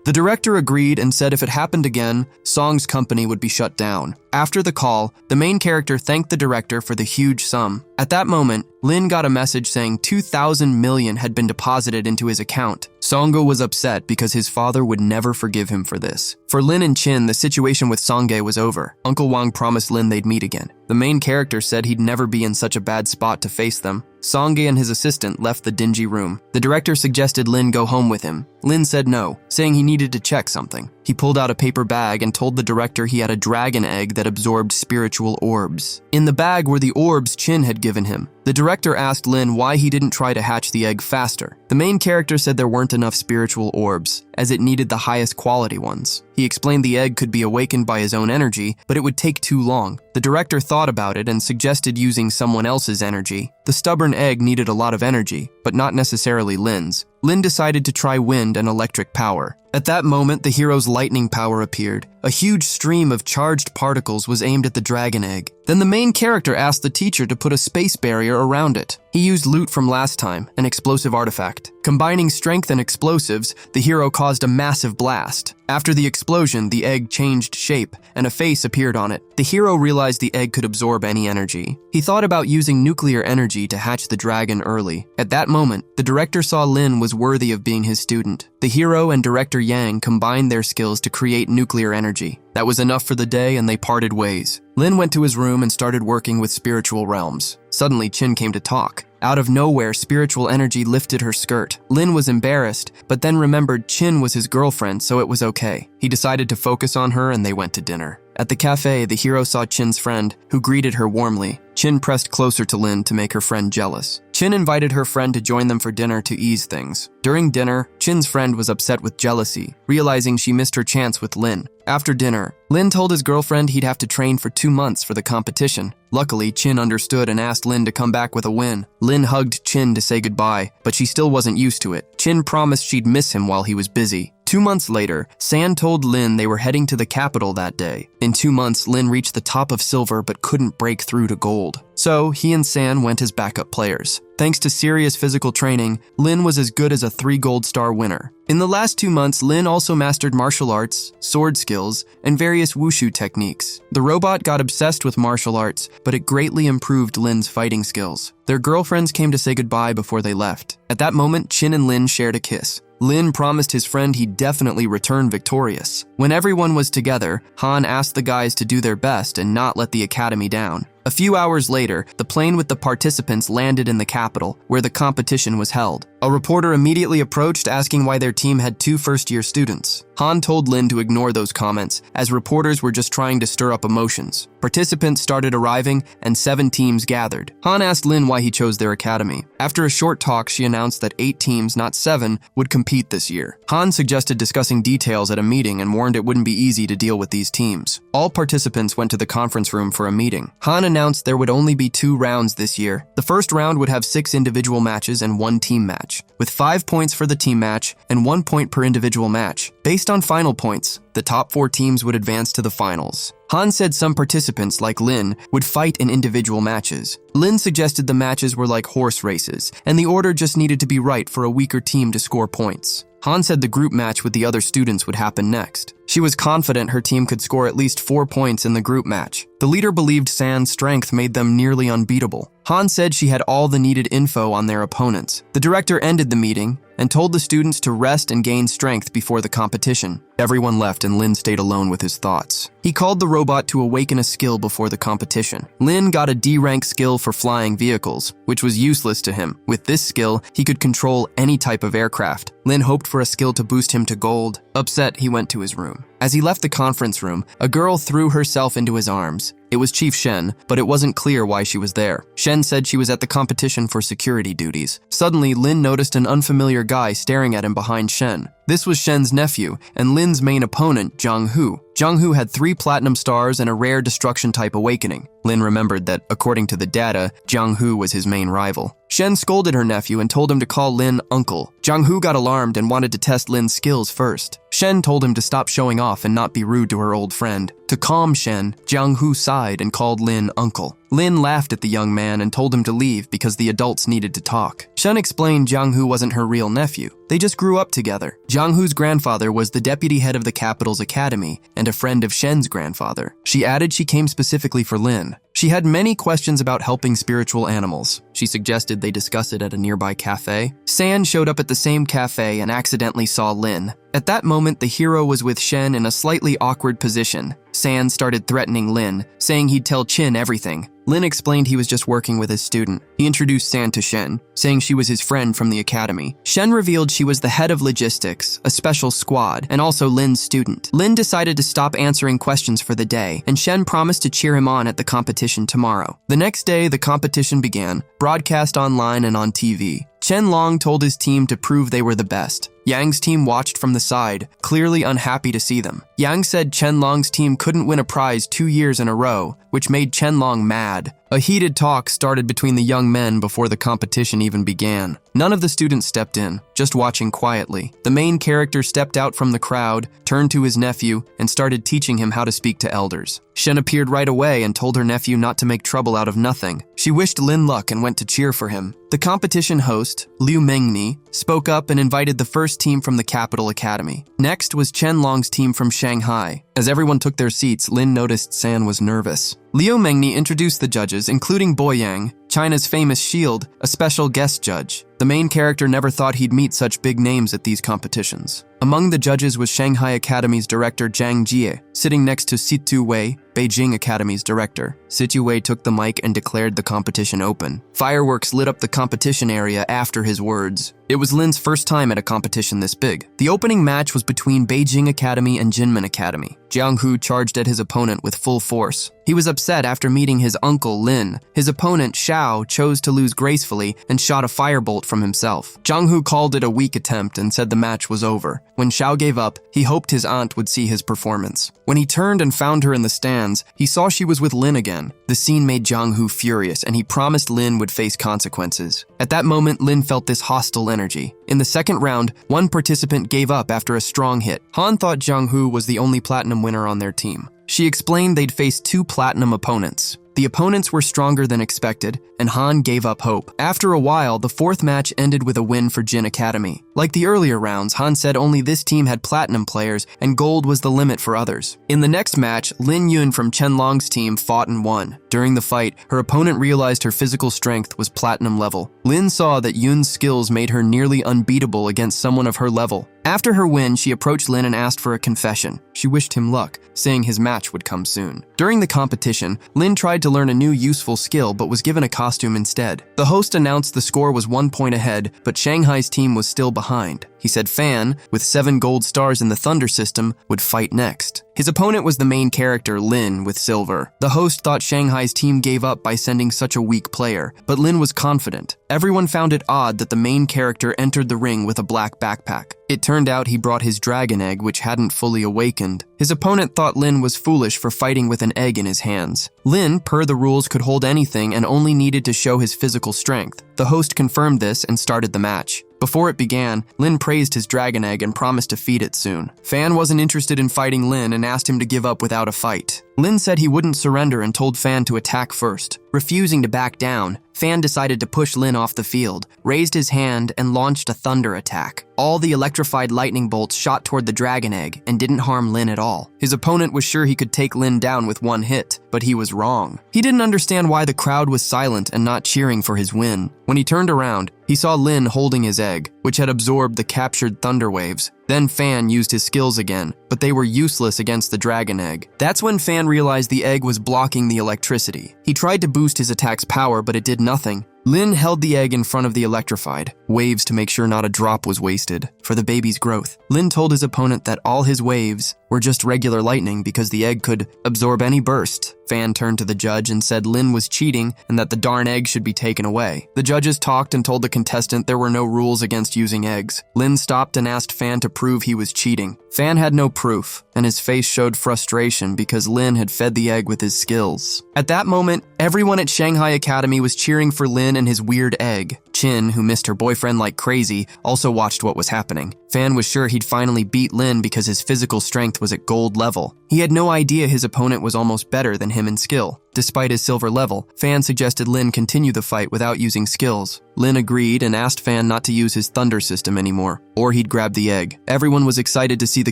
The director agreed and said if it happened again, Song's company would be shut down. After the call, the main character thanked the director for the huge sum. At that moment, Lin got a message saying 2,000 million had been deposited into his account. Songo was upset because his father would never forgive him for this. For Lin and Chin, the situation with Songe was over. Uncle Wang promised Lin they'd meet again. The main character said he'd never be in such a bad spot to face them. Songe and his assistant left the dingy room. The director suggested Lin go home with him. Lin said no, saying he needed to check something. He pulled out a paper bag and told the director he had a dragon egg that absorbed spiritual orbs. In the bag were the orbs Chin had given him. The director asked Lin why he didn't try to hatch the egg faster. The main character said there weren't enough spiritual orbs, as it needed the highest quality ones. He explained the egg could be awakened by his own energy, but it would take too long. The director thought about it and suggested using someone else's energy. The stubborn egg needed a lot of energy, but not necessarily Lin's. Lin decided to try wind and electric power. At that moment, the hero's lightning power appeared. A huge stream of charged particles was aimed at the dragon egg. Then the main character asked the teacher to put a space barrier around it. He used loot from last time, an explosive artifact. Combining strength and explosives, the hero caused a massive blast. After the explosion, the egg changed shape, and a face appeared on it. The hero realized the egg could absorb any energy. He thought about using nuclear energy to hatch the dragon early. At that moment, the director saw Lin was worthy of being his student. The hero and director Yang combined their skills to create nuclear energy. That was enough for the day, and they parted ways. Lin went to his room and started working with spiritual realms. Suddenly, Chin came to talk. Out of nowhere, spiritual energy lifted her skirt. Lin was embarrassed, but then remembered Chin was his girlfriend, so it was okay. He decided to focus on her, and they went to dinner. At the cafe, the hero saw Chin's friend, who greeted her warmly. Chin pressed closer to Lin to make her friend jealous. Chin invited her friend to join them for dinner to ease things. During dinner, Chin's friend was upset with jealousy, realizing she missed her chance with Lin. After dinner, Lin told his girlfriend he'd have to train for 2 months for the competition. Luckily, Chin understood and asked Lin to come back with a win. Lin hugged Chin to say goodbye, but she still wasn't used to it. Chin promised she'd miss him while he was busy. 2 months later, San told Lin they were heading to the capital that day. In 2 months, Lin reached the top of silver but couldn't break through to gold. So, he and San went as backup players. Thanks to serious physical training, Lin was as good as a 3 gold star winner. In the last 2 months, Lin also mastered martial arts, sword skills, and various wushu techniques. The robot got obsessed with martial arts, but it greatly improved Lin's fighting skills. Their girlfriends came to say goodbye before they left. At that moment, Chin and Lin shared a kiss. Lin promised his friend he'd definitely return victorious. When everyone was together, Han asked the guys to do their best and not let the academy down. A few hours later, the plane with the participants landed in the capital, where the competition was held. A reporter immediately approached asking why their team had 2 first-year students. Han told Lin to ignore those comments, as reporters were just trying to stir up emotions. Participants started arriving, and 7 teams gathered. Han asked Lin why he chose their academy. After a short talk, she announced that 8 teams, not 7, would compete this year. Han suggested discussing details at a meeting and warned it wouldn't be easy to deal with these teams. All participants went to the conference room for a meeting. Han announced there would only be 2 rounds this year. The first round would have 6 individual matches and 1 team match, with 5 points for the team match and 1 point per individual match. Based on final points, the top 4 teams would advance to the finals. Han said some participants, like Lin, would fight in individual matches. Lin suggested the matches were like horse races, and the order just needed to be right for a weaker team to score points. Han said the group match with the other students would happen next. She was confident her team could score at least 4 points in the group match. The leader believed San's strength made them nearly unbeatable. Han said she had all the needed info on their opponents. The director ended the meeting and told the students to rest and gain strength before the competition. Everyone left and Lin stayed alone with his thoughts. He called the robot to awaken a skill before the competition. Lin got a D-rank skill for flying vehicles, which was useless to him. With this skill, he could control any type of aircraft. Lin hoped for a skill to boost him to gold. Upset, he went to his room. As he left the conference room, a girl threw herself into his arms. It was Chief Shen, but it wasn't clear why she was there. Shen said she was at the competition for security duties. Suddenly, Lin noticed an unfamiliar guy staring at him behind Shen. This was Shen's nephew, and Lin's main opponent, Zhang Hu. Zhang Hu had 3 platinum stars and a rare destruction-type awakening. Lin remembered that, according to the data, Zhang Hu was his main rival. Shen scolded her nephew and told him to call Lin uncle. Zhang Hu got alarmed and wanted to test Lin's skills first. Shen told him to stop showing off and not be rude to her old friend. To calm Shen, Jiang-Hu sighed and called Lin uncle. Lin laughed at the young man and told him to leave because the adults needed to talk. Shen explained Jiang-Hu wasn't her real nephew. They just grew up together. Jiang-Hu's grandfather was the deputy head of the capital's academy and a friend of Shen's grandfather. She added she came specifically for Lin. She had many questions about helping spiritual animals. She suggested they discuss it at a nearby cafe. San showed up at the same cafe and accidentally saw Lin. At that moment, the hero was with Shen in a slightly awkward position. San started threatening Lin, saying he'd tell Chin everything. Lin explained he was just working with his student. He introduced San to Shen, saying she was his friend from the academy. Shen revealed she was the head of logistics, a special squad, and also Lin's student. Lin decided to stop answering questions for the day, and Shen promised to cheer him on at the competition tomorrow. The next day, the competition began, broadcast online and on TV. Chen Long told his team to prove they were the best. Yang's team watched from the side, clearly unhappy to see them. Yang said Chen Long's team couldn't win a prize 2 years in a row, which made Chen Long mad. A heated talk started between the young men before the competition even began. None of the students stepped in, just watching quietly. The main character stepped out from the crowd, turned to his nephew, and started teaching him how to speak to elders. Shen appeared right away and told her nephew not to make trouble out of nothing. She wished Lin luck and went to cheer for him. The competition host, Liu Mengni, spoke up and invited the first team from the Capital Academy. Next was Chen Long's team from Shanghai. As everyone took their seats, Lin noticed San was nervous. Liu Mengni introduced the judges, including Bo Yang, China's famous Shield, a special guest judge. The main character never thought he'd meet such big names at these competitions. Among the judges was Shanghai Academy's director Zhang Jie, sitting next to Situ Wei, Beijing Academy's director. Situ Wei took the mic and declared the competition open. Fireworks lit up the competition area after his words. It was Lin's first time at a competition this big. The opening match was between Beijing Academy and Jinmen Academy. Jiang-Hu charged at his opponent with full force. He was upset after meeting his uncle Lin. His opponent Xiao chose to lose gracefully and shot a firebolt from himself. Jiang-Hu called it a weak attempt and said the match was over. When Xiao gave up, he hoped his aunt would see his performance. When he turned and found her in the stands, he saw she was with Lin again. The scene made Jiang-Hu furious, and he promised Lin would face consequences. At that moment, Lin felt this hostile energy. In the second round, one participant gave up after a strong hit. Han thought Jiang-Hu was the only platinum winner on their team. She explained they'd face 2 platinum opponents. The opponents were stronger than expected, and Han gave up hope. After a while, the 4th match ended with a win for Jin Academy. Like the earlier rounds, Han said only this team had platinum players, and gold was the limit for others. In the next match, Lin Yun from Chen Long's team fought and won. During the fight, her opponent realized her physical strength was platinum level. Lin saw that Yun's skills made her nearly unbeatable against someone of her level. After her win, she approached Lin and asked for a confession. She wished him luck, saying his match would come soon. During the competition, Lin tried to learn a new useful skill but was given a costume instead. The host announced the score was 1 point ahead, but Shanghai's team was still behind. He said Fan, with 7 gold stars in the Thunder system, would fight next. His opponent was the main character, Lin, with silver. The host thought Shanghai's team gave up by sending such a weak player, but Lin was confident. Everyone found it odd that the main character entered the ring with a black backpack. It turned out he brought his dragon egg, which hadn't fully awakened. His opponent thought Lin was foolish for fighting with an egg in his hands. Lin, per the rules, could hold anything and only needed to show his physical strength. The host confirmed this and started the match. Before it began, Lin praised his dragon egg and promised to feed it soon. Fan wasn't interested in fighting Lin and asked him to give up without a fight. Lin said he wouldn't surrender and told Fan to attack first. Refusing to back down, Fan decided to push Lin off the field, raised his hand, and launched a thunder attack. All the electrified lightning bolts shot toward the dragon egg and didn't harm Lin at all. His opponent was sure he could take Lin down with 1 hit, but he was wrong. He didn't understand why the crowd was silent and not cheering for his win. When he turned around, he saw Lin holding his egg, which had absorbed the captured thunder waves. Then Fan used his skills again, but they were useless against the dragon egg. That's when Fan realized the egg was blocking the electricity. He tried to boost his attack's power, but it did nothing. Lin held the egg in front of the electrified waves to make sure not a drop was wasted for the baby's growth. Lin told his opponent that all his waves were just regular lightning because the egg could absorb any burst. Fan turned to the judge and said Lin was cheating and that the darn egg should be taken away. The judges talked and told the contestant there were no rules against using eggs. Lin stopped and asked Fan to prove he was cheating. Fan had no proof, and his face showed frustration because Lin had fed the egg with his skills. At that moment, everyone at Shanghai Academy was cheering for Lin and his weird egg. Chin, who missed her boyfriend boyfriend like crazy, also watched what was happening. Fan was sure he'd finally beat Lin because his physical strength was at gold level. He had no idea his opponent was almost better than him in skill. Despite his silver level, Fan suggested Lin continue the fight without using skills. Lin agreed and asked Fan not to use his thunder system anymore, or he'd grab the egg. Everyone was excited to see the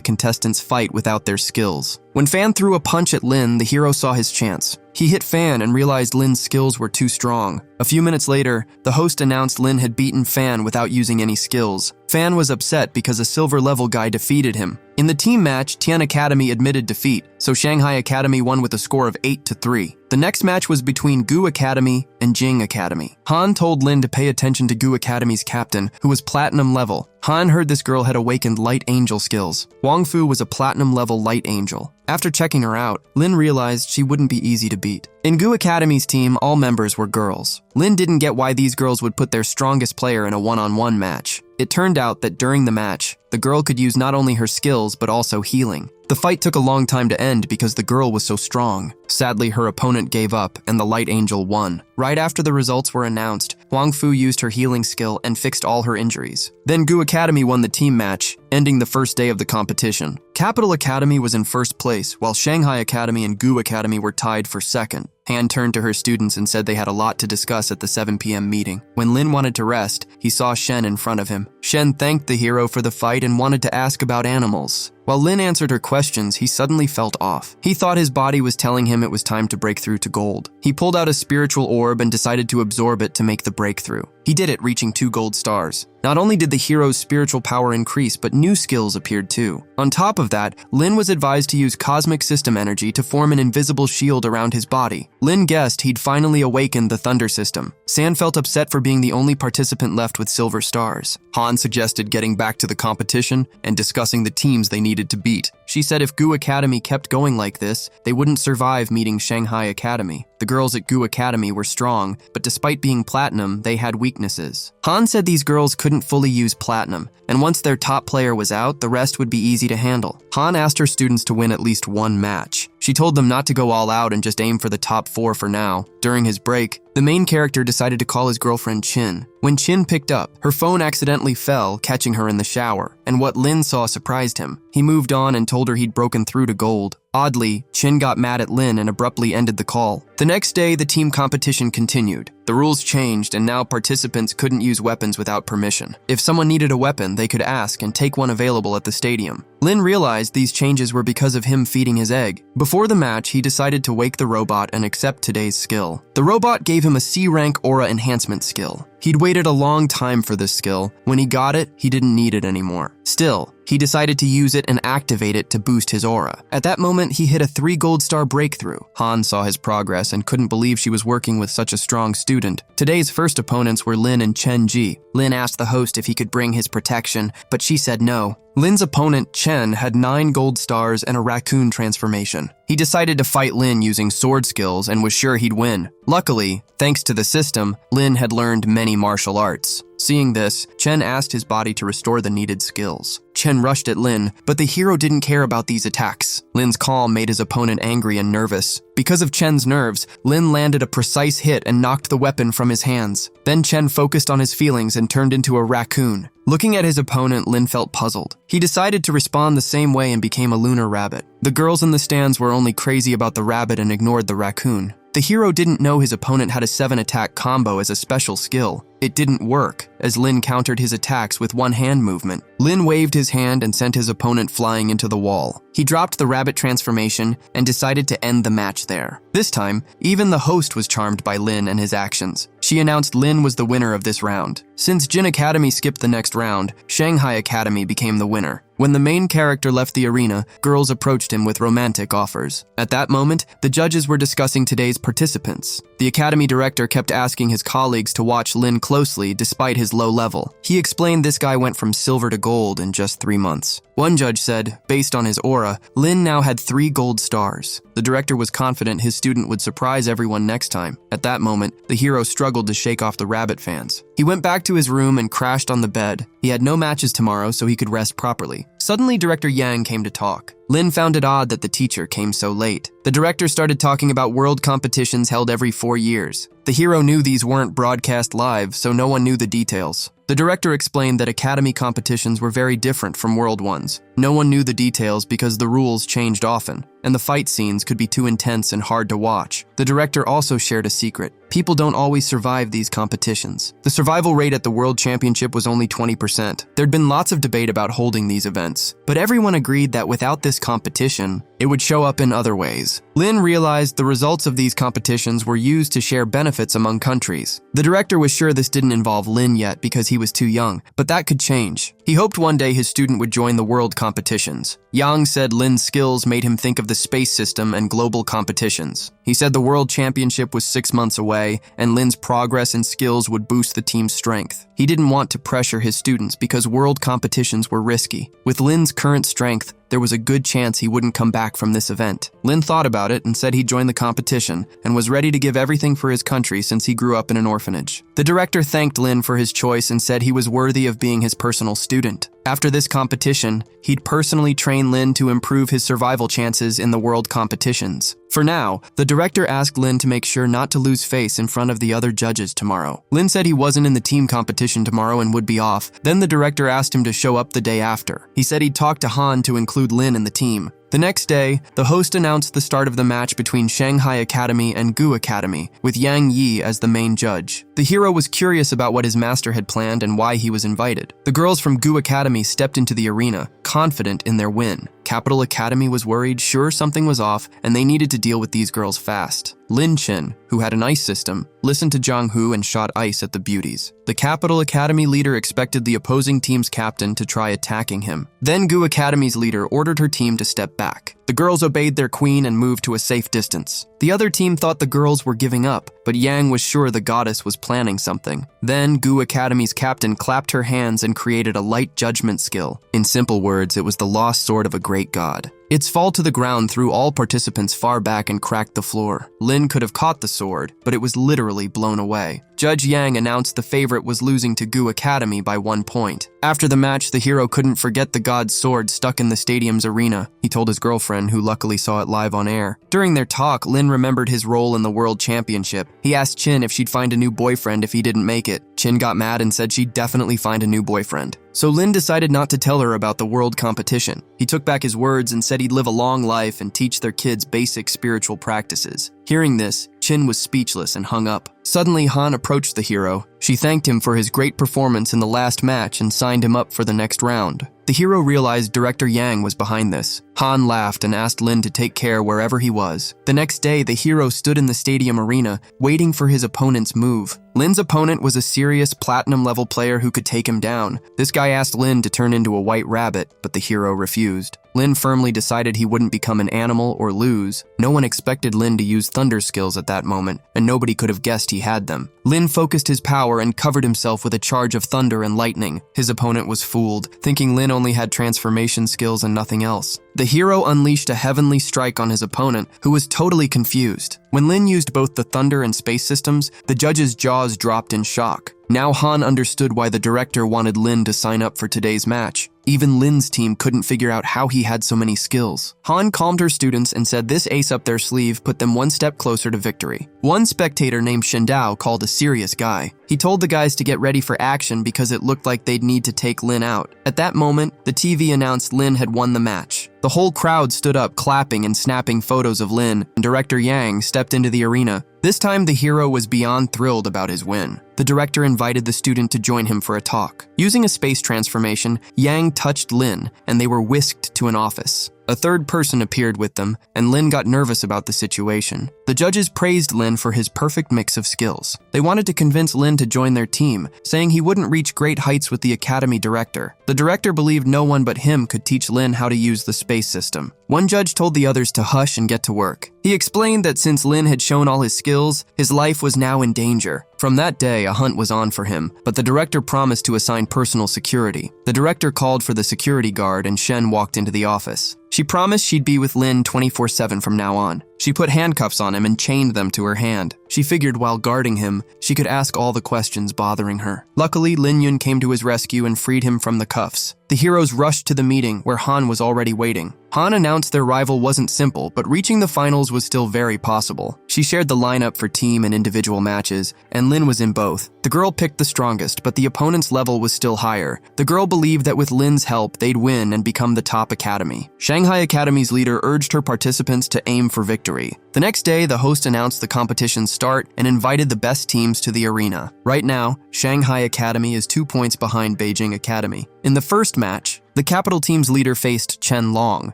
contestants fight without their skills. When Fan threw a punch at Lin, the hero saw his chance. He hit Fan and realized Lin's skills were too strong. A few minutes later, the host announced Lin had beaten Fan without using any skills. Fan was upset because a silver level guy defeated him. In the team match, Tian Academy admitted defeat, so Shanghai Academy won with a score of 8-3. The next match was between Gu Academy and Jing Academy. Han told Lin to pay attention to Gu Academy's captain, who was platinum level. Han heard this girl had awakened light angel skills. Wang Fu was a platinum level light angel. After checking her out, Lin realized she wouldn't be easy to beat. In Gu Academy's team, all members were girls. Lin didn't get why these girls would put their strongest player in a one-on-one match. It turned out that during the match, the girl could use not only her skills but also healing. The fight took a long time to end because the girl was so strong. Sadly, her opponent gave up and the light angel won. Right after the results were announced, Wang Fu used her healing skill and fixed all her injuries. Then Gu Academy won the team match, ending the first day of the competition. Capital Academy was in first place, while Shanghai Academy and Gu Academy were tied for second. Han turned to her students and said they had a lot to discuss at the 7 p.m. meeting. When Lin wanted to rest, he saw Shen in front of him. Shen thanked the hero for the fight and wanted to ask about animals. While Lin answered her questions, he suddenly felt off. He thought his body was telling him it was time to break through to gold. He pulled out a spiritual orb and decided to absorb it to make the breakthrough. He did it, reaching 2 gold stars. Not only did the hero's spiritual power increase, but new skills appeared too. On top of that, Lin was advised to use cosmic system energy to form an invisible shield around his body. Lin guessed he'd finally awakened the thunder system. San felt upset for being the only participant left with silver stars. Han suggested getting back to the competition and discussing the teams they needed to beat. She said if Gu Academy kept going like this, they wouldn't survive meeting Shanghai Academy. The girls at Gu Academy were strong, but despite being platinum, they had weaknesses. Han said these girls couldn't fully use platinum, and once their top player was out, the rest would be easy to handle. Han asked her students to win at least one match. She told them not to go all out and just aim for the top 4 for now. During his break, the main character decided to call his girlfriend Chin. When Chin picked up, her phone accidentally fell, catching her in the shower, and what Lin saw surprised him. He moved on and told her he'd broken through to gold. Oddly, Chin got mad at Lin and abruptly ended the call. The next day, the team competition continued. The rules changed, and now participants couldn't use weapons without permission. If someone needed a weapon, they could ask and take one available at the stadium. Lin realized these changes were because of him feeding his egg. Before the match, he decided to wake the robot and accept today's skill. The robot gave him a C-rank aura enhancement skill. He'd waited a long time for this skill. When he got it, he didn't need it anymore. Still, he decided to use it and activate it to boost his aura. At that moment, he hit a 3 gold star breakthrough. Han saw his progress and couldn't believe she was working with such a strong student. Today's first opponents were Lin and Chen Ji. Lin asked the host if he could bring his protection, but she said no. Lin's opponent, Chen, had 9 gold stars and a raccoon transformation. He decided to fight Lin using sword skills and was sure he'd win. Luckily, thanks to the system, Lin had learned many martial arts. Seeing this, Chen asked his body to restore the needed skills. Chen rushed at Lin, but the hero didn't care about these attacks. Lin's calm made his opponent angry and nervous. Because of Chen's nerves, Lin landed a precise hit and knocked the weapon from his hands. Then Chen focused on his feelings and turned into a raccoon. Looking at his opponent, Lin felt puzzled. He decided to respond the same way and became a lunar rabbit. The girls in the stands were only crazy about the rabbit and ignored the raccoon. The hero didn't know his opponent had a 7-attack combo as a special skill. It didn't work, as Lin countered his attacks with one hand movement. Lin waved his hand and sent his opponent flying into the wall. He dropped the rabbit transformation and decided to end the match there. This time, even the host was charmed by Lin and his actions. She announced Lin was the winner of this round. Since Jin Academy skipped the next round, Shanghai Academy became the winner. When the main character left the arena, girls approached him with romantic offers. At that moment, the judges were discussing today's participants. The academy director kept asking his colleagues to watch Lin closely despite his low level. He explained this guy went from silver to gold in just 3 months. One judge said, based on his aura, Lin now had 3 gold stars. The director was confident his student would surprise everyone next time. At that moment, the hero struggled to shake off the rabbit fans. He went back to his room and crashed on the bed. He had no matches tomorrow, so he could rest properly. Suddenly, Director Yang came to talk. Lin found it odd that the teacher came so late. The director started talking about world competitions held every 4 years. The hero knew these weren't broadcast live, so no one knew the details. The director explained that academy competitions were very different from world ones. No one knew the details because the rules changed often, and the fight scenes could be too intense and hard to watch. The director also shared a secret. People don't always survive these competitions. The survival rate at the World Championship was only 20%. There'd been lots of debate about holding these events, but everyone agreed that without this competition, it would show up in other ways. Lin realized the results of these competitions were used to share benefits among countries. The director was sure this didn't involve Lin yet because he was too young, but that could change. He hoped one day his student would join the world competitions. Yang said Lin's skills made him think of the space system and global competitions. He said the World Championship was 6 months away, and Lin's progress and skills would boost the team's strength. He didn't want to pressure his students because world competitions were risky. With Lin's current strength, there was a good chance he wouldn't come back from this event. Lin thought about it and said he'd join the competition and was ready to give everything for his country since he grew up in an orphanage. The director thanked Lin for his choice and said he was worthy of being his personal student. After this competition, he'd personally train Lin to improve his survival chances in the world competitions. For now, the director asked Lin to make sure not to lose face in front of the other judges tomorrow. Lin said he wasn't in the team competition tomorrow and would be off. Then the director asked him to show up the day after. He said he'd talk to Han to include Lin in the team. The next day, the host announced the start of the match between Shanghai Academy and Gu Academy, with Yang Yi as the main judge. The hero was curious about what his master had planned and why he was invited. The girls from Gu Academy stepped into the arena, confident in their win. Capital Academy was worried, sure something was off, and they needed to deal with these girls fast. Lin Chin, who had an ice system, listened to Zhang Hu and shot ice at the beauties. The Capital Academy leader expected the opposing team's captain to try attacking him. Then Gu Academy's leader ordered her team to step back. The girls obeyed their queen and moved to a safe distance. The other team thought the girls were giving up, but Yang was sure the goddess was planning something. Then Gu Academy's captain clapped her hands and created a light judgment skill. In simple words, it was the lost sword of a great god. Its fall to the ground threw all participants far back and cracked the floor. Lin could have caught the sword, but it was literally blown away. Judge Yang announced the favorite was losing to Gu Academy by 1 point. After the match, the hero couldn't forget the god's sword stuck in the stadium's arena. He told his girlfriend, who luckily saw it live on air. During their talk, Lin remembered his role in the World Championship. He asked Chin if she'd find a new boyfriend if he didn't make it. Chin got mad and said she'd definitely find a new boyfriend. So Lin decided not to tell her about the world competition. He took back his words and said he'd live a long life and teach their kids basic spiritual practices. Hearing this, Chin was speechless and hung up. Suddenly, Han approached the hero. She thanked him for his great performance in the last match and signed him up for the next round. The hero realized Director Yang was behind this. Han laughed and asked Lin to take care wherever he was. The next day, the hero stood in the stadium arena, waiting for his opponent's move. Lin's opponent was a serious platinum-level player who could take him down. This guy asked Lin to turn into a white rabbit, but the hero refused. Lin firmly decided he wouldn't become an animal or lose. No one expected Lin to use thunder skills at that moment, and nobody could have guessed he had them. Lin focused his power and covered himself with a charge of thunder and lightning. His opponent was fooled, thinking Lin only had transformation skills and nothing else. The hero unleashed a heavenly strike on his opponent, who was totally confused. When Lin used both the thunder and space systems, the judge's jaws dropped in shock. Now Han understood why the director wanted Lin to sign up for today's match. Even Lin's team couldn't figure out how he had so many skills. Han calmed her students and said this ace up their sleeve put them one step closer to victory. One spectator named Shindao called a serious guy. He told the guys to get ready for action because it looked like they'd need to take Lin out. At that moment, the TV announced Lin had won the match. The whole crowd stood up clapping and snapping photos of Lin, and Director Yang stepped into the arena. This time, the hero was beyond thrilled about his win. The director invited the student to join him for a talk. Using a space transformation, Yang touched Lin, and they were whisked to an office. A third person appeared with them, and Lin got nervous about the situation. The judges praised Lin for his perfect mix of skills. They wanted to convince Lin to join their team, saying he wouldn't reach great heights with the academy director. The director believed no one but him could teach Lin how to use the space system. One judge told the others to hush and get to work. He explained that since Lin had shown all his skills, his life was now in danger. From that day, a hunt was on for him, but the director promised to assign personal security. The director called for the security guard and Shen walked into the office. She promised she'd be with Lin 24/7 from now on. She put handcuffs on him and chained them to her hand. She figured while guarding him, she could ask all the questions bothering her. Luckily, Lin Yun came to his rescue and freed him from the cuffs. The heroes rushed to the meeting where Han was already waiting. Han announced their rival wasn't simple, but reaching the finals was still very possible. She shared the lineup for team and individual matches, and Lin was in both. The girl picked the strongest, but the opponent's level was still higher. The girl believed that with Lin's help, they'd win and become the top academy. Shanghai Academy's leader urged her participants to aim for victory. The next day, the host announced the competition's start and invited the best teams to the arena. Right now, Shanghai Academy is 2 points behind Beijing Academy. In the first match, the capital team's leader faced Chen Long.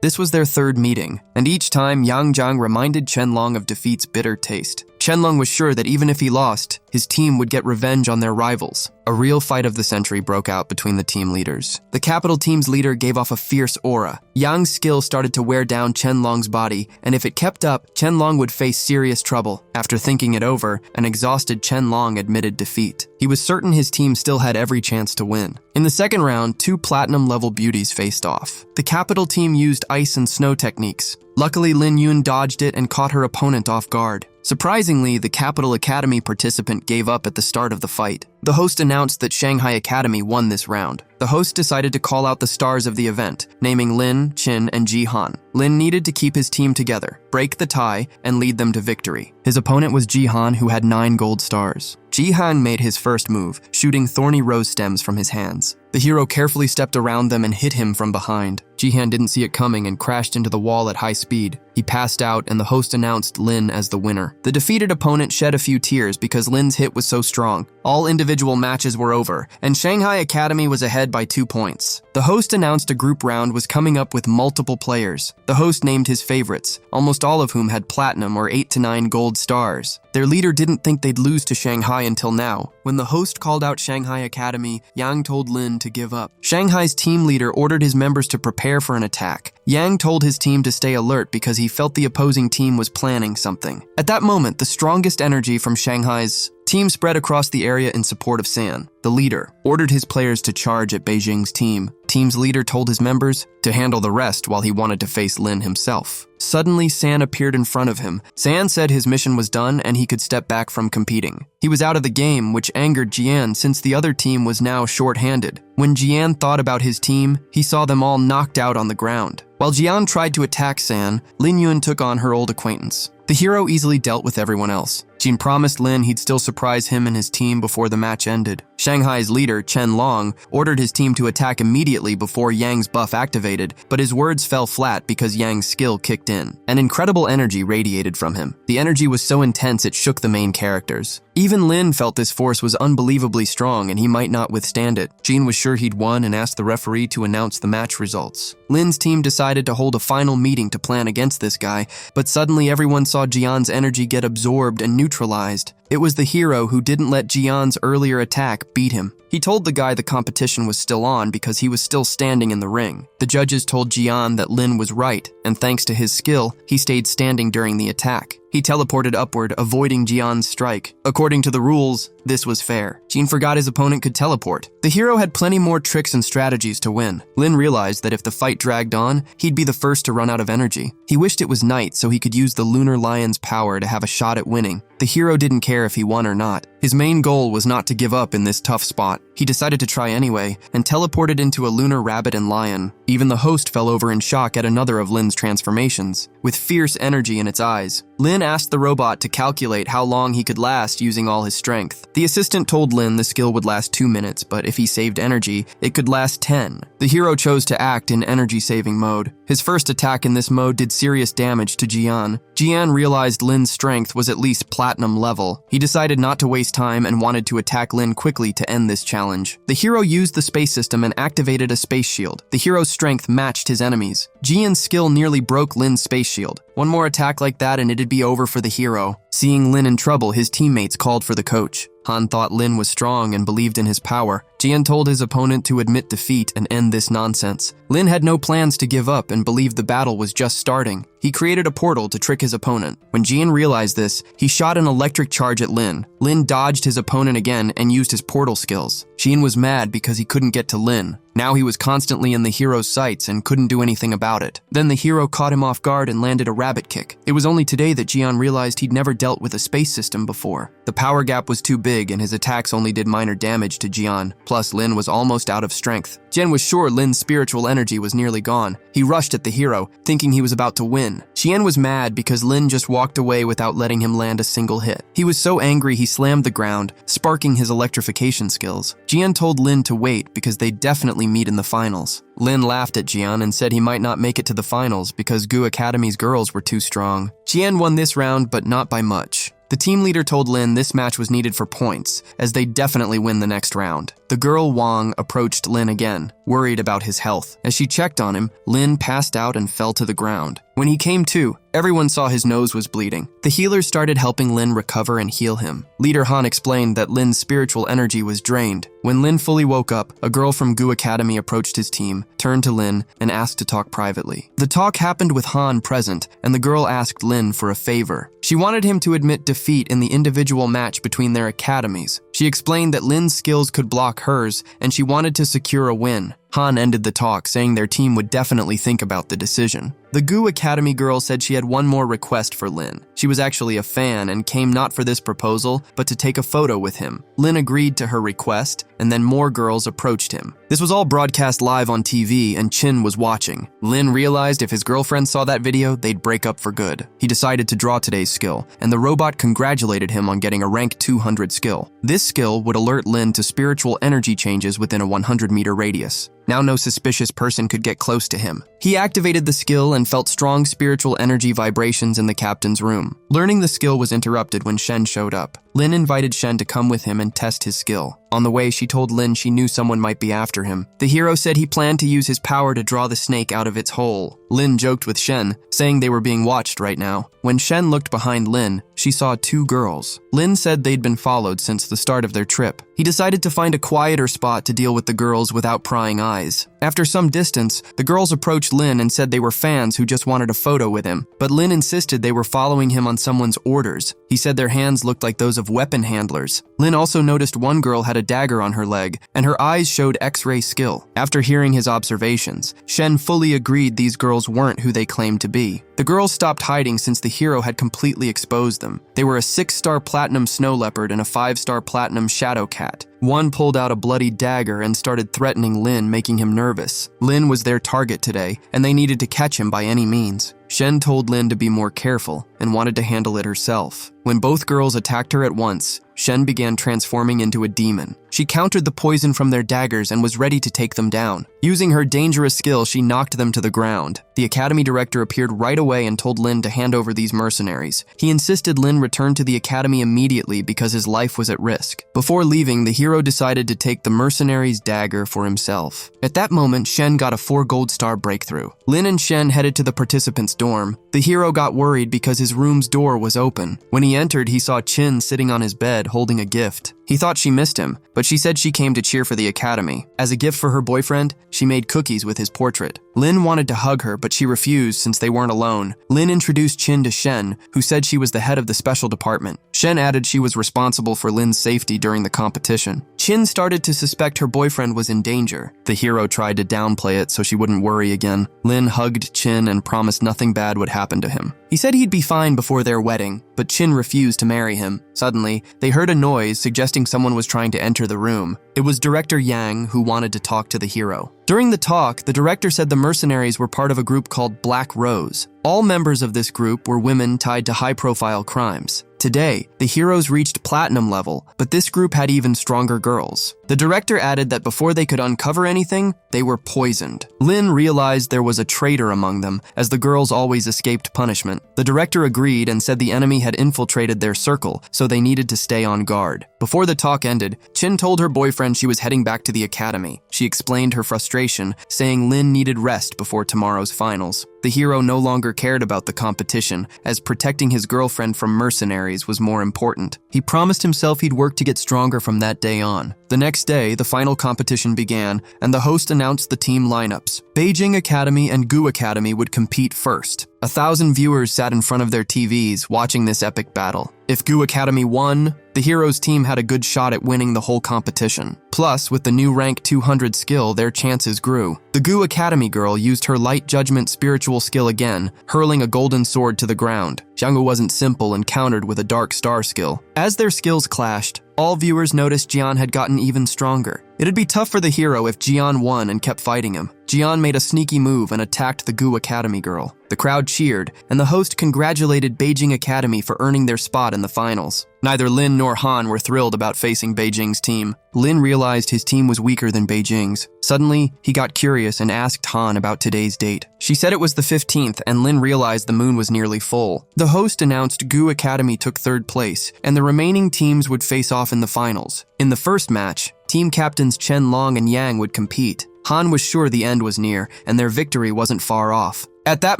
This was their third meeting, and each time Yang Jiang reminded Chen Long of defeat's bitter taste. Chen Long was sure that even if he lost, his team would get revenge on their rivals. A real fight of the century broke out between the team leaders. The capital team's leader gave off a fierce aura. Yang's skill started to wear down Chen Long's body, and if it kept up, Chen Long would face serious trouble. After thinking it over, an exhausted Chen Long admitted defeat. He was certain his team still had every chance to win. In the second round, 2 platinum-level beauties faced off. The capital team used ice and snow techniques. Luckily, Lin Yun dodged it and caught her opponent off guard. Surprisingly, the Capital Academy participant gave up at the start of the fight. The host announced that Shanghai Academy won this round. The host decided to call out the stars of the event, naming Lin, Qin, and Ji Han. Lin needed to keep his team together, break the tie, and lead them to victory. His opponent was Ji Han, who had 9 gold stars. Ji Han made his first move, shooting thorny rose stems from his hands. The hero carefully stepped around them and hit him from behind. Ji Han didn't see it coming and crashed into the wall at high speed. He passed out, and the host announced Lin as the winner. The defeated opponent shed a few tears because Lin's hit was so strong. All individual matches were over, and Shanghai Academy was ahead by 2 points. The host announced a group round was coming up with multiple players. The host named his favorites, almost all of whom had platinum or 8 to 9 gold stars. Their leader didn't think they'd lose to Shanghai until now. When the host called out Shanghai Academy, Yang told Lin to give up. Shanghai's team leader ordered his members to prepare for an attack. Yang told his team to stay alert because he felt the opposing team was planning something. At that moment, the strongest energy from Shanghai's team spread across the area in support of San. The leader ordered his players to charge at Beijing's team. Team's leader told his members to handle the rest while he wanted to face Lin himself. Suddenly, San appeared in front of him. San said his mission was done and he could step back from competing. He was out of the game, which angered Jian since the other team was now short-handed. When Jian thought about his team, he saw them all knocked out on the ground. While Jian tried to attack San, Lin Yun took on her old acquaintance. The hero easily dealt with everyone else. Jin promised Lin he'd still surprise him and his team before the match ended. Shanghai's leader, Chen Long, ordered his team to attack immediately before Yang's buff activated, but his words fell flat because Yang's skill kicked in. An incredible energy radiated from him. The energy was so intense it shook the main characters. Even Lin felt this force was unbelievably strong and he might not withstand it. Jin was sure he'd won and asked the referee to announce the match results. Lin's team decided to hold a final meeting to plan against this guy, but suddenly everyone saw Jian's energy get absorbed and neutralized. It was the hero who didn't let Jian's earlier attack beat him. He told the guy the competition was still on because he was still standing in the ring. The judges told Jian that Lin was right, and thanks to his skill, he stayed standing during the attack. He teleported upward, avoiding Jian's strike. According to the rules, this was fair. Jin forgot his opponent could teleport. The hero had plenty more tricks and strategies to win. Lin realized that if the fight dragged on, he'd be the first to run out of energy. He wished it was night so he could use the Lunar Lion's power to have a shot at winning. The hero didn't care if he won or not. His main goal was not to give up in this tough spot. He decided to try anyway, and teleported into a lunar rabbit and lion. Even the host fell over in shock at another of Lin's transformations. With fierce energy in its eyes, Lin asked the robot to calculate how long he could last using all his strength. The assistant told Lin the skill would last 2 minutes, but if he saved energy, it could last 10. The hero chose to act in energy-saving mode. His first attack in this mode did serious damage to Jian. Jian realized Lin's strength was at least platinum level. He decided not to waste time and wanted to attack Lin quickly to end this challenge. The hero used the space system and activated a space shield. The hero's strength matched his enemies. Jian's skill nearly broke Lin's space shield. One more attack like that and it'd be over for the hero. Seeing Lin in trouble, his teammates called for the coach. Han thought Lin was strong and believed in his power. Jian told his opponent to admit defeat and end this nonsense. Lin had no plans to give up and believed the battle was just starting. He created a portal to trick his opponent. When Jian realized this, he shot an electric charge at Lin. Lin dodged his opponent again and used his portal skills. Jian was mad because he couldn't get to Lin. Now he was constantly in the hero's sights and couldn't do anything about it. Then the hero caught him off guard and landed a rabbit kick. It was only today that Jian realized he'd never dealt with a space system before. The power gap was too big and his attacks only did minor damage to Jian. Plus, Lin was almost out of strength. Jian was sure Lin's spiritual energy was nearly gone. He rushed at the hero, thinking he was about to win. Jian was mad because Lin just walked away without letting him land a single hit. He was so angry he slammed the ground, sparking his electrification skills. Jian told Lin to wait because they'd definitely meet in the finals. Lin laughed at Jian and said he might not make it to the finals because Gu Academy's girls were too strong. Jian won this round, but not by much. The team leader told Lin this match was needed for points, as they'd definitely win the next round. The girl Wang approached Lin again, worried about his health. As she checked on him, Lin passed out and fell to the ground. When he came to, everyone saw his nose was bleeding. The healers started helping Lin recover and heal him. Leader Han explained that Lin's spiritual energy was drained. When Lin fully woke up, a girl from Gu Academy approached his team, turned to Lin, and asked to talk privately. The talk happened with Han present, and the girl asked Lin for a favor. She wanted him to admit defeat in the individual match between their academies. She explained that Lin's skills could block hers, and she wanted to secure a win. Han ended the talk, saying their team would definitely think about the decision. The Gu Academy girl said she had one more request for Lin. She was actually a fan and came not for this proposal, but to take a photo with him. Lin agreed to her request, and then more girls approached him. This was all broadcast live on TV, and Chin was watching. Lin realized if his girlfriend saw that video, they'd break up for good. He decided to draw today's skill, and the robot congratulated him on getting a rank 200 skill. This skill would alert Lin to spiritual energy changes within a 100-meter radius. Now no suspicious person could get close to him. He activated the skill and felt strong spiritual energy vibrations in the captain's room. Learning the skill was interrupted when Shen showed up. Lin invited Shen to come with him and test his skill. On the way, she told Lin she knew someone might be after him. The hero said he planned to use his power to draw the snake out of its hole. Lin joked with Shen, saying they were being watched right now. When Shen looked behind Lin, she saw two girls. Lin said they'd been followed since the start of their trip. He decided to find a quieter spot to deal with the girls without prying eyes. After some distance, the girls approached Lin and said they were fans who just wanted a photo with him, but Lin insisted they were following him on someone's orders. He said their hands looked like those of weapon handlers. Lin also noticed one girl had a dagger on her leg, and her eyes showed X-ray skill. After hearing his observations, Shen fully agreed these girls weren't who they claimed to be. The girls stopped hiding since the hero had completely exposed them. They were a 6-star platinum snow leopard and a 5-star platinum shadow cat. One pulled out a bloody dagger and started threatening Lin, making him nervous. Lin was their target today, and they needed to catch him by any means. Shen told Lin to be more careful and wanted to handle it herself. When both girls attacked her at once, Shen began transforming into a demon. She countered the poison from their daggers and was ready to take them down. Using her dangerous skill, she knocked them to the ground. The academy director appeared right away and told Lin to hand over these mercenaries. He insisted Lin return to the academy immediately because his life was at risk. Before leaving, the hero decided to take the mercenary's dagger for himself. At that moment, Shen got a 4 gold star breakthrough. Lin and Shen headed to the participants' dorm. The hero got worried because his room's door was open. When he entered, he saw Chin sitting on his bed holding a gift. He thought she missed him, but she said she came to cheer for the academy. As a gift for her boyfriend, she made cookies with his portrait. Lin wanted to hug her, but she refused since they weren't alone. Lin introduced Chin to Shen, who said she was the head of the special department. Shen added she was responsible for Lin's safety during the competition. Chin started to suspect her boyfriend was in danger. The hero tried to downplay it so she wouldn't worry again. Lin hugged Chin and promised nothing bad would happen to him. He said he'd be fine before their wedding, but Chin refused to marry him. Suddenly, they heard a noise suggesting someone was trying to enter the room. It was Director Yang who wanted to talk to the hero. During the talk, the director said the mercenaries were part of a group called Black Rose. All members of this group were women tied to high-profile crimes. Today, the heroes reached platinum level, but this group had even stronger girls. The director added that before they could uncover anything, they were poisoned. Lin realized there was a traitor among them, as the girls always escaped punishment. The director agreed and said the enemy had infiltrated their circle, so they needed to stay on guard. Before the talk ended, Chin told her boyfriend she was heading back to the academy. She explained her frustration, saying Lin needed rest before tomorrow's finals. The hero no longer cared about the competition, as protecting his girlfriend from mercenaries was more important. He promised himself he'd work to get stronger from that day on. The next day, the final competition began, and the host announced the team lineups. Beijing Academy and Gu Academy would compete first. 1,000 viewers sat in front of their TVs watching this epic battle. If Gu Academy won, the hero's team had a good shot at winning the whole competition. Plus, with the new rank 200 skill, their chances grew. The Gu Academy girl used her light judgment spiritual skill again, hurling a golden sword to the ground. Xianggu wasn't simple and countered with a dark star skill. As their skills clashed, all viewers noticed Jian had gotten even stronger. It'd be tough for the hero if Jian won and kept fighting him. Jian made a sneaky move and attacked the Gu Academy girl. The crowd cheered, and the host congratulated Beijing Academy for earning their spot in the finals. Neither Lin nor Han were thrilled about facing Beijing's team. Lin realized his team was weaker than Beijing's. Suddenly, he got curious and asked Han about today's date. She said it was the 15th, and Lin realized the moon was nearly full. The host announced Gu Academy took third place, and the remaining teams would face off in the finals. In the first match, team captains Chen Long and Yang would compete. Han was sure the end was near, and their victory wasn't far off. At that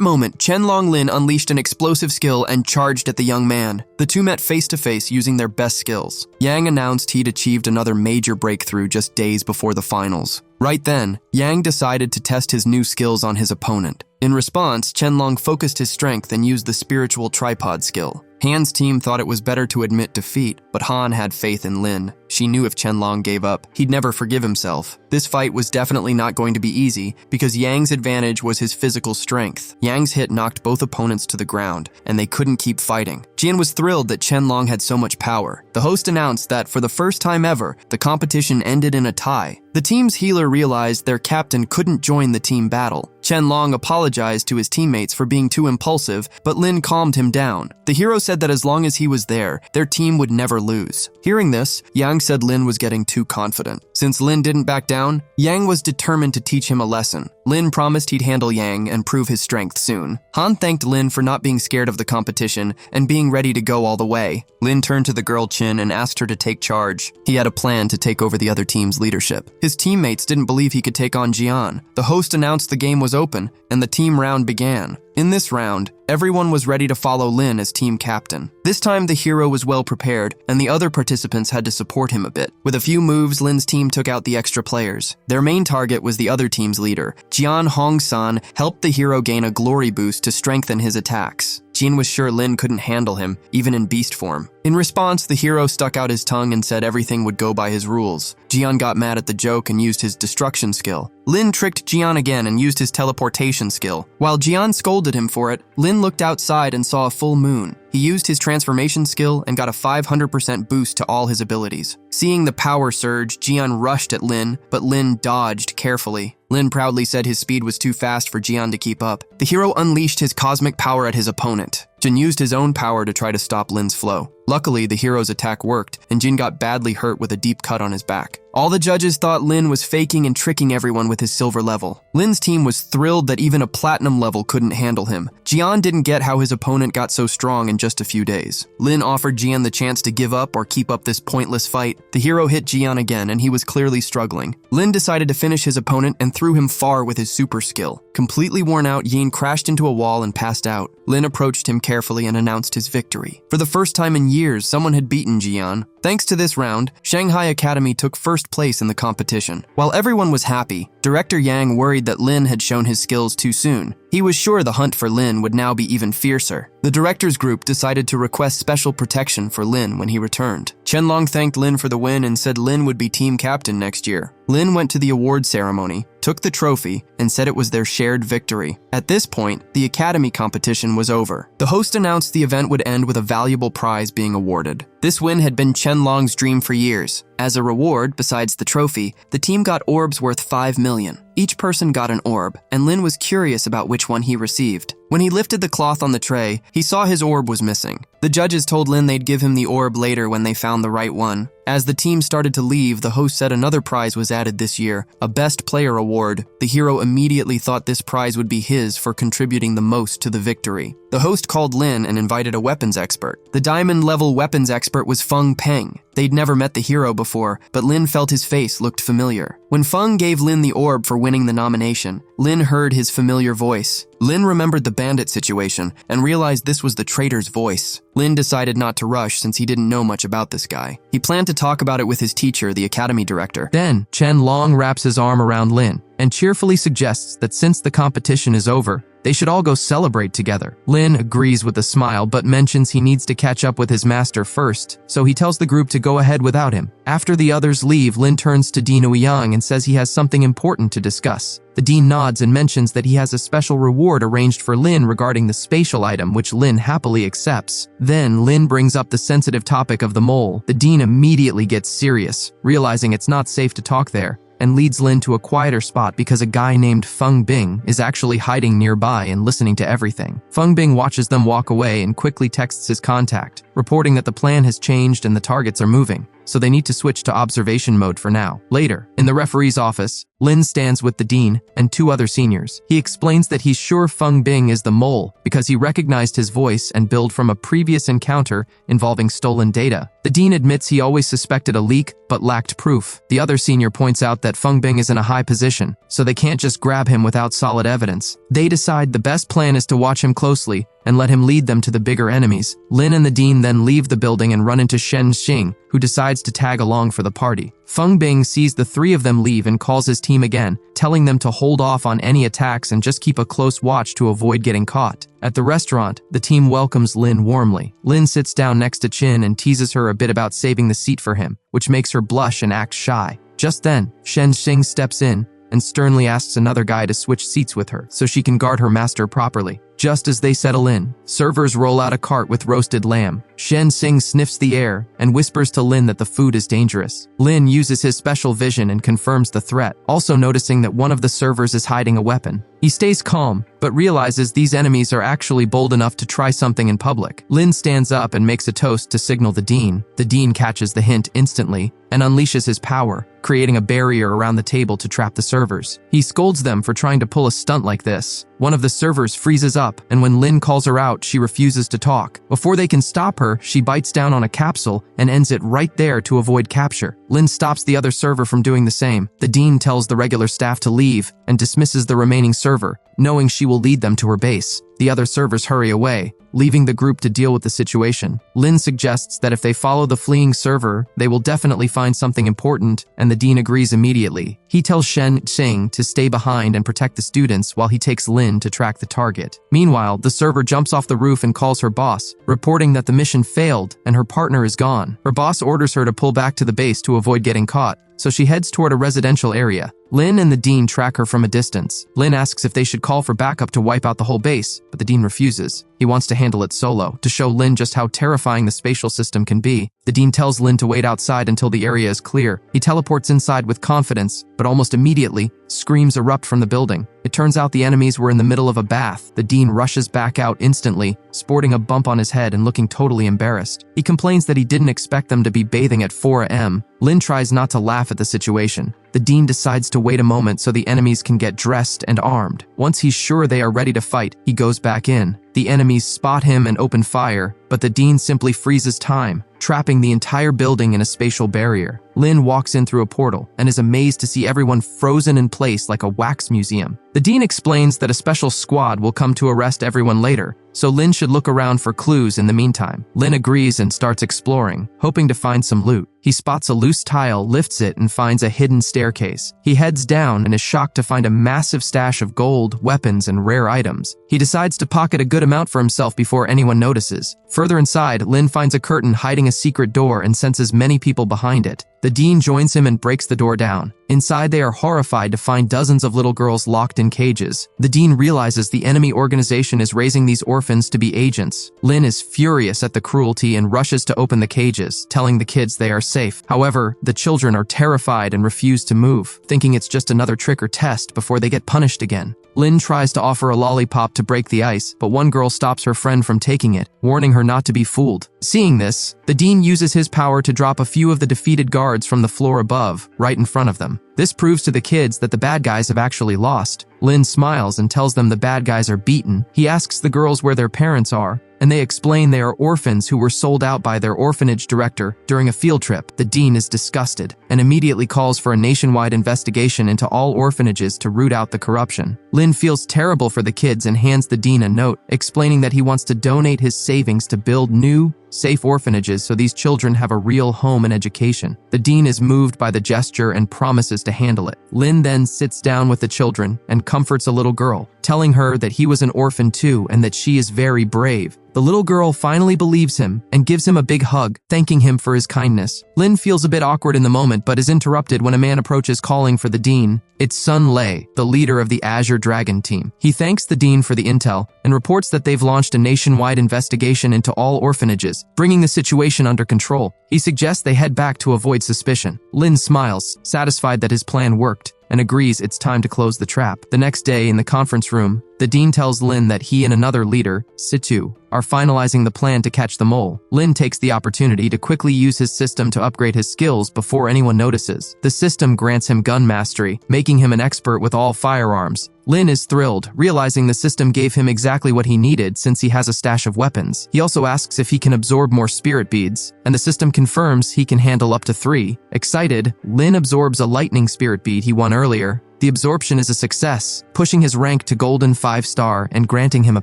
moment, Chen Long Lin unleashed an explosive skill and charged at the young man. The two met face-to-face using their best skills. Yang announced he'd achieved another major breakthrough just days before the finals. Right then, Yang decided to test his new skills on his opponent. In response, Chen Long focused his strength and used the spiritual tripod skill. Han's team thought it was better to admit defeat, but Han had faith in Lin. She knew if Chen Long gave up, he'd never forgive himself. This fight was definitely not going to be easy, because Yang's advantage was his physical strength. Yang's hit knocked both opponents to the ground, and they couldn't keep fighting. Jian was thrilled that Chen Long had so much power. The host announced that, for the first time ever, the competition ended in a tie. The team's healer realized their captain couldn't join the team battle. Chen Long apologized to his teammates for being too impulsive, but Lin calmed him down. The hero said that as long as he was there, their team would never lose. Hearing this, Yang said Lin was getting too confident. Since Lin didn't back down, Yang was determined to teach him a lesson. Lin promised he'd handle Yang and prove his strength soon. Han thanked Lin for not being scared of the competition and being ready to go all the way. Lin turned to the girl Qin and asked her to take charge. He had a plan to take over the other team's leadership. His teammates didn't believe he could take on Jian. The host announced the game was open, and the team round began. In this round, everyone was ready to follow Lin as team captain. This time, the hero was well prepared, and the other participants had to support him a bit. With a few moves, Lin's team took out the extra players. Their main target was the other team's leader. Jian Hongsan helped the hero gain a glory boost to strengthen his attacks. Jian was sure Lin couldn't handle him, even in beast form. In response, the hero stuck out his tongue and said everything would go by his rules. Jian got mad at the joke and used his destruction skill. Lin tricked Jian again and used his teleportation skill. While Jian scolded him for it, Lin looked outside and saw a full moon. He used his transformation skill and got a 500% boost to all his abilities. Seeing the power surge, Jian rushed at Lin, but Lin dodged carefully. Lin proudly said his speed was too fast for Jian to keep up. The hero unleashed his cosmic power at his opponent. Jin used his own power to try to stop Lin's flow. Luckily, the hero's attack worked, and Jin got badly hurt with a deep cut on his back. All the judges thought Lin was faking and tricking everyone with his silver level. Lin's team was thrilled that even a platinum level couldn't handle him. Jian didn't get how his opponent got so strong in just a few days. Lin offered Jian the chance to give up or keep up this pointless fight. The hero hit Jian again, and he was clearly struggling. Lin decided to finish his opponent and threw him far with his super skill. Completely worn out, Yin crashed into a wall and passed out. Lin approached him carefully and announced his victory. For the first time in years, someone had beaten Jian. Thanks to this round, Shanghai Academy took first place in the competition. While everyone was happy, Director Yang worried that Lin had shown his skills too soon. He was sure the hunt for Lin would now be even fiercer. The director's group decided to request special protection for Lin when he returned. Qianlong thanked Lin for the win and said Lin would be team captain next year. Lin went to the award ceremony, took the trophy, and said it was their shared victory. At this point, the academy competition was over. The host announced the event would end with a valuable prize being awarded. This win had been Qianlong's dream for years. As a reward, besides the trophy, the team got orbs worth 5 million. Each person got an orb, and Lin was curious about which one he received. When he lifted the cloth on the tray, he saw his orb was missing. The judges told Lin they'd give him the orb later when they found the right one. As the team started to leave, the host said another prize was added this year, a Best Player award. The hero immediately thought this prize would be his for contributing the most to the victory. The host called Lin and invited a weapons expert. The diamond-level weapons expert was Feng Peng. They'd never met the hero before, but Lin felt his face looked familiar. When Feng gave Lin the orb for winning the nomination, Lin heard his familiar voice. Lin remembered the bandit situation and realized this was the traitor's voice. Lin decided not to rush since he didn't know much about this guy. He planned to talk about it with his teacher, the academy director. Then, Chen Long wraps his arm around Lin and cheerfully suggests that since the competition is over, they should all go celebrate together. Lin agrees with a smile but mentions he needs to catch up with his master first, so he tells the group to go ahead without him. After the others leave, Lin turns to Dean Ouyang and says he has something important to discuss. The dean nods and mentions that he has a special reward arranged for Lin regarding the spatial item, which Lin happily accepts. Then, Lin brings up the sensitive topic of the mole. The dean immediately gets serious, realizing it's not safe to talk there, and leads Lin to a quieter spot because a guy named Feng Bing is actually hiding nearby and listening to everything. Feng Bing watches them walk away and quickly texts his contact, reporting that the plan has changed and the targets are moving, so they need to switch to observation mode for now. Later, in the referee's office, Lin stands with the dean and 2 other seniors. He explains that he's sure Feng Bing is the mole because he recognized his voice and billed from a previous encounter involving stolen data. The dean admits he always suspected a leak but lacked proof. The other senior points out that Feng Bing is in a high position, so they can't just grab him without solid evidence. They decide the best plan is to watch him closely and let him lead them to the bigger enemies. Lin and the dean then leave the building and run into Shen Xing, who decides to tag along for the party. Feng Bing sees the 3 of them leave and calls his team again, telling them to hold off on any attacks and just keep a close watch to avoid getting caught. At the restaurant, the team welcomes Lin warmly. Lin sits down next to Chin and teases her a bit about saving the seat for him, which makes her blush and act shy. Just then, Shen Xing steps in and sternly asks another guy to switch seats with her so she can guard her master properly. Just as they settle in, servers roll out a cart with roasted lamb. Shen Xing sniffs the air and whispers to Lin that the food is dangerous. Lin uses his special vision and confirms the threat, also noticing that one of the servers is hiding a weapon. He stays calm, but realizes these enemies are actually bold enough to try something in public. Lin stands up and makes a toast to signal the dean. The dean catches the hint instantly and unleashes his power, creating a barrier around the table to trap the servers. He scolds them for trying to pull a stunt like this. One of the servers freezes up, and when Lin calls her out, she refuses to talk. Before they can stop her, she bites down on a capsule and ends it right there to avoid capture. Lin stops the other server from doing the same. The dean tells the regular staff to leave and dismisses the remaining server, knowing she will lead them to her base. The other servers hurry away, leaving the group to deal with the situation. Lin suggests that if they follow the fleeing server, they will definitely find something important, and the dean agrees immediately. He tells Shen Xing to stay behind and protect the students while he takes Lin to track the target. Meanwhile, the server jumps off the roof and calls her boss, reporting that the mission failed and her partner is gone. Her boss orders her to pull back to the base to avoid getting caught, so she heads toward a residential area. Lin and the dean track her from a distance. Lin asks if they should call for backup to wipe out the whole base, but the dean refuses. He wants to handle it solo, to show Lin just how terrifying the spatial system can be. The dean tells Lin to wait outside until the area is clear. He teleports inside with confidence, but almost immediately, screams erupt from the building. It turns out the enemies were in the middle of a bath. The dean rushes back out instantly, sporting a bump on his head and looking totally embarrassed. He complains that he didn't expect them to be bathing at 4 a.m. Lin tries not to laugh at the situation. The dean decides to wait a moment so the enemies can get dressed and armed. Once he's sure they are ready to fight, he goes back in. The enemies spot him and open fire, but the dean simply freezes time, trapping the entire building in a spatial barrier. Lin walks in through a portal and is amazed to see everyone frozen in place like a wax museum. The dean explains that a special squad will come to arrest everyone later, so Lin should look around for clues in the meantime. Lin agrees and starts exploring, hoping to find some loot. He spots a loose tile, lifts it, and finds a hidden staircase. He heads down and is shocked to find a massive stash of gold, weapons, and rare items. He decides to pocket a good amount for himself before anyone notices. Further inside, Lin finds a curtain hiding a secret door and senses many people behind it. The dean joins him and breaks the door down. Inside, they are horrified to find dozens of little girls locked in cages. The dean realizes the enemy organization is raising these orphans to be agents. Lin is furious at the cruelty and rushes to open the cages, telling the kids they are safe. However, the children are terrified and refuse to move, thinking it's just another trick or test before they get punished again. Lin tries to offer a lollipop to break the ice, but one girl stops her friend from taking it, warning her not to be fooled. Seeing this, the dean uses his power to drop a few of the defeated guards from the floor above, right in front of them. The This proves to the kids that the bad guys have actually lost. Lin smiles and tells them the bad guys are beaten. He asks the girls where their parents are, and they explain they are orphans who were sold out by their orphanage director during a field trip. The dean is disgusted and immediately calls for a nationwide investigation into all orphanages to root out the corruption. Lin feels terrible for the kids and hands the dean a note explaining that he wants to donate his savings to build new, safe orphanages so these children have a real home and education. The dean is moved by the gesture and promises to handle it. Lin then sits down with the children and comforts a little girl, telling her that he was an orphan too and that she is very brave. The little girl finally believes him and gives him a big hug, thanking him for his kindness. Lin feels a bit awkward in the moment but is interrupted when a man approaches calling for the dean. It's Sun Lei, the leader of the Azure Dragon team. He thanks the dean for the intel and reports that they've launched a nationwide investigation into all orphanages, bringing the situation under control. He suggests they head back to avoid suspicion. Lin smiles, satisfied that his plan worked, and agrees it's time to close the trap. The next day in the conference room, the dean tells Lin that he and another leader, Situ, are finalizing the plan to catch the mole. Lin takes the opportunity to quickly use his system to upgrade his skills before anyone notices. The system grants him gun mastery, making him an expert with all firearms. Lin is thrilled, realizing the system gave him exactly what he needed since he has a stash of weapons. He also asks if he can absorb more spirit beads, and the system confirms he can handle up to 3. Excited, Lin absorbs a lightning spirit bead he won earlier. The absorption is a success, pushing his rank to Golden 5-star and granting him a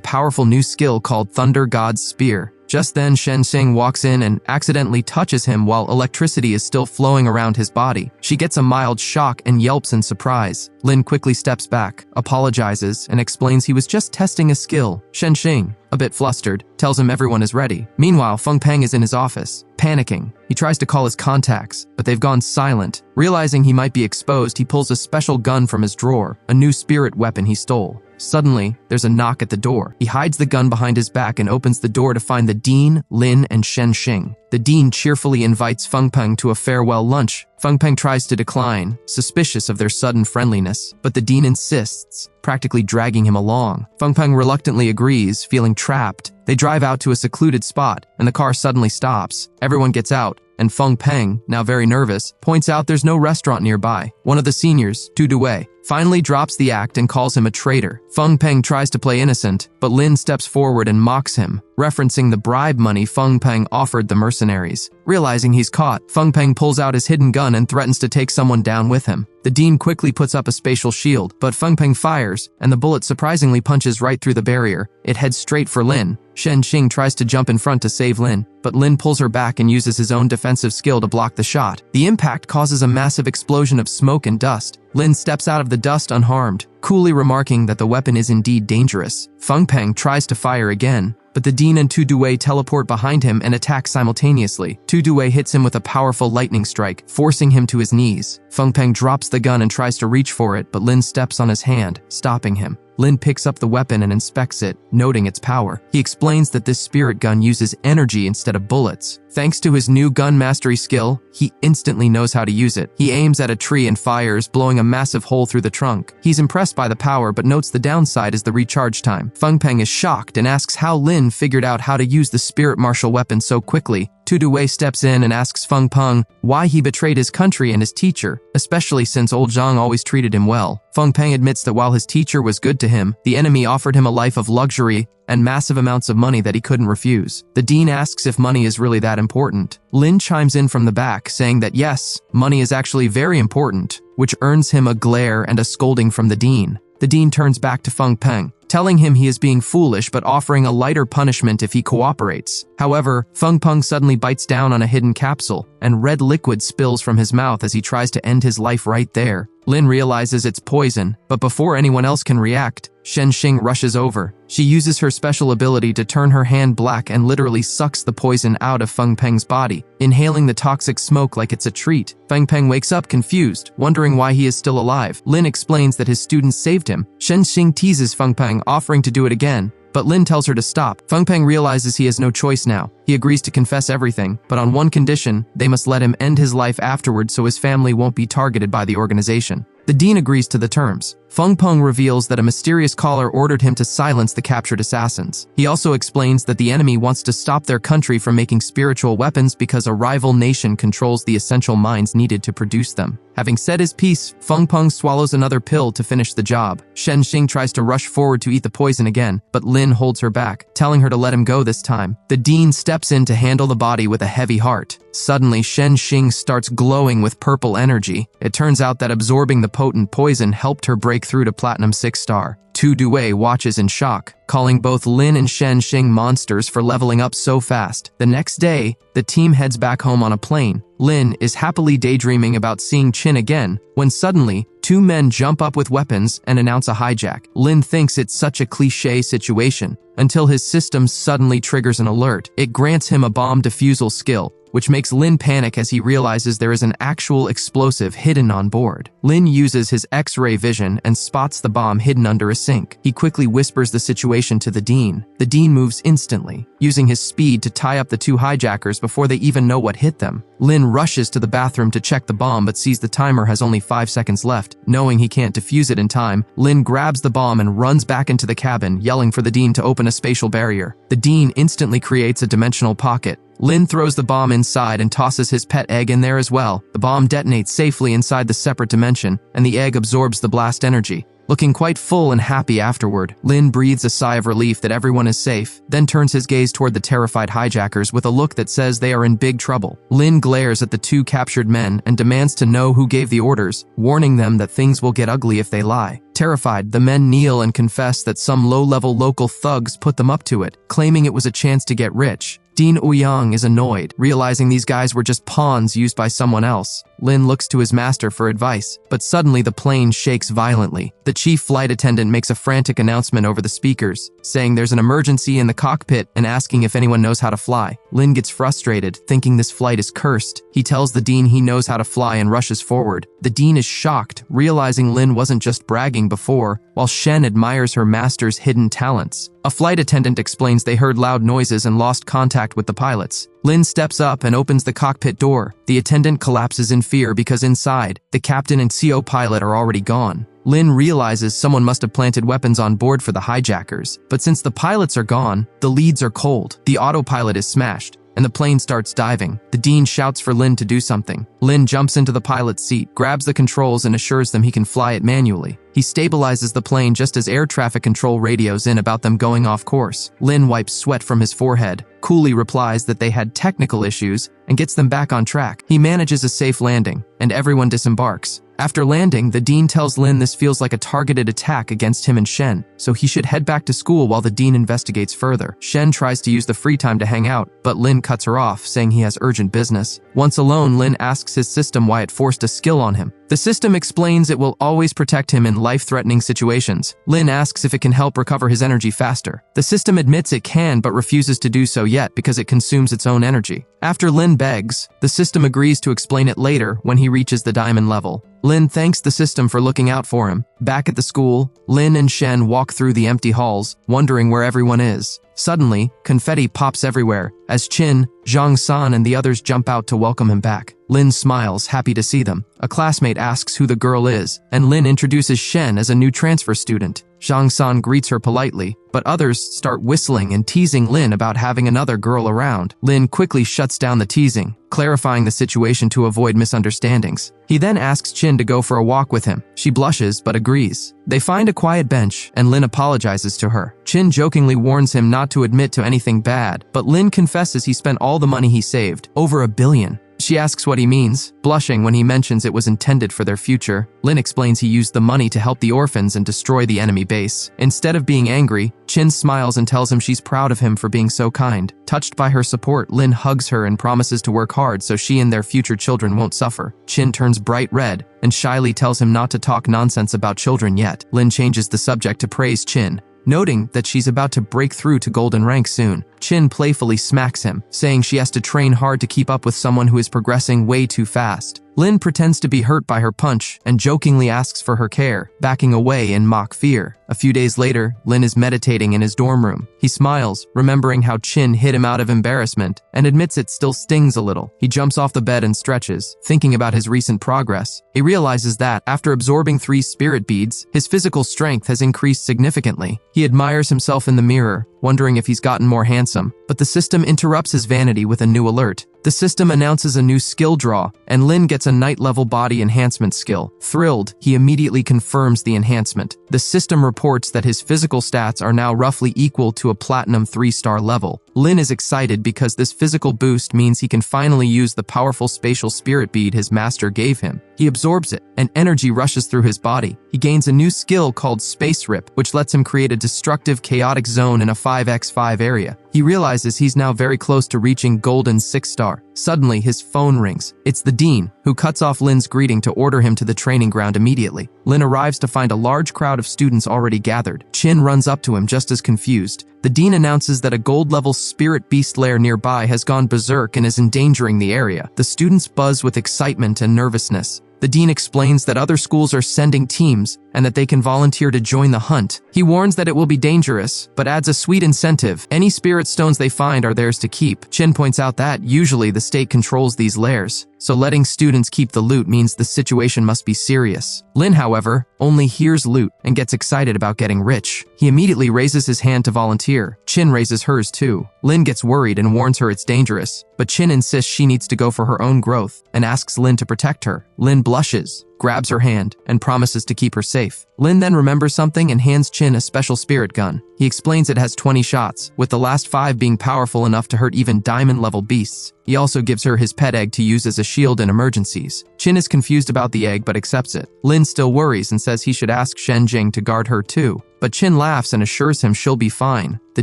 powerful new skill called Thunder God's Spear. Just then, Shen Xing walks in and accidentally touches him while electricity is still flowing around his body. She gets a mild shock and yelps in surprise. Lin quickly steps back, apologizes, and explains he was just testing a skill. Shen Xing, a bit flustered, tells him everyone is ready. Meanwhile, Feng Peng is in his office, panicking. He tries to call his contacts, but they've gone silent. Realizing he might be exposed, he pulls a special gun from his drawer, a new spirit weapon he stole. Suddenly, there's a knock at the door. He hides the gun behind his back and opens the door to find the dean, Lin, and Shen Xing. The dean cheerfully invites Feng Peng to a farewell lunch. Feng Peng tries to decline, suspicious of their sudden friendliness, but the dean insists, practically dragging him along. Feng Peng reluctantly agrees, feeling trapped. They drive out to a secluded spot, and the car suddenly stops. Everyone gets out, and Feng Peng, now very nervous, points out there's no restaurant nearby. One of the seniors, Tu Dui, finally drops the act and calls him a traitor. Feng Peng tries to play innocent, but Lin steps forward and mocks him, referencing the bribe money Feng Peng offered the mercenaries. Realizing he's caught, Feng Peng pulls out his hidden gun and threatens to take someone down with him. The dean quickly puts up a spatial shield, but Feng Peng fires, and the bullet surprisingly punches right through the barrier. It heads straight for Lin. Shen Xing tries to jump in front to save Lin, but Lin pulls her back and uses his own defensive skill to block the shot. The impact causes a massive explosion of smoke and dust. Lin steps out of the dust unharmed, coolly remarking that the weapon is indeed dangerous. Feng Peng tries to fire again, but the dean and Tu Dui teleport behind him and attack simultaneously. Tu Dui hits him with a powerful lightning strike, forcing him to his knees. Feng Peng drops the gun and tries to reach for it, but Lin steps on his hand, stopping him. Lin picks up the weapon and inspects it, noting its power. He explains that this spirit gun uses energy instead of bullets. Thanks to his new gun mastery skill, he instantly knows how to use it. He aims at a tree and fires, blowing a massive hole through the trunk. He's impressed by the power, but notes the downside is the recharge time. Feng Peng is shocked and asks how Lin figured out how to use the spirit martial weapon so quickly. Tu Dui steps in and asks Feng Peng why he betrayed his country and his teacher, especially since old Zhang always treated him well. Feng Peng admits that while his teacher was good to him, the enemy offered him a life of luxury and massive amounts of money that he couldn't refuse. The dean asks if money is really that important. Lin chimes in from the back, saying that yes, money is actually very important, which earns him a glare and a scolding from the dean. The dean turns back to Feng Peng, telling him he is being foolish but offering a lighter punishment if he cooperates. However, Feng Peng suddenly bites down on a hidden capsule, and red liquid spills from his mouth as he tries to end his life right there. Lin realizes it's poison, but before anyone else can react, Shen Xing rushes over. She uses her special ability to turn her hand black and literally sucks the poison out of Feng Peng's body, inhaling the toxic smoke like it's a treat. Feng Peng wakes up confused, wondering why he is still alive. Lin explains that his students saved him. Shen Xing teases Feng Peng, offering to do it again, but Lin tells her to stop. Feng Peng realizes he has no choice now. He agrees to confess everything, but on one condition: they must let him end his life afterwards so his family won't be targeted by the organization. The dean agrees to the terms. Feng Peng reveals that a mysterious caller ordered him to silence the captured assassins. He also explains that the enemy wants to stop their country from making spiritual weapons because a rival nation controls the essential mines needed to produce them. Having said his piece, Feng Peng swallows another pill to finish the job. Shen Xing tries to rush forward to eat the poison again, but Lin holds her back, telling her to let him go this time. The dean steps in to handle the body with a heavy heart. Suddenly, Shen Xing starts glowing with purple energy. It turns out that absorbing the potent poison helped her break through to Platinum 6-star. Tu Due watches in shock, calling both Lin and Shen Xing monsters for leveling up so fast. The next day, the team heads back home on a plane. Lin is happily daydreaming about seeing Qin again, when suddenly, two men jump up with weapons and announce a hijack. Lin thinks it's such a cliché situation, until his system suddenly triggers an alert. It grants him a bomb defusal skill, which makes Lin panic as he realizes there is an actual explosive hidden on board. Lin uses his X-ray vision and spots the bomb hidden under a sink. He quickly whispers the situation to the dean. The dean moves instantly, using his speed to tie up the two hijackers before they even know what hit them. Lin rushes to the bathroom to check the bomb but sees the timer has only 5 seconds left. Knowing he can't defuse it in time, Lin grabs the bomb and runs back into the cabin, yelling for the dean to open a spatial barrier. The dean instantly creates a dimensional pocket. Lin throws the bomb inside and tosses his pet egg in there as well. The bomb detonates safely inside the separate dimension, and the egg absorbs the blast energy. Looking quite full and happy afterward, Lin breathes a sigh of relief that everyone is safe, then turns his gaze toward the terrified hijackers with a look that says they are in big trouble. Lin glares at the two captured men and demands to know who gave the orders, warning them that things will get ugly if they lie. Terrified, the men kneel and confess that some low-level local thugs put them up to it, claiming it was a chance to get rich. Dean Ouyang is annoyed, realizing these guys were just pawns used by someone else. Lin looks to his master for advice, but suddenly the plane shakes violently. The chief flight attendant makes a frantic announcement over the speakers, saying there's an emergency in the cockpit and asking if anyone knows how to fly. Lin gets frustrated, thinking this flight is cursed. He tells the dean he knows how to fly and rushes forward. The dean is shocked, realizing Lin wasn't just bragging before, while Shen admires her master's hidden talents. A flight attendant explains they heard loud noises and lost contact with the pilots. Lin steps up and opens the cockpit door. The attendant collapses in fear because inside, the captain and CO pilot are already gone. Lin realizes someone must have planted weapons on board for the hijackers, but since the pilots are gone, the leads are cold. The autopilot is smashed, and the plane starts diving. The dean shouts for Lin to do something. Lin jumps into the pilot's seat, grabs the controls and assures them he can fly it manually. He stabilizes the plane just as air traffic control radios in about them going off course. Lin wipes sweat from his forehead, coolly replies that they had technical issues, and gets them back on track. He manages a safe landing, and everyone disembarks. After landing, the dean tells Lin this feels like a targeted attack against him and Shen, so he should head back to school while the dean investigates further. Shen tries to use the free time to hang out, but Lin cuts her off, saying he has urgent business. Once alone, Lin asks his system why it forced a skill on him. The system explains it will always protect him in life-threatening situations. Lin asks if it can help recover his energy faster. The system admits it can, but refuses to do so yet because it consumes its own energy. After Lin begs, the system agrees to explain it later when he reaches the diamond level. Lin thanks the system for looking out for him. Back at the school, Lin and Shen walk through the empty halls, wondering where everyone is. Suddenly, confetti pops everywhere, as Qin, Zhang San and the others jump out to welcome him back. Lin smiles, happy to see them. A classmate asks who the girl is, and Lin introduces Shen as a new transfer student. Zhang San greets her politely, but others start whistling and teasing Lin about having another girl around. Lin quickly shuts down the teasing, clarifying the situation to avoid misunderstandings. He then asks Qin to go for a walk with him. She blushes but agrees. They find a quiet bench, and Lin apologizes to her. Qin jokingly warns him not to admit to anything bad, but Lin confesses he spent all the money he saved, over $1 billion. She asks what he means, blushing when he mentions it was intended for their future. Lin explains he used the money to help the orphans and destroy the enemy base. Instead of being angry, Qin smiles and tells him she's proud of him for being so kind. Touched by her support, Lin hugs her and promises to work hard so she and their future children won't suffer. Qin turns bright red and shyly tells him not to talk nonsense about children yet. Lin changes the subject to praise Qin, noting that she's about to break through to golden rank soon. Chin playfully smacks him, saying she has to train hard to keep up with someone who is progressing way too fast. Lin pretends to be hurt by her punch and jokingly asks for her care, backing away in mock fear. A few days later, Lin is meditating in his dorm room. He smiles, remembering how Chin hit him out of embarrassment, and admits it still stings a little. He jumps off the bed and stretches, thinking about his recent progress. He realizes that, after absorbing 3 spirit beads, his physical strength has increased significantly. He admires himself in the mirror, wondering if he's gotten more handsome, but the system interrupts his vanity with a new alert. The system announces a new skill draw, and Lin gets a night-level body enhancement skill. Thrilled, he immediately confirms the enhancement. The system reports that his physical stats are now roughly equal to a platinum 3-star level. Lin is excited because this physical boost means he can finally use the powerful spatial spirit bead his master gave him. He absorbs it, and energy rushes through his body. He gains a new skill called Space Rip, which lets him create a destructive chaotic zone in a 5x5 area. He realizes he's now very close to reaching Golden 6-star. Suddenly, his phone rings. It's the dean, who cuts off Lin's greeting to order him to the training ground immediately. Lin arrives to find a large crowd of students already gathered. Chin runs up to him just as confused. The dean announces that a gold-level spirit beast lair nearby has gone berserk and is endangering the area. The students buzz with excitement and nervousness. The dean explains that other schools are sending teams and that they can volunteer to join the hunt. He warns that it will be dangerous, but adds a sweet incentive. Any spirit stones they find are theirs to keep. Chin points out that, usually, the state controls these lairs, so letting students keep the loot means the situation must be serious. Lin, however, only hears loot and gets excited about getting rich. He immediately raises his hand to volunteer. Chin raises hers too. Lin gets worried and warns her it's dangerous, but Chin insists she needs to go for her own growth and asks Lin to protect her. Lin blushes, grabs her hand, and promises to keep her safe. Lin then remembers something and hands Chin a special spirit gun. He explains it has 20 shots, with the last 5 being powerful enough to hurt even diamond-level beasts. He also gives her his pet egg to use as a shield in emergencies. Chin is confused about the egg but accepts it. Lin still worries and says he should ask Shen Jing to guard her too. But Chin laughs and assures him she'll be fine. The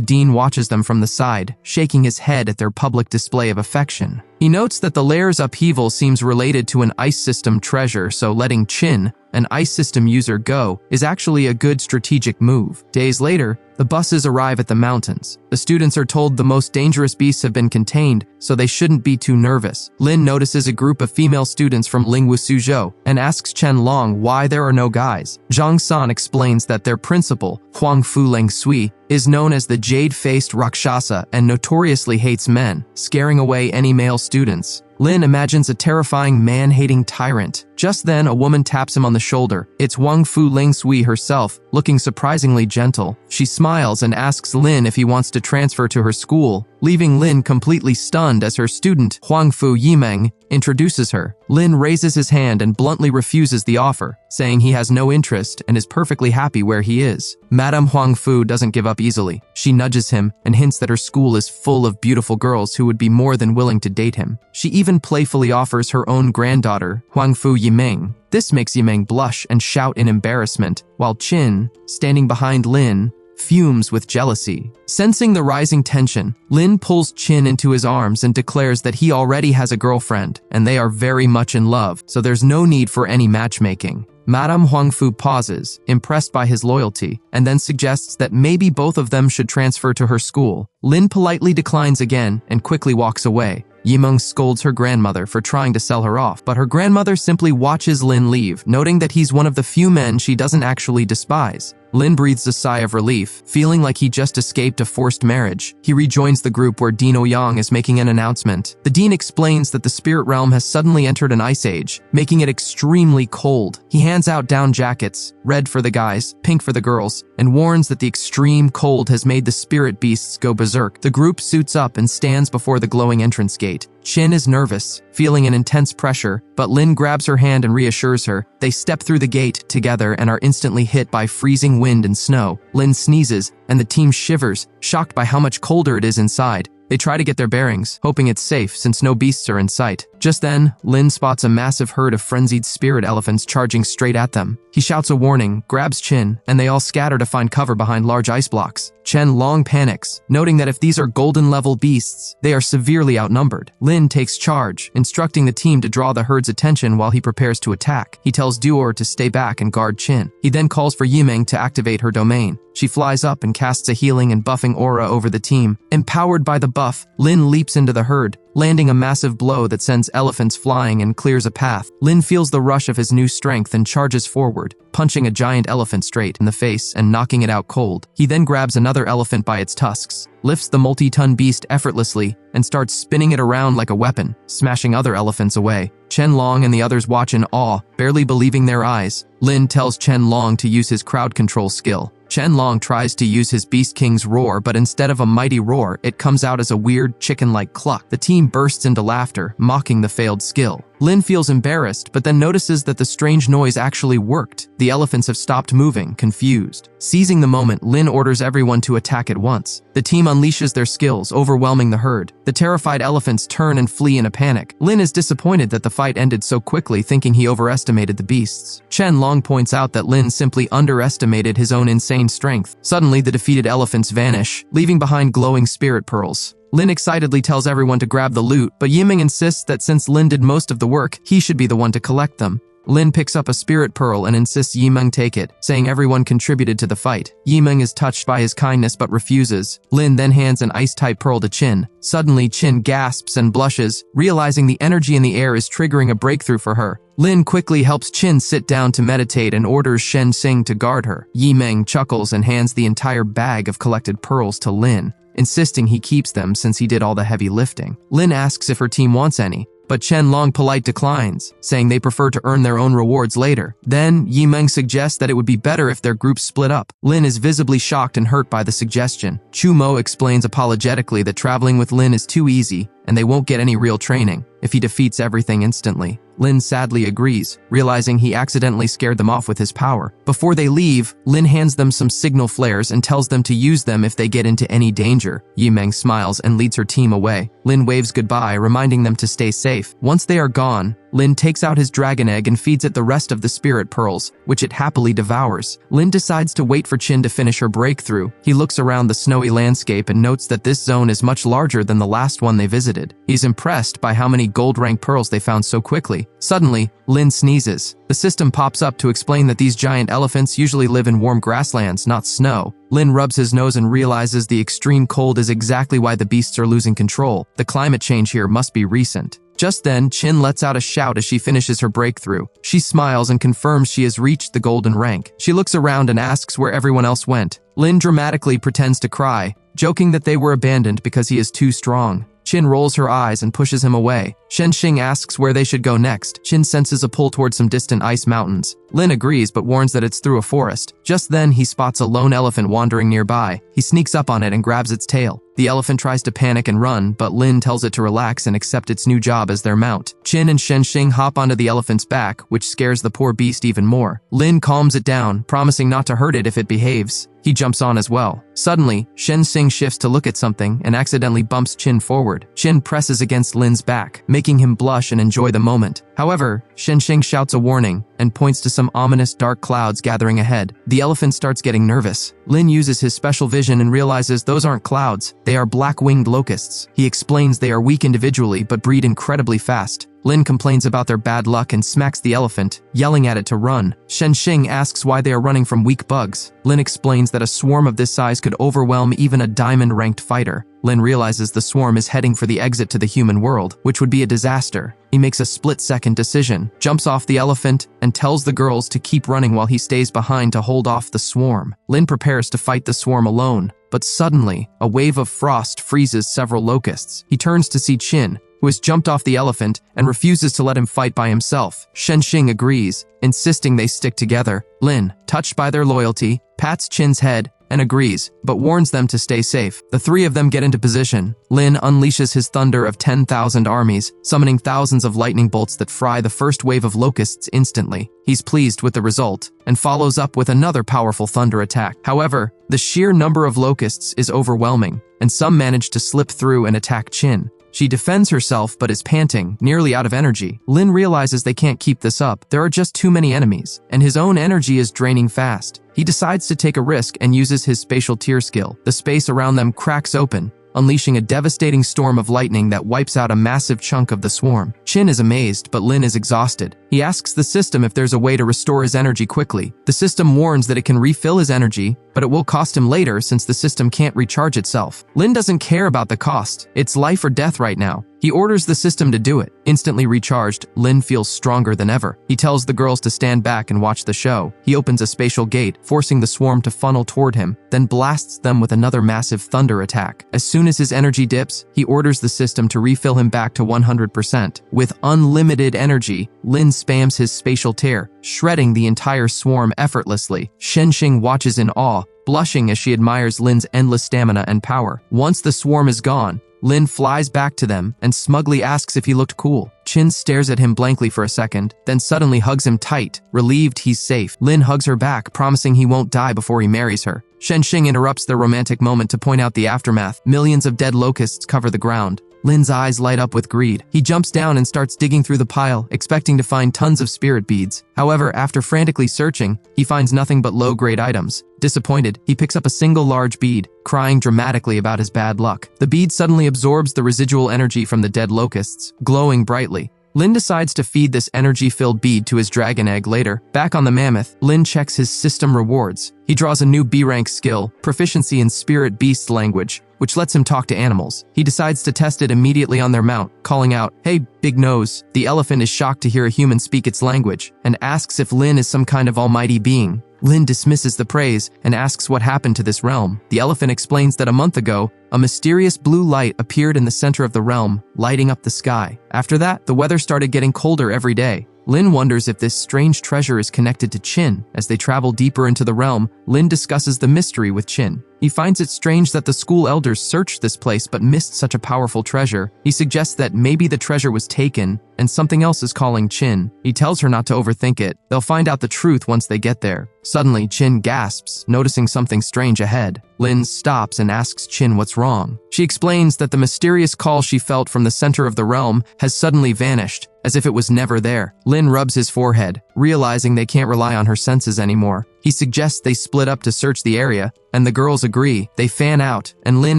dean watches them from the side, shaking his head at their public display of affection. He notes that the lair's upheaval seems related to an ice system treasure, so letting Chin, an ice system user, go is actually a good strategic move. Days later, the buses arrive at the mountains. The students are told the most dangerous beasts have been contained, so they shouldn't be too nervous. Lin notices a group of female students from Lingwu Suzhou and asks Chen Long why there are no guys. Zhang San explains that their principal, Huang Fu Leng Sui, is known as the Jade-Faced Rakshasa and notoriously hates men, scaring away any male students. Lin imagines a terrifying man-hating tyrant. Just then, a woman taps him on the shoulder. It's Huang Fu Ling Sui herself, looking surprisingly gentle. She smiles and asks Lin if he wants to transfer to her school, leaving Lin completely stunned as her student, Huang Fu Yimeng, introduces her. Lin raises his hand and bluntly refuses the offer, saying he has no interest and is perfectly happy where he is. Madame Huang Fu doesn't give up easily. She nudges him and hints that her school is full of beautiful girls who would be more than willing to date him. She even playfully offers her own granddaughter, Huang Fu Yimeng. This makes Yimeng blush and shout in embarrassment, while Chin, standing behind Lin, fumes with jealousy. Sensing the rising tension, Lin pulls Chin into his arms and declares that he already has a girlfriend, and they are very much in love, so there's no need for any matchmaking. Madame Huangfu pauses, impressed by his loyalty, and then suggests that maybe both of them should transfer to her school. Lin politely declines again and quickly walks away. Yimeng scolds her grandmother for trying to sell her off, but her grandmother simply watches Lin leave, noting that he's one of the few men she doesn't actually despise. Lin breathes a sigh of relief, feeling like he just escaped a forced marriage. He rejoins the group where Dean Ouyang is making an announcement. The dean explains that the spirit realm has suddenly entered an ice age, making it extremely cold. He hands out down jackets, red for the guys, pink for the girls, and warns that the extreme cold has made the spirit beasts go berserk. The group suits up and stands before the glowing entrance gate. Chin is nervous, feeling an intense pressure, but Lin grabs her hand and reassures her. They step through the gate together and are instantly hit by freezing wind and snow. Lin sneezes, and the team shivers, shocked by how much colder it is inside. They try to get their bearings, hoping it's safe since no beasts are in sight. Just then, Lin spots a massive herd of frenzied spirit elephants charging straight at them. He shouts a warning, grabs Chin, and they all scatter to find cover behind large ice blocks. Chen Long panics, noting that if these are golden-level beasts, they are severely outnumbered. Lin takes charge, instructing the team to draw the herd's attention while he prepares to attack. He tells Duor to stay back and guard Chin. He then calls for Yimeng to activate her domain. She flies up and casts a healing and buffing aura over the team. Empowered by the buff, Lin leaps into the herd, landing a massive blow that sends elephants flying and clears a path. Lin feels the rush of his new strength and charges forward, punching a giant elephant straight in the face and knocking it out cold. He then grabs another elephant by its tusks, lifts the multi-ton beast effortlessly, and starts spinning it around like a weapon, smashing other elephants away. Chen Long and the others watch in awe, barely believing their eyes. Lin tells Chen Long to use his crowd control skill. Chen Long tries to use his Beast King's roar, but instead of a mighty roar, it comes out as a weird, chicken-like cluck. The team bursts into laughter, mocking the failed skill. Lin feels embarrassed, but then notices that the strange noise actually worked. The elephants have stopped moving, confused. Seizing the moment, Lin orders everyone to attack at once. The team unleashes their skills, overwhelming the herd. The terrified elephants turn and flee in a panic. Lin is disappointed that the fight ended so quickly, thinking he overestimated the beasts. Chen Long points out that Lin simply underestimated his own insane strength. Suddenly, the defeated elephants vanish, leaving behind glowing spirit pearls. Lin excitedly tells everyone to grab the loot, but Yimeng insists that since Lin did most of the work, he should be the one to collect them. Lin picks up a spirit pearl and insists Yimeng take it, saying everyone contributed to the fight. Yimeng is touched by his kindness but refuses. Lin then hands an ice-type pearl to Chin. Suddenly, Chin gasps and blushes, realizing the energy in the air is triggering a breakthrough for her. Lin quickly helps Chin sit down to meditate and orders Shen Xing to guard her. Yimeng chuckles and hands the entire bag of collected pearls to Lin, insisting he keeps them since he did all the heavy lifting. Lin asks if her team wants any, but Chen Long polite declines, saying they prefer to earn their own rewards later. Then, Yimeng suggests that it would be better if their groups split up. Lin is visibly shocked and hurt by the suggestion. Chu Mo explains apologetically that traveling with Lin is too easy, and they won't get any real training if he defeats everything instantly. Lin sadly agrees, realizing he accidentally scared them off with his power. Before they leave, Lin hands them some signal flares and tells them to use them if they get into any danger. Yimeng smiles and leads her team away. Lin waves goodbye, reminding them to stay safe. Once they are gone, Lin takes out his dragon egg and feeds it the rest of the spirit pearls, which it happily devours. Lin decides to wait for Chin to finish her breakthrough. He looks around the snowy landscape and notes that this zone is much larger than the last one they visited. He's impressed by how many gold-rank pearls they found so quickly. Suddenly, Lin sneezes. The system pops up to explain that these giant elephants usually live in warm grasslands, not snow. Lin rubs his nose and realizes the extreme cold is exactly why the beasts are losing control. The climate change here must be recent. Just then, Chin lets out a shout as she finishes her breakthrough. She smiles and confirms she has reached the golden rank. She looks around and asks where everyone else went. Lin dramatically pretends to cry, joking that they were abandoned because he is too strong. Chin rolls her eyes and pushes him away. Shen Xing asks where they should go next. Chin senses a pull towards some distant ice mountains. Lin agrees but warns that it's through a forest. Just then, he spots a lone elephant wandering nearby. He sneaks up on it and grabs its tail. The elephant tries to panic and run, but Lin tells it to relax and accept its new job as their mount. Chin and Shen Xing hop onto the elephant's back, which scares the poor beast even more. Lin calms it down, promising not to hurt it if it behaves. He jumps on as well. Suddenly, Shen Xing shifts to look at something and accidentally bumps Chin forward. Chin presses against Lin's back, making him blush and enjoy the moment. However, Shen Xing shouts a warning and points to some ominous dark clouds gathering ahead. The elephant starts getting nervous. Lin uses his special vision and realizes those aren't clouds, they are black-winged locusts. He explains they are weak individually but breed incredibly fast. Lin complains about their bad luck and smacks the elephant, yelling at it to run. Shen Xing asks why they are running from weak bugs. Lin explains that a swarm of this size could overwhelm even a diamond-ranked fighter. Lin realizes the swarm is heading for the exit to the human world, which would be a disaster. He makes a split-second decision, jumps off the elephant, and tells the girls to keep running while he stays behind to hold off the swarm. Lin prepares to fight the swarm alone, but suddenly, a wave of frost freezes several locusts. He turns to see Chin, who has jumped off the elephant and refuses to let him fight by himself. Shen Xing agrees, insisting they stick together. Lin, touched by their loyalty, pats Chin's head and agrees, but warns them to stay safe. The three of them get into position. Lin unleashes his thunder of 10,000 armies, summoning thousands of lightning bolts that fry the first wave of locusts instantly. He's pleased with the result, and follows up with another powerful thunder attack. However, the sheer number of locusts is overwhelming, and some manage to slip through and attack Chin. She defends herself but is panting, nearly out of energy. Lin realizes they can't keep this up. There are just too many enemies, and his own energy is draining fast. He decides to take a risk and uses his spatial tear skill. The space around them cracks open, unleashing a devastating storm of lightning that wipes out a massive chunk of the swarm. Chin is amazed, but Lin is exhausted. He asks the system if there's a way to restore his energy quickly. The system warns that it can refill his energy, but it will cost him later since the system can't recharge itself. Lin doesn't care about the cost. It's life or death right now. He orders the system to do it. Instantly recharged, Lin feels stronger than ever. He tells the girls to stand back and watch the show. He opens a spatial gate, forcing the swarm to funnel toward him, then blasts them with another massive thunder attack. As soon as his energy dips, he orders the system to refill him back to 100%. With unlimited energy, Lin spams his spatial tear, shredding the entire swarm effortlessly. Shenxing watches in awe, blushing as she admires Lin's endless stamina and power. Once the swarm is gone, Lin flies back to them and smugly asks if he looked cool. Chin stares at him blankly for a second, then suddenly hugs him tight, relieved he's safe. Lin hugs her back, promising he won't die before he marries her. Shenxing interrupts their romantic moment to point out the aftermath. Millions of dead locusts cover the ground. Lin's eyes light up with greed. He jumps down and starts digging through the pile, expecting to find tons of spirit beads. However, after frantically searching, he finds nothing but low-grade items. Disappointed, he picks up a single large bead, crying dramatically about his bad luck. The bead suddenly absorbs the residual energy from the dead locusts, glowing brightly. Lin decides to feed this energy-filled bead to his dragon egg later. Back on the mammoth, Lin checks his system rewards. He draws a new B-rank skill, proficiency in spirit beast language, which lets him talk to animals. He decides to test it immediately on their mount, calling out, "Hey, big nose." The elephant is shocked to hear a human speak its language, and asks if Lin is some kind of almighty being. Lin dismisses the praise and asks what happened to this realm. The elephant explains that a month ago, a mysterious blue light appeared in the center of the realm, lighting up the sky. After that, the weather started getting colder every day. Lin wonders if this strange treasure is connected to Chin. As they travel deeper into the realm, Lin discusses the mystery with Chin. He finds it strange that the school elders searched this place but missed such a powerful treasure. He suggests that maybe the treasure was taken and something else is calling Chin. He tells her not to overthink it. They'll find out the truth once they get there. Suddenly, Chin gasps, noticing something strange ahead. Lin stops and asks Chin what's wrong. She explains that the mysterious call she felt from the center of the realm has suddenly vanished, as if it was never there. Lin rubs his forehead, realizing they can't rely on her senses anymore. He suggests they split up to search the area, and the girls agree. They fan out, and Lin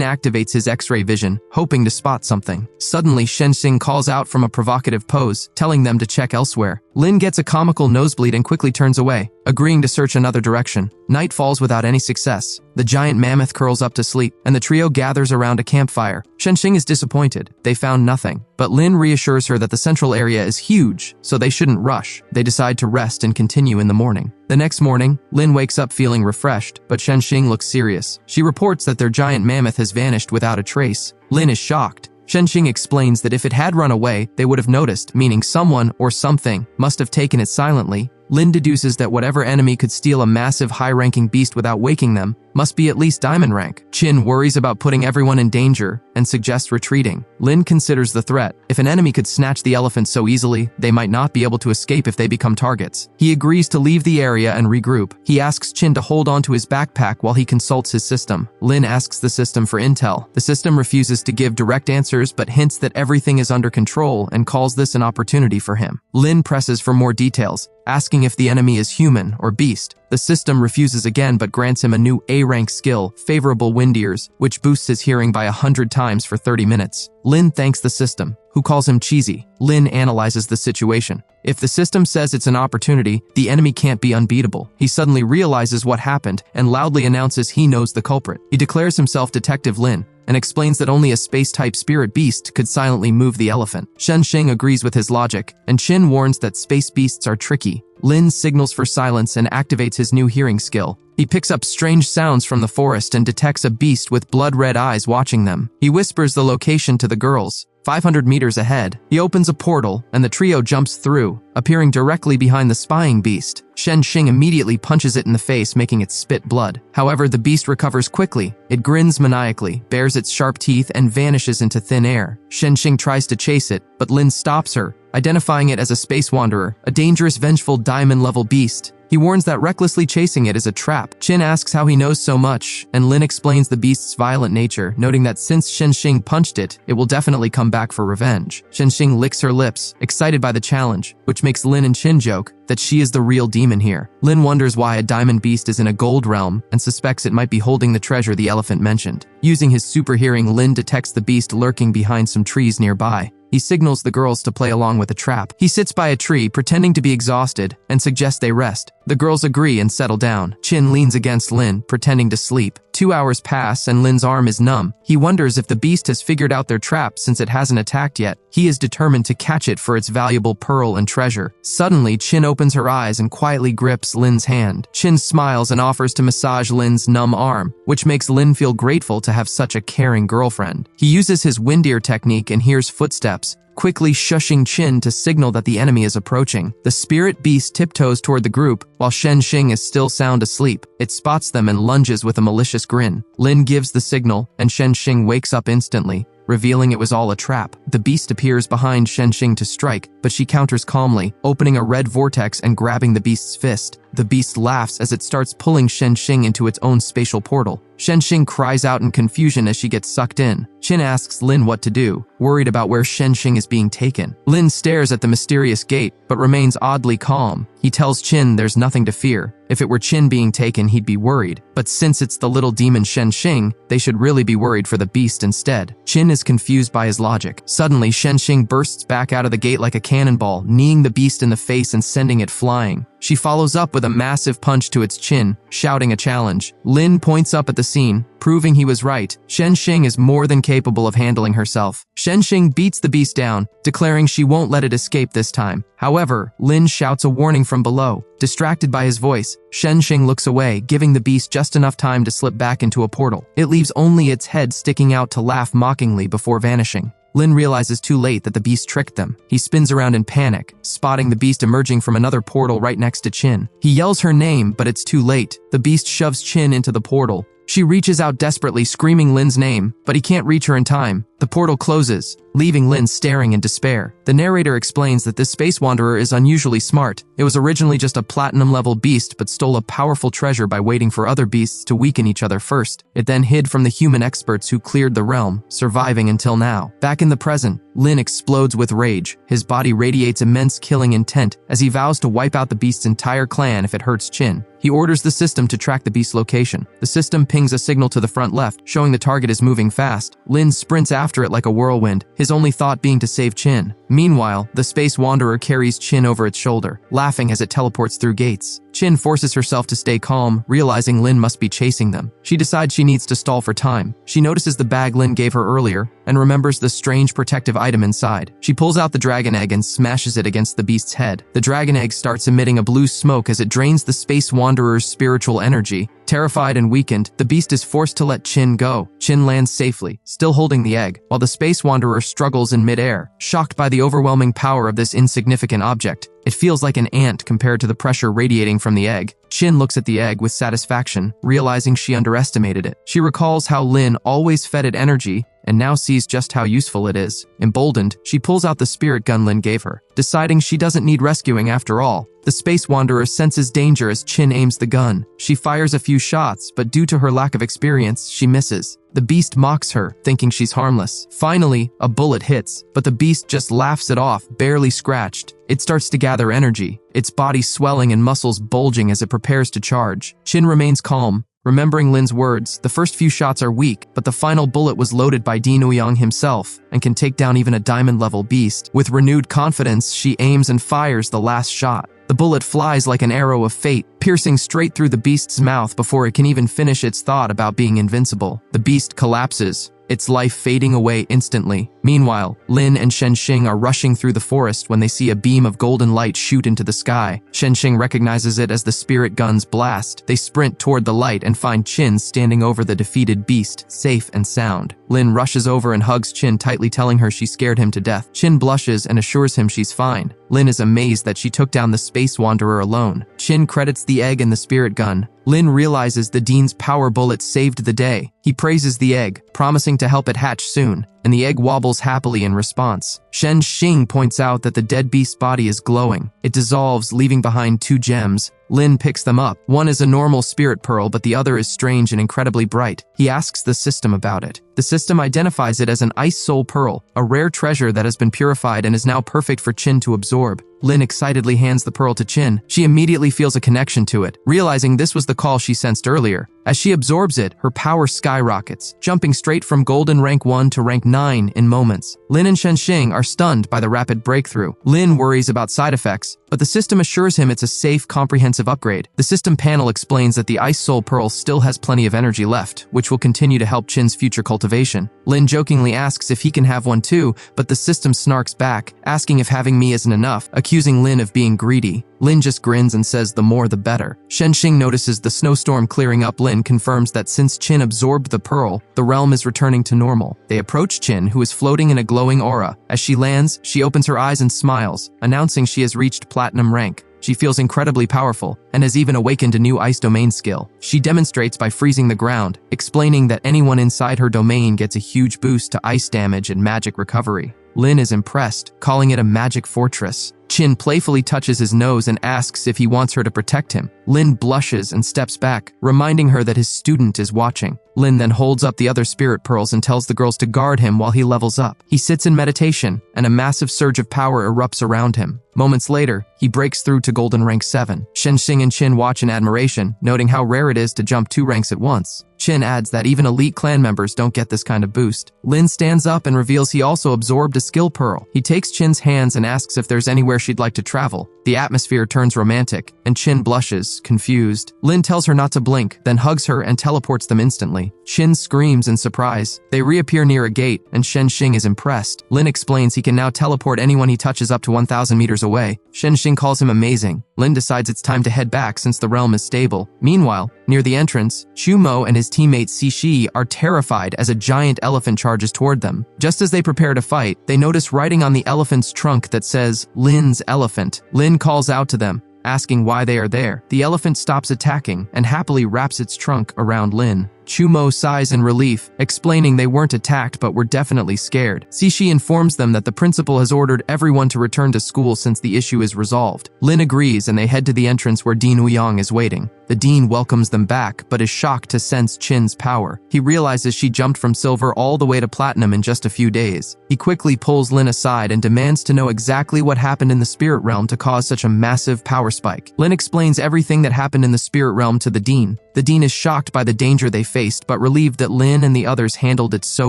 activates his X-ray vision, hoping to spot something. Suddenly, Shenxing calls out from a provocative pose, telling them to check elsewhere. Lin gets a comical nosebleed and quickly turns away, agreeing to search another direction. Night falls without any success. The giant mammoth curls up to sleep, and the trio gathers around a campfire. Shenxing is disappointed. They found nothing. But Lin reassures her that the central area is huge, so they shouldn't rush. They decide to rest and continue in the morning. The next morning, Lin wakes up feeling refreshed, but Shenxing looks serious. She reports that their giant mammoth has vanished without a trace. Lin is shocked. Shenxing explains that if it had run away, they would have noticed, meaning someone or something must have taken it silently. Lin deduces that whatever enemy could steal a massive high-ranking beast without waking them must be at least diamond rank. Chin worries about putting everyone in danger and suggests retreating. Lin considers the threat. If an enemy could snatch the elephant so easily, they might not be able to escape if they become targets. He agrees to leave the area and regroup. He asks Chin to hold on to his backpack while he consults his system. Lin asks the system for intel. The system refuses to give direct answers but hints that everything is under control and calls this an opportunity for him. Lin presses for more details, asking if the enemy is human or beast. The system refuses again but grants him a new A-rank skill, Favorable Wind Ears, which boosts his hearing by 100 times for 30 minutes. Lin thanks the system, who calls him cheesy. Lin analyzes the situation. If the system says it's an opportunity, the enemy can't be unbeatable. He suddenly realizes what happened and loudly announces he knows the culprit. He declares himself Detective Lin and explains that only a space-type spirit beast could silently move the elephant. Shenxing agrees with his logic, and Chin warns that space beasts are tricky. Lin signals for silence and activates his new hearing skill. He picks up strange sounds from the forest and detects a beast with blood-red eyes watching them. He whispers the location to the girls. 500 meters ahead, he opens a portal, and the trio jumps through, appearing directly behind the spying beast. Shenxing immediately punches it in the face, making it spit blood. However, the beast recovers quickly. It grins maniacally, bares its sharp teeth, and vanishes into thin air. Shenxing tries to chase it, but Lin stops her, identifying it as a space wanderer, a dangerous, vengeful diamond-level beast. He warns that recklessly chasing it is a trap. Chin asks how he knows so much, and Lin explains the beast's violent nature, noting that since Shenxing punched it, it will definitely come back for revenge. Shenxing licks her lips, excited by the challenge, which makes Lin and Chin joke that she is the real demon here. Lin wonders why a diamond beast is in a gold realm and suspects it might be holding the treasure the elephant mentioned. Using his super hearing, Lin detects the beast lurking behind some trees nearby. He signals the girls to play along with the trap. He sits by a tree, pretending to be exhausted, and suggests they rest. The girls agree and settle down. Chin leans against Lin, pretending to sleep. 2 hours pass and Lin's arm is numb. He wonders if the beast has figured out their trap since it hasn't attacked yet. He is determined to catch it for its valuable pearl and treasure. Suddenly, Chin opens her eyes and quietly grips Lin's hand. Chin smiles and offers to massage Lin's numb arm, which makes Lin feel grateful to have such a caring girlfriend. He uses his wind ear technique and hears footsteps, quickly shushing Chin to signal that the enemy is approaching. The spirit beast tiptoes toward the group, while Shenxing is still sound asleep. It spots them and lunges with a malicious grin. Lin gives the signal, and Shenxing wakes up instantly, revealing it was all a trap. The beast appears behind Shenxing to strike, but she counters calmly, opening a red vortex and grabbing the beast's fist. The beast laughs as it starts pulling Shenxing into its own spatial portal. Shenxing cries out in confusion as she gets sucked in. Chin asks Lin what to do, worried about where Shenxing is being taken. Lin stares at the mysterious gate, but remains oddly calm. He tells Chin there's nothing to fear. If it were Chin being taken, he'd be worried. But since it's the little demon Shenxing, they should really be worried for the beast instead. Chin is confused by his logic. Suddenly, Shenxing bursts back out of the gate like a cannonball, kneeing the beast in the face and sending it flying. She follows up with a massive punch to its chin, shouting a challenge. Lin points up at the scene, proving he was right. Shenxing is more than capable of handling herself. Shenxing beats the beast down, declaring she won't let it escape this time. However, Lin shouts a warning from below. Distracted by his voice, Shenxing looks away, giving the beast just enough time to slip back into a portal. It leaves only its head sticking out to laugh mockingly before vanishing. Lin realizes too late that the beast tricked them. He spins around in panic, spotting the beast emerging from another portal right next to Chin. He yells her name, but it's too late. The beast shoves Chin into the portal. She reaches out desperately, screaming Lin's name, but he can't reach her in time. The portal closes, leaving Lin staring in despair. The narrator explains that this space wanderer is unusually smart. It was originally just a platinum-level beast, but stole a powerful treasure by waiting for other beasts to weaken each other first. It then hid from the human experts who cleared the realm, surviving until now. Back in the present, Lin explodes with rage. His body radiates immense killing intent as he vows to wipe out the beast's entire clan if it hurts Chin. He orders the system to track the beast's location. The system pings a signal to the front left, showing the target is moving fast. Lin sprints after it like a whirlwind, his only thought being to save Chin. Meanwhile, the space wanderer carries Chin over its shoulder, laughing as it teleports through gates. Chin forces herself to stay calm, realizing Lin must be chasing them. She decides she needs to stall for time. She notices the bag Lin gave her earlier and remembers the strange protective item inside. She pulls out the dragon egg and smashes it against the beast's head. The dragon egg starts emitting a blue smoke as it drains the space wanderer's spiritual energy. Terrified and weakened, the beast is forced to let Chin go. Chin lands safely, still holding the egg, while the space wanderer struggles in midair, shocked by the overwhelming power of this insignificant object. It feels like an ant compared to the pressure radiating from the egg. Chin looks at the egg with satisfaction, realizing she underestimated it. She recalls how Lin always fed it energy, and now sees just how useful it is. Emboldened, she pulls out the spirit gun Lin gave her, deciding she doesn't need rescuing after all. The space wanderer senses danger as Chin aims the gun. She fires a few shots, but due to her lack of experience, she misses. The beast mocks her, thinking she's harmless. Finally, a bullet hits, but the beast just laughs it off, barely scratched. It starts to gather energy, its body swelling and muscles bulging as it prepares to charge. Chin remains calm, remembering Lin's words. The first few shots are weak, but the final bullet was loaded by Di Nuyang himself and can take down even a diamond-level beast. With renewed confidence, she aims and fires the last shot. The bullet flies like an arrow of fate, piercing straight through the beast's mouth before it can even finish its thought about being invincible. The beast collapses, its life fading away instantly. Meanwhile, Lin and Shenxing are rushing through the forest when they see a beam of golden light shoot into the sky. Shenxing recognizes it as the spirit gun's blast. They sprint toward the light and find Chin standing over the defeated beast, safe and sound. Lin rushes over and hugs Chin tightly, telling her she scared him to death. Chin blushes and assures him she's fine. Lin is amazed that she took down the space wanderer alone. Chin credits the egg and the spirit gun. Lin realizes the dean's power bullet saved the day. He praises the egg, promising to help it hatch soon, and the egg wobbles happily in response. Shen Xing points out that the dead beast's body is glowing. It dissolves, leaving behind 2 gems. Lin picks them up. One is a normal spirit pearl, but the other is strange and incredibly bright. He asks the system about it. The system identifies it as an ice soul pearl, a rare treasure that has been purified and is now perfect for Chin to absorb. Lin excitedly hands the pearl to Chin. She immediately feels a connection to it, realizing this was the call she sensed earlier. As she absorbs it, her power skyrockets, jumping straight from golden rank 1 to rank 9 in moments. Lin and Shen Xing are stunned by the rapid breakthrough. Lin worries about side effects, but the system assures him it's a safe, comprehensive upgrade. The system panel explains that the Ice Soul Pearl still has plenty of energy left, which will continue to help Chin's future cultivation. Lin jokingly asks if he can have one too, but the system snarks back, asking if having me isn't enough, accusing Lin of being greedy. Lin just grins and says the more the better. Shen Xing notices the snowstorm clearing up. Lin confirms that since Chin absorbed the pearl, the realm is returning to normal. They approach Chin, who is floating in a glowing aura. As she lands, she opens her eyes and smiles, announcing she has reached platinum rank. She feels incredibly powerful and has even awakened a new ice domain skill. She demonstrates by freezing the ground, explaining that anyone inside her domain gets a huge boost to ice damage and magic recovery. Lin is impressed, calling it a magic fortress. Chin playfully touches his nose and asks if he wants her to protect him. Lin blushes and steps back, reminding her that his student is watching. Lin then holds up the other spirit pearls and tells the girls to guard him while he levels up. He sits in meditation, and a massive surge of power erupts around him. Moments later, he breaks through to golden rank 7. Shen Xing and Chin watch in admiration, noting how rare it is to jump 2 ranks at once. Chin adds that even elite clan members don't get this kind of boost. Lin stands up and reveals he also absorbed a skill pearl. He takes Chin's hands and asks if there's anywhere she'd like to travel. The atmosphere turns romantic, and Chin blushes, confused. Lin tells her not to blink, then hugs her and teleports them instantly. Chin screams in surprise. They reappear near a gate, and Shen Xing is impressed. Lin explains he can now teleport anyone he touches up to 1,000 meters away. Shen Xing calls him amazing. Lin decides it's time to head back since the realm is stable. Meanwhile, near the entrance, Chumo and his teammate Cixi are terrified as a giant elephant charges toward them. Just as they prepare to fight, they notice writing on the elephant's trunk that says, "Lin's elephant." Lin calls out to them, asking why they are there. The elephant stops attacking and happily wraps its trunk around Lin. Chumo sighs in relief, explaining they weren't attacked but were definitely scared. Cixi informs them that the principal has ordered everyone to return to school since the issue is resolved. Lin agrees and they head to the entrance where Dean Ouyang is waiting. The dean welcomes them back, but is shocked to sense Chin's power. He realizes she jumped from silver all the way to platinum in just a few days. He quickly pulls Lin aside and demands to know exactly what happened in the spirit realm to cause such a massive power spike. Lin explains everything that happened in the spirit realm to the dean. The dean is shocked by the danger they faced, but relieved that Lin and the others handled it so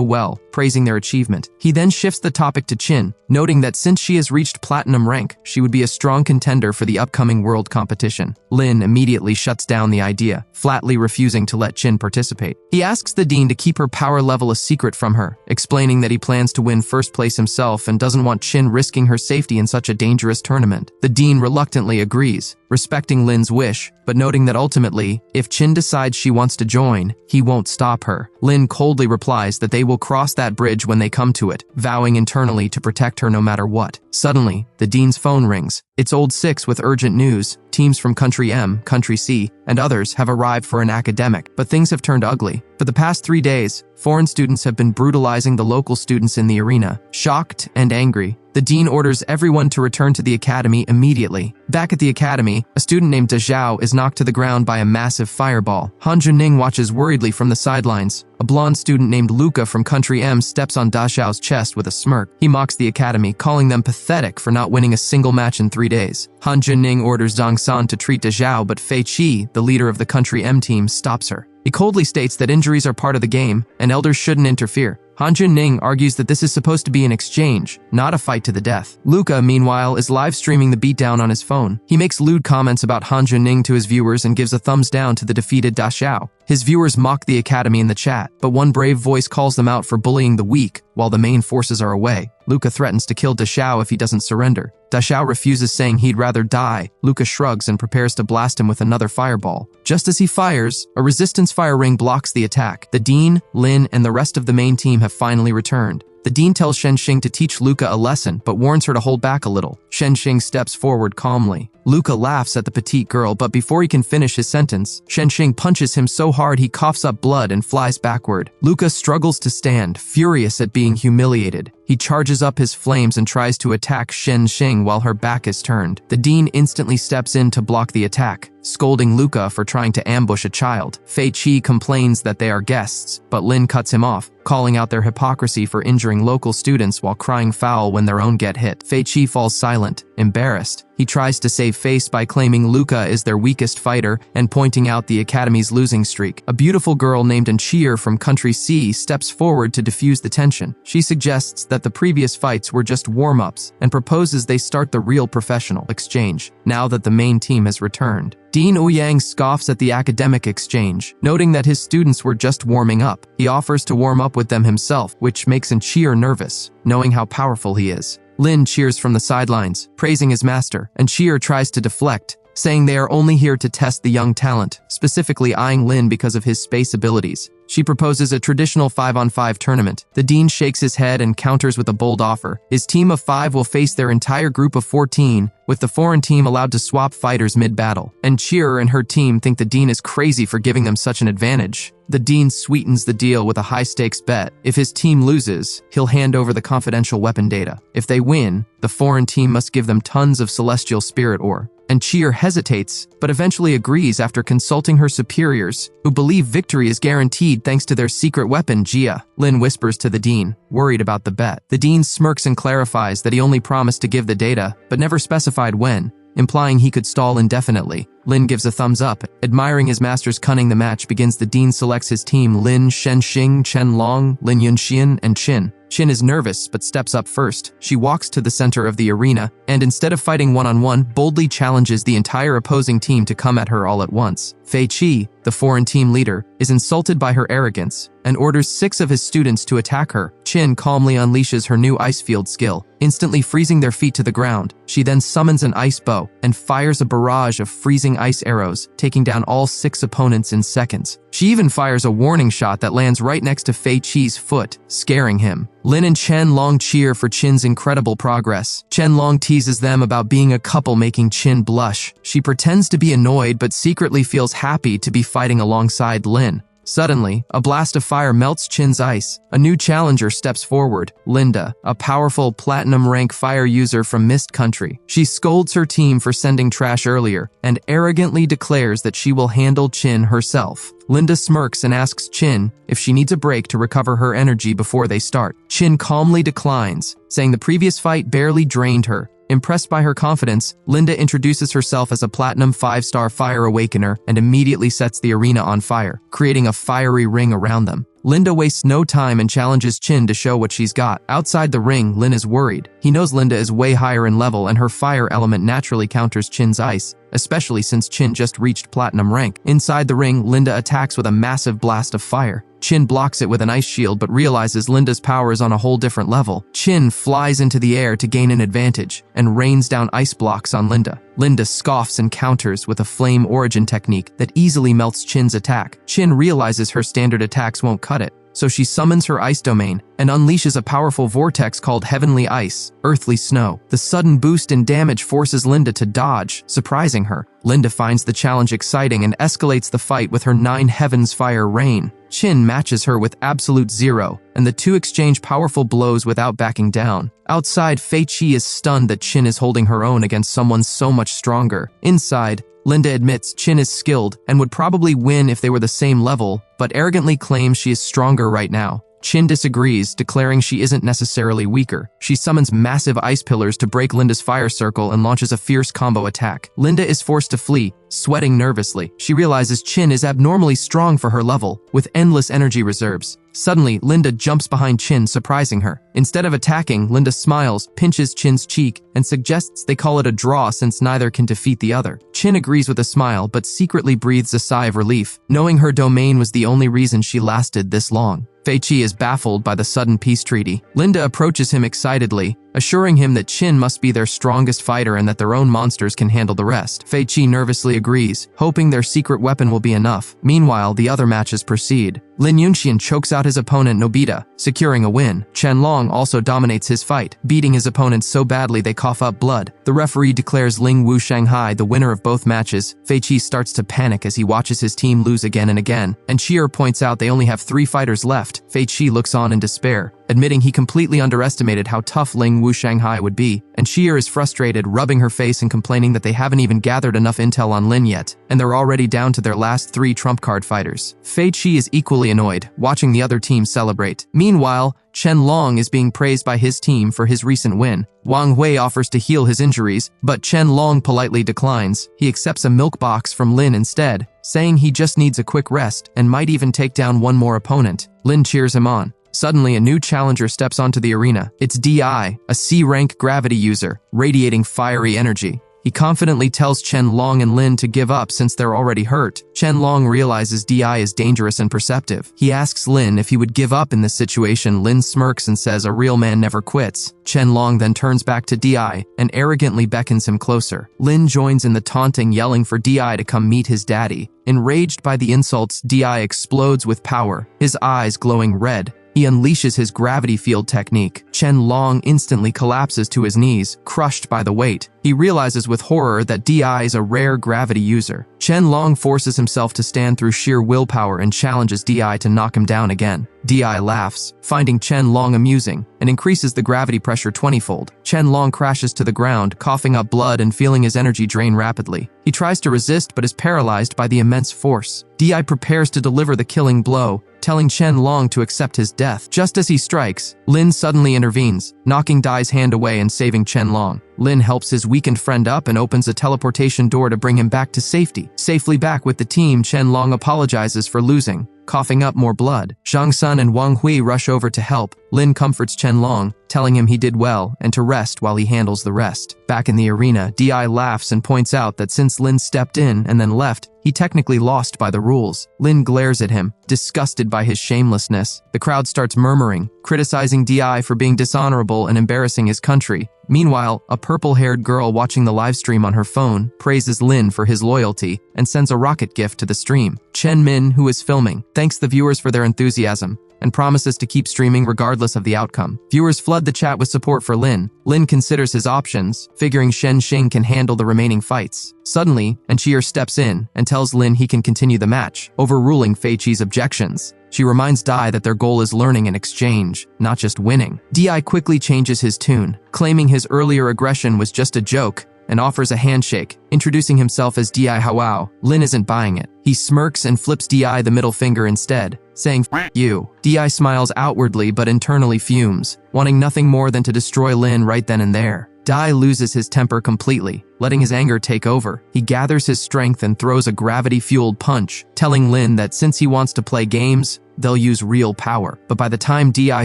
well, praising their achievement. He then shifts the topic to Chin, noting that since she has reached platinum rank, she would be a strong contender for the upcoming world competition. Lin immediately shuts down the idea, flatly refusing to let Chin participate. He asks the dean to keep her power level a secret from her, explaining that he plans to win first place himself and doesn't want Chin risking her safety in such a dangerous tournament. The dean reluctantly agrees, respecting Lin's wish, but noting that ultimately, if Chin decides she wants to join, he won't stop her. Lin coldly replies that they will cross that bridge when they come to it, vowing internally to protect her no matter what. Suddenly, the dean's phone rings. It's Old Six with urgent news. Teams from Country M, Country C, and others have arrived for an academic, but things have turned ugly. For the past 3 days, foreign students have been brutalizing the local students in the arena. Shocked and angry, the dean orders everyone to return to the academy immediately. Back at the academy, a student named Da Zhao is knocked to the ground by a massive fireball. Han Juning watches worriedly from the sidelines. A blonde student named Luca from Country M steps on Da Zhao's chest with a smirk. He mocks the academy, calling them pathetic for not winning a single match in 3 days. Han Juning orders Zhang San to treat Da Zhao, but Fei Qi, the leader of the Country M team, stops her. He coldly states that injuries are part of the game, and elders shouldn't interfere. Han Juning argues that this is supposed to be an exchange, not a fight to the death. Luca, meanwhile, is live streaming the beatdown on his phone. He makes lewd comments about Han Juning to his viewers and gives a thumbs down to the defeated Da Xiao. His viewers mock the academy in the chat, but one brave voice calls them out for bullying the weak while the main forces are away. Luca threatens to kill Da Xiao if he doesn't surrender. Da Xiao refuses, saying he'd rather die. Luca shrugs and prepares to blast him with another fireball. Just as he fires, a resistance fire ring blocks the attack. The dean, Lin, and the rest of the main team have finally returned. The dean tells Shenxing to teach Luca a lesson, but warns her to hold back a little. Shenxing steps forward calmly. Luca laughs at the petite girl, but before he can finish his sentence, Shenxing punches him so hard he coughs up blood and flies backward. Luca struggles to stand, furious at being humiliated. He charges up his flames and tries to attack Shenxing while her back is turned. The dean instantly steps in to block the attack, scolding Luca for trying to ambush a child. Fei Qi complains that they are guests, but Lin cuts him off, calling out their hypocrisy for injuring local students while crying foul when their own get hit. Fei Qi falls silent, embarrassed. He tries to save face by claiming Luca is their weakest fighter and pointing out the academy's losing streak. A beautiful girl named Anchir from Country C steps forward to diffuse the tension. She suggests that the previous fights were just warm-ups and proposes they start the real professional exchange, now that the main team has returned. Dean Ouyang scoffs at the academic exchange, noting that his students were just warming up. He offers to warm up with them himself, which makes Anchir nervous, knowing how powerful he is. Lin cheers from the sidelines, praising his master, and Anchir tries to deflect, saying they are only here to test the young talent, specifically eyeing Lin because of his space abilities. She proposes a traditional 5-on-5 tournament. The dean shakes his head and counters with a bold offer. His team of 5 will face their entire group of 14, with the foreign team allowed to swap fighters mid-battle. And Cheer and her team think the dean is crazy for giving them such an advantage. The dean sweetens the deal with a high-stakes bet. If his team loses, he'll hand over the confidential weapon data. If they win, the foreign team must give them tons of celestial spirit ore. And Cheer hesitates, but eventually agrees after consulting her superiors, who believe victory is guaranteed thanks to their secret weapon, Jia. Lin whispers to the dean, worried about the bet. The dean smirks and clarifies that he only promised to give the data, but never specified when, implying he could stall indefinitely. Lin gives a thumbs up. Admiring his master's cunning, the match begins. The dean selects his team: Lin, Shenxing, Chen Long, Lin Yunxian, and Qin. Qin is nervous, but steps up first. She walks to the center of the arena, and instead of fighting one-on-one, boldly challenges the entire opposing team to come at her all at once. Fei Qi, the foreign team leader, is insulted by her arrogance, and orders 6 of his students to attack her. Qin calmly unleashes her new ice field skill, instantly freezing their feet to the ground. She then summons an ice bow, and fires a barrage of freezing ice arrows, taking down all 6 opponents in seconds. She even fires a warning shot that lands right next to Fei Qi's foot, scaring him. Lin and Chen Long cheer for Qin's incredible progress. Chen Long teases them about being a couple, making Qin blush. She pretends to be annoyed but secretly feels happy to be fighting alongside Lin. Suddenly, a blast of fire melts Qin's ice. A new challenger steps forward, Linda, a powerful platinum-rank fire user from Mist Country. She scolds her team for sending trash earlier, and arrogantly declares that she will handle Qin herself. Linda smirks and asks Qin if she needs a break to recover her energy before they start. Qin calmly declines, saying the previous fight barely drained her. Impressed by her confidence, Linda introduces herself as a platinum 5-star fire awakener and immediately sets the arena on fire, creating a fiery ring around them. Linda wastes no time and challenges Qin to show what she's got. Outside the ring, Lin is worried. He knows Linda is way higher in level and her fire element naturally counters Qin's ice, especially since Qin just reached platinum rank. Inside the ring, Linda attacks with a massive blast of fire. Qin blocks it with an ice shield but realizes Linda's power is on a whole different level. Qin flies into the air to gain an advantage and rains down ice blocks on Linda. Linda scoffs and counters with a flame origin technique that easily melts Qin's attack. Qin realizes her standard attacks won't cut it, so she summons her ice domain and unleashes a powerful vortex called Heavenly Ice, Earthly Snow. The sudden boost in damage forces Linda to dodge, surprising her. Linda finds the challenge exciting and escalates the fight with her 9 Heavens Fire Rain. Qin matches her with absolute 0, and the two exchange powerful blows without backing down. Outside, Fei Qi is stunned that Qin is holding her own against someone so much stronger. Inside, Linda admits Qin is skilled and would probably win if they were the same level, but arrogantly claims she is stronger right now. Qin disagrees, declaring she isn't necessarily weaker. She summons massive ice pillars to break Linda's fire circle and launches a fierce combo attack. Linda is forced to flee, sweating nervously. She realizes Qin is abnormally strong for her level, with endless energy reserves. Suddenly, Linda jumps behind Qin, surprising her. Instead of attacking, Linda smiles, pinches Qin's cheek, and suggests they call it a draw since neither can defeat the other. Qin agrees with a smile, but secretly breathes a sigh of relief, knowing her domain was the only reason she lasted this long. Fei Qi is baffled by the sudden peace treaty. Linda approaches him excitedly, assuring him that Qin must be their strongest fighter and that their own monsters can handle the rest. Fei Qi nervously agrees, hoping their secret weapon will be enough. Meanwhile, the other matches proceed. Lin Yunxian chokes out his opponent Nobita, securing a win. Chen Long also dominates his fight, beating his opponents so badly they cough up blood. The referee declares Ling Wu Shanghai the winner of both matches. Fei Qi starts to panic as he watches his team lose again and again, and Qi'er points out they only have 3 fighters left. Fei Qi looks on in despair, admitting he completely underestimated how tough Ling Wu Shanghai would be, and Qi'er is frustrated, rubbing her face and complaining that they haven't even gathered enough intel on Lin yet, and they're already down to their last 3 trump card fighters. Fei Qi is equally annoyed, watching the other team celebrate. Meanwhile, Chen Long is being praised by his team for his recent win. Wang Hui offers to heal his injuries, but Chen Long politely declines. He accepts a milk box from Lin instead, saying he just needs a quick rest and might even take down one more opponent. Lin cheers him on. Suddenly, a new challenger steps onto the arena. It's DI, a C-rank gravity user, radiating fiery energy. He confidently tells Chen Long and Lin to give up since they're already hurt. Chen Long realizes DI is dangerous and perceptive. He asks Lin if he would give up in this situation. Lin smirks and says a real man never quits. Chen Long then turns back to DI and arrogantly beckons him closer. Lin joins in the taunting, yelling for DI to come meet his daddy. Enraged by the insults, DI explodes with power, his eyes glowing red. He unleashes his gravity field technique. Chen Long instantly collapses to his knees, crushed by the weight. He realizes with horror that DI is a rare gravity user. Chen Long forces himself to stand through sheer willpower and challenges DI to knock him down again. DI laughs, finding Chen Long amusing, and increases the gravity pressure 20-fold. Chen Long crashes to the ground, coughing up blood and feeling his energy drain rapidly. He tries to resist but is paralyzed by the immense force. DI prepares to deliver the killing blow, telling Chen Long to accept his death. Just as he strikes, Lin suddenly intervenes, knocking Dai's hand away and saving Chen Long. Lin helps his weakened friend up and opens a teleportation door to bring him back to safety. Safely back with the team, Chen Long apologizes for losing, coughing up more blood. Zhang Sun and Wang Hui rush over to help. Lin comforts Chen Long, telling him he did well and to rest while he handles the rest. Back in the arena, DI laughs and points out that since Lin stepped in and then left, he technically lost by the rules. Lin glares at him, disgusted by his shamelessness. The crowd starts murmuring, criticizing DI for being dishonorable and embarrassing his country. Meanwhile, a purple-haired girl watching the livestream on her phone praises Lin for his loyalty and sends a rocket gift to the stream. Chen Min, who is filming, thanks the viewers for their enthusiasm and promises to keep streaming regardless of the outcome. Viewers flood the chat with support for Lin. Lin considers his options, figuring Shen Xing can handle the remaining fights. Suddenly, Qi'er steps in and tells Lin he can continue the match, overruling Fei Qi's objections. She reminds Dai that their goal is learning and exchange, not just winning. Di quickly changes his tune, claiming his earlier aggression was just a joke, and offers a handshake, introducing himself as Di Hawao. Lin isn't buying it. He smirks and flips Di the middle finger instead, saying, "F you." Di smiles outwardly but internally fumes, wanting nothing more than to destroy Lin right then and there. Dai loses his temper completely, letting his anger take over. He gathers his strength and throws a gravity-fueled punch, telling Lin that since he wants to play games, they'll use real power. But by the time Di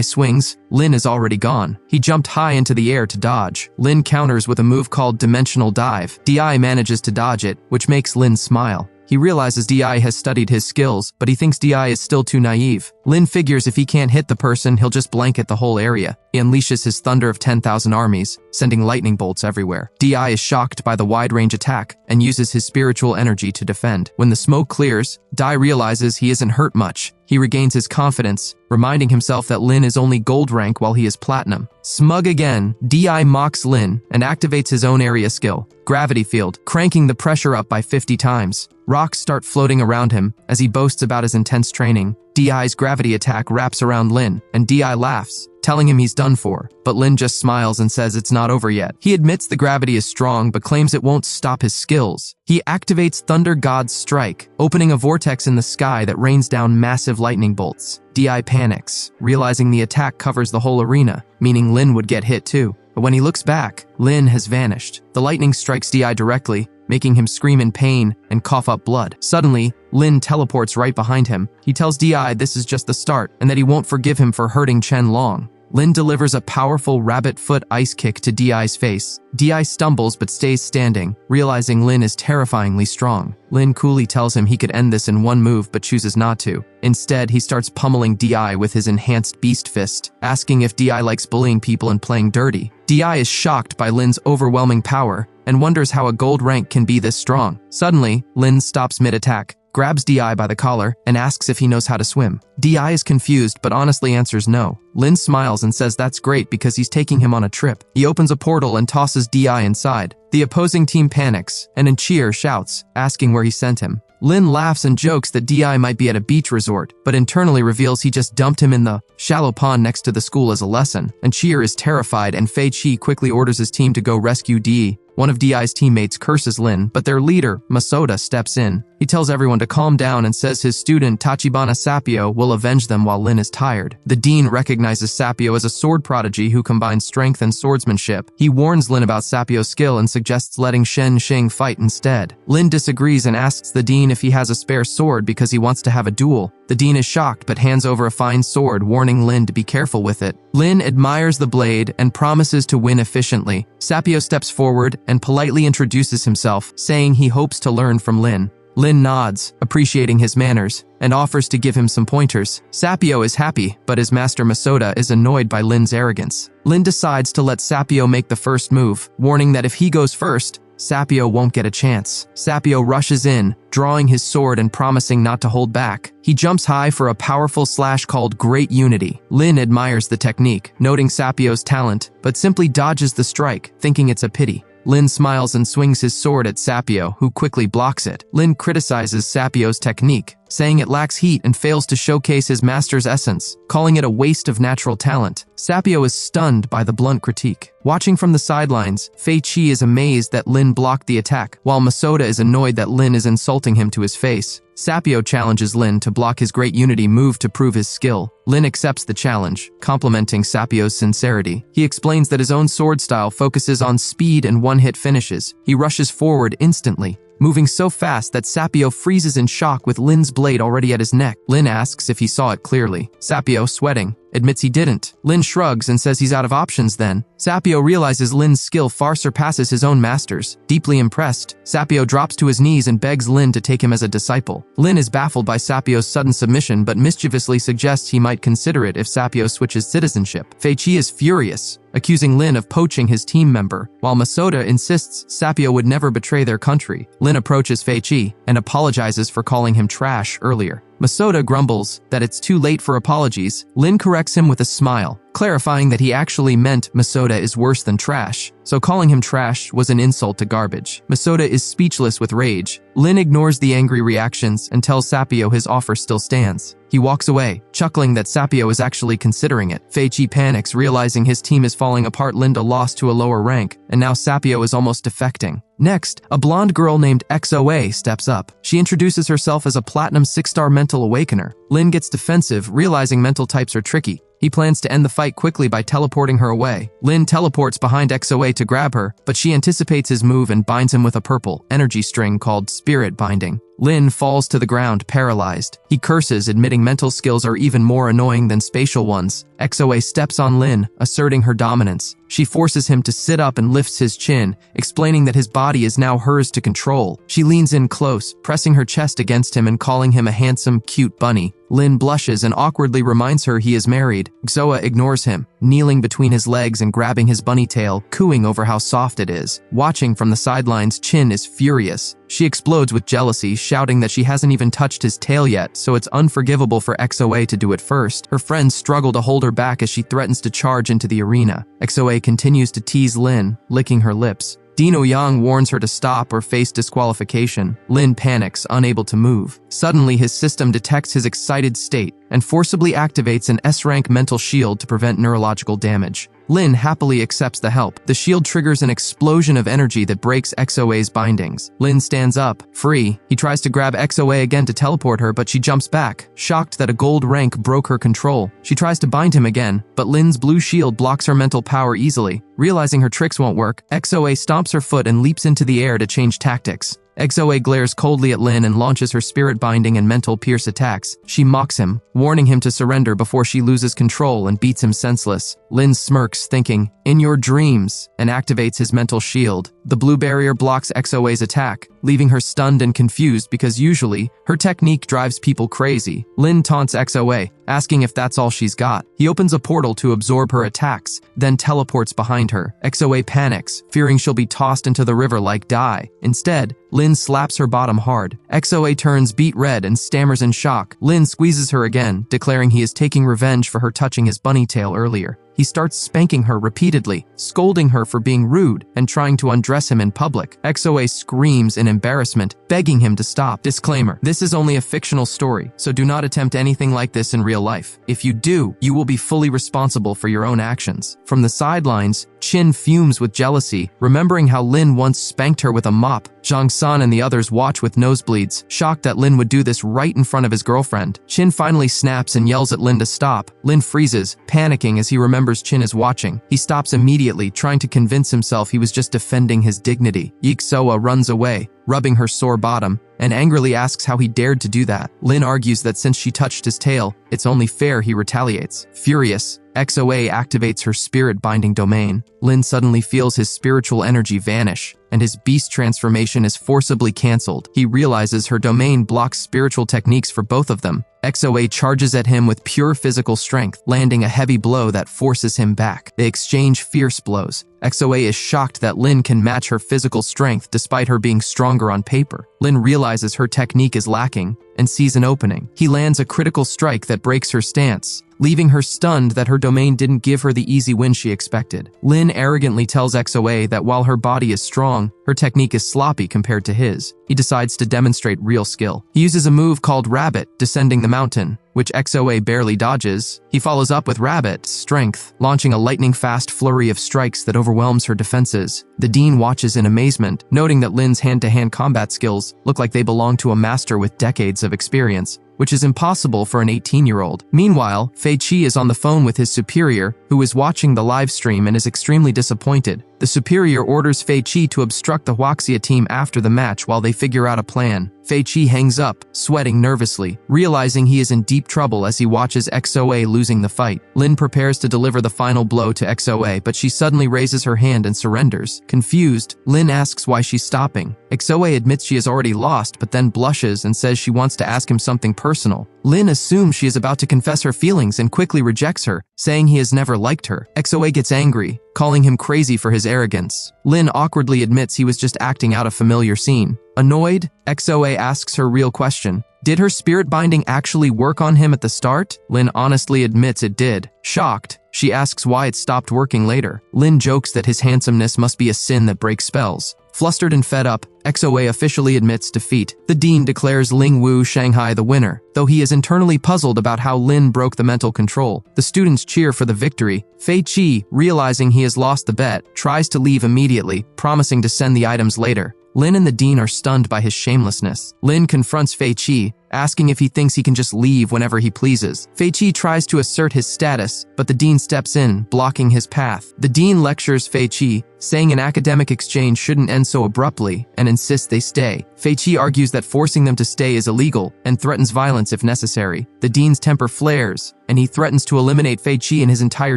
swings, Lin is already gone. He jumped high into the air to dodge. Lin counters with a move called Dimensional Dive. Di manages to dodge it, which makes Lin smile. He realizes Di has studied his skills, but he thinks Di is still too naive. Lin figures if he can't hit the person, he'll just blanket the whole area. He unleashes his thunder of 10,000 armies, sending lightning bolts everywhere. Di is shocked by the wide-range attack and uses his spiritual energy to defend. When the smoke clears, Di realizes he isn't hurt much. He regains his confidence, reminding himself that Lin is only gold rank while he is platinum. Smug again, Di mocks Lin and activates his own area skill, Gravity Field, cranking the pressure up by 50 times. Rocks start floating around him as he boasts about his intense training. Di's gravity attack wraps around Lin, and Di laughs, telling him he's done for, but Lin just smiles and says it's not over yet. He admits the gravity is strong but claims it won't stop his skills. He activates Thunder God's Strike, opening a vortex in the sky that rains down massive lightning bolts. Di panics, realizing the attack covers the whole arena, meaning Lin would get hit too. But when he looks back, Lin has vanished. The lightning strikes Di directly, making him scream in pain and cough up blood. Suddenly, Lin teleports right behind him. He tells Di this is just the start and that he won't forgive him for hurting Chen Long. Lin delivers a powerful rabbit foot ice kick to DI's face. DI stumbles but stays standing, realizing Lin is terrifyingly strong. Lin coolly tells him he could end this in one move but chooses not to. Instead, he starts pummeling DI with his enhanced beast fist, asking if DI likes bullying people and playing dirty. DI is shocked by Lin's overwhelming power and wonders how a gold rank can be this strong. Suddenly, Lin stops mid-attack, grabs DI by the collar, and asks if he knows how to swim. DI is confused but honestly answers no. Lin smiles and says that's great because he's taking him on a trip. He opens a portal and tosses DI inside. The opposing team panics, and in cheer shouts, asking where he sent him. Lin laughs and jokes that DI might be at a beach resort, but internally reveals he just dumped him in the shallow pond next to the school as a lesson. And Cheer is terrified, and Fei Chi quickly orders his team to go rescue Di. One of DI's teammates curses Lin, but their leader, Masoda, steps in. He tells everyone to calm down and says his student Tachibana Sapio will avenge them while Lin is tired. The dean recognizes Sapio as a sword prodigy who combines strength and swordsmanship. He warns Lin about Sapio's skill and suggests letting Shen Xing fight instead. Lin disagrees and asks the dean if he has a spare sword because he wants to have a duel. The dean is shocked but hands over a fine sword, warning Lin to be careful with it. Lin admires the blade and promises to win efficiently. Sapio steps forward and politely introduces himself, saying he hopes to learn from Lin. Lin nods, appreciating his manners, and offers to give him some pointers. Sapio is happy, but his master Masoda is annoyed by Lin's arrogance. Lin decides to let Sapio make the first move, warning that if he goes first, Sapio won't get a chance. Sapio rushes in, drawing his sword and promising not to hold back. He jumps high for a powerful slash called Great Unity. Lin admires the technique, noting Sapio's talent, but simply dodges the strike, thinking it's a pity. Lin smiles and swings his sword at Sapio, who quickly blocks it. Lin criticizes Sapio's technique, saying it lacks heat and fails to showcase his master's essence, calling it a waste of natural talent. Sapio is stunned by the blunt critique. Watching from the sidelines, Fei Chi is amazed that Lin blocked the attack, while Masoda is annoyed that Lin is insulting him to his face. Sapio challenges Lin to block his Great Unity move to prove his skill. Lin accepts the challenge, complimenting Sapio's sincerity. He explains that his own sword style focuses on speed and one-hit finishes. He rushes forward instantly, moving so fast that Sapio freezes in shock with Lin's blade already at his neck. Lin asks if he saw it clearly. Sapio, sweating, admits he didn't. Lin shrugs and says he's out of options then. Sapio realizes Lin's skill far surpasses his own master's. Deeply impressed, Sapio drops to his knees and begs Lin to take him as a disciple. Lin is baffled by Sapio's sudden submission but mischievously suggests he might consider it if Sapio switches citizenship. Fei Chi is furious, accusing Lin of poaching his team member, while Masoda insists Sapio would never betray their country. Lin approaches Fei Chi and apologizes for calling him trash earlier. Masoda grumbles that it's too late for apologies. Lin corrects him with a smile, clarifying that he actually meant Masoda is worse than trash, so calling him trash was an insult to garbage. Masoda is speechless with rage. Lin ignores the angry reactions and tells Sapio his offer still stands. He walks away, chuckling that Sapio is actually considering it. Fei Chi panics, realizing his team is falling apart. Linda lost to a lower rank, and now Sapio is almost defecting. Next, a blonde girl named XOA steps up. She introduces herself as a Platinum 6-star Mental Awakener. Lin gets defensive, realizing mental types are tricky. He plans to end the fight quickly by teleporting her away. Lin teleports behind XOA to grab her, but she anticipates his move and binds him with a purple energy string called Spirit Binding. Lin falls to the ground, paralyzed. He curses, admitting mental skills are even more annoying than spatial ones. XOA steps on Lin, asserting her dominance. She forces him to sit up and lifts his chin, explaining that his body is now hers to control. She leans in close, pressing her chest against him and calling him a handsome, cute bunny. Lin blushes and awkwardly reminds her he is married. XOA ignores him, kneeling between his legs and grabbing his bunny tail, cooing over how soft it is. Watching from the sidelines, Chin is furious. She explodes with jealousy, shouting that she hasn't even touched his tail yet, so it's unforgivable for XOA to do it first. Her friends struggle to hold her back as she threatens to charge into the arena. XOA continues to tease Lin, licking her lips. Dino Yang warns her to stop or face disqualification. Lin panics, unable to move. Suddenly, his system detects his excited state and forcibly activates an S-rank mental shield to prevent neurological damage. Lin happily accepts the help. The shield triggers an explosion of energy that breaks XOA's bindings. Lin stands up, free. He tries to grab XOA again to teleport her, but she jumps back, shocked that a gold rank broke her control. She tries to bind him again, but Lin's blue shield blocks her mental power easily. Realizing her tricks won't work, XOA stomps her foot and leaps into the air to change tactics. XOA glares coldly at Lin and launches her spirit binding and mental pierce attacks. She mocks him, warning him to surrender before she loses control and beats him senseless. Lin smirks, thinking, "In your dreams," and activates his mental shield. The blue barrier blocks XOA's attack, leaving her stunned and confused because usually, her technique drives people crazy. Lin taunts XOA, asking if that's all she's got. He opens a portal to absorb her attacks, then teleports behind her. XOA panics, fearing she'll be tossed into the river like dye. Instead, Lin slaps her bottom hard. XOA turns beet red and stammers in shock. Lin squeezes her again, declaring he is taking revenge for her touching his bunny tail earlier. He starts spanking her repeatedly, scolding her for being rude and trying to undress him in public. XOA screams in embarrassment, begging him to stop. Disclaimer: this is only a fictional story, so do not attempt anything like this in real life. If you do, you will be fully responsible for your own actions. From the sidelines, Chin fumes with jealousy, remembering how Lin once spanked her with a mop. Zhang San and the others watch with nosebleeds, shocked that Lin would do this right in front of his girlfriend. Chin finally snaps and yells at Lin to stop. Lin freezes, panicking as he remembers Chin is watching. He stops immediately, trying to convince himself he was just defending his dignity. Yixoa runs away, rubbing her sore bottom, and angrily asks how he dared to do that. Lin argues that since she touched his tail, it's only fair he retaliates. Furious, XOA activates her spirit-binding domain. Lin suddenly feels his spiritual energy vanish, and his beast transformation is forcibly cancelled. He realizes her domain blocks spiritual techniques for both of them. XOA charges at him with pure physical strength, landing a heavy blow that forces him back. They exchange fierce blows. XOA is shocked that Lin can match her physical strength despite her being stronger on paper. Lin realizes her technique is lacking and sees an opening. He lands a critical strike that breaks her stance, leaving her stunned that her domain didn't give her the easy win she expected. Lin arrogantly tells XOA that while her body is strong, her technique is sloppy compared to his. He decides to demonstrate real skill. He uses a move called Rabbit, descending the mountain, which XOA barely dodges. He follows up with Rabbit, Strength, launching a lightning-fast flurry of strikes that overwhelms her defenses. The Dean watches in amazement, noting that Lin's hand-to-hand combat skills look like they belong to a master with decades of experience, which is impossible for an 18-year-old. Meanwhile, Fei Qi is on the phone with his superior, who is watching the live stream and is extremely disappointed. The superior orders Fei Qi to obstruct the Huaxia team after the match while they figure out a plan. Fei Qi hangs up, sweating nervously, realizing he is in deep trouble as he watches XOA losing the fight. Lin prepares to deliver the final blow to XOA, but she suddenly raises her hand and surrenders. Confused, Lin asks why she's stopping. XOA admits she has already lost, but then blushes and says she wants to ask him something personal. Lin assumes she is about to confess her feelings and quickly rejects her, saying he has never liked her. XOA gets angry, calling him crazy for his arrogance. Lin awkwardly admits he was just acting out a familiar scene. Annoyed, XOA asks her real question. Did her spirit binding actually work on him at the start? Lin honestly admits it did. Shocked, she asks why it stopped working later. Lin jokes that his handsomeness must be a sin that breaks spells. Flustered and fed up, XOA officially admits defeat. The Dean declares Ling Wu Shanghai the winner, though he is internally puzzled about how Lin broke the mental control. The students cheer for the victory. Fei Qi, realizing he has lost the bet, tries to leave immediately, promising to send the items later. Lin and the Dean are stunned by his shamelessness. Lin confronts Fei Qi, asking if he thinks he can just leave whenever he pleases. Fei Qi tries to assert his status, but the Dean steps in, blocking his path. The Dean lectures Fei Qi, saying an academic exchange shouldn't end so abruptly, and insists they stay. Fei Qi argues that forcing them to stay is illegal, and threatens violence if necessary. The Dean's temper flares, and he threatens to eliminate Fei Qi and his entire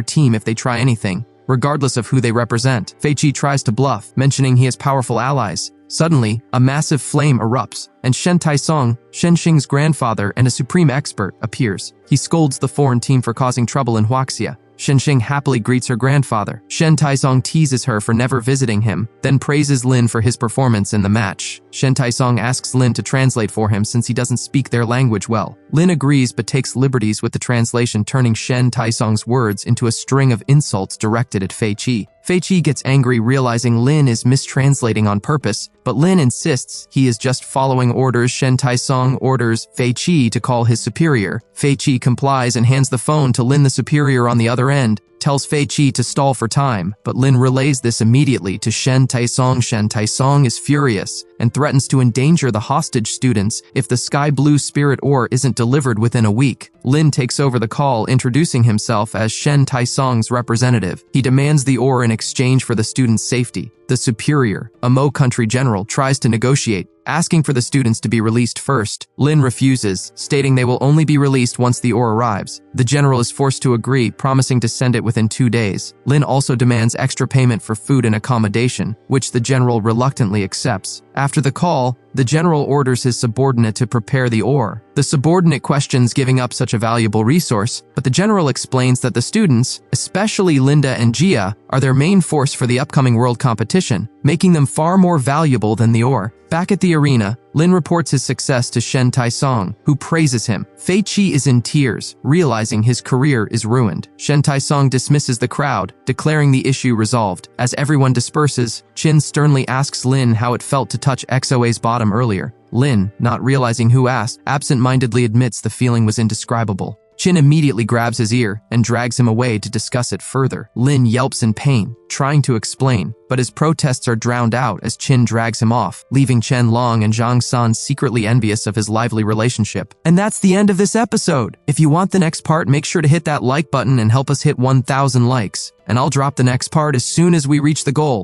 team if they try anything, regardless of who they represent. Fei Qi tries to bluff, mentioning he has powerful allies. Suddenly, a massive flame erupts, and Shen Taisong, Shen Xing's grandfather and a supreme expert, appears. He scolds the foreign team for causing trouble in Huaxia. Shen Xing happily greets her grandfather. Shen Taisong teases her for never visiting him, then praises Lin for his performance in the match. Shen Taisong asks Lin to translate for him since he doesn't speak their language well. Lin agrees but takes liberties with the translation, turning Shen Taisong's words into a string of insults directed at Fei Qi. Fei Qi gets angry realizing Lin is mistranslating on purpose, but Lin insists he is just following orders. Shen Taisong orders Fei Qi to call his superior. Fei Qi complies and hands the phone to Lin. The superior on the other end tells Fei Qi to stall for time, but Lin relays this immediately to Shen Taisong. Shen Taisong is furious and threatens to endanger the hostage students if the sky blue spirit ore isn't delivered within a week. Lin takes over the call, introducing himself as Shen Taisong's representative. He demands the ore in exchange for the students' safety. The superior, a Mo country general, tries to negotiate, asking for the students to be released first. Lin refuses, stating they will only be released once the ore arrives. The general is forced to agree, promising to send it within 2 days. Lin also demands extra payment for food and accommodation, which the general reluctantly accepts. After the call, the general orders his subordinate to prepare the ore. The subordinate questions giving up such a valuable resource, but the general explains that the students, especially Linda and Gia, are their main force for the upcoming world competition, making them far more valuable than the ore. Back at the arena, Lin reports his success to Shen Taisong, who praises him. Fei Qi is in tears, realizing his career is ruined. Shen Taisong dismisses the crowd, declaring the issue resolved. As everyone disperses, Qin sternly asks Lin how it felt to touch XOA's bottom earlier. Lin, not realizing who asked, absent-mindedly admits the feeling was indescribable. Qin immediately grabs his ear and drags him away to discuss it further. Lin yelps in pain, trying to explain, but his protests are drowned out as Qin drags him off, leaving Chen Long and Zhang San secretly envious of his lively relationship. And that's the end of this episode. If you want the next part, make sure to hit that like button and help us hit 1,000 likes. And I'll drop the next part as soon as we reach the goal.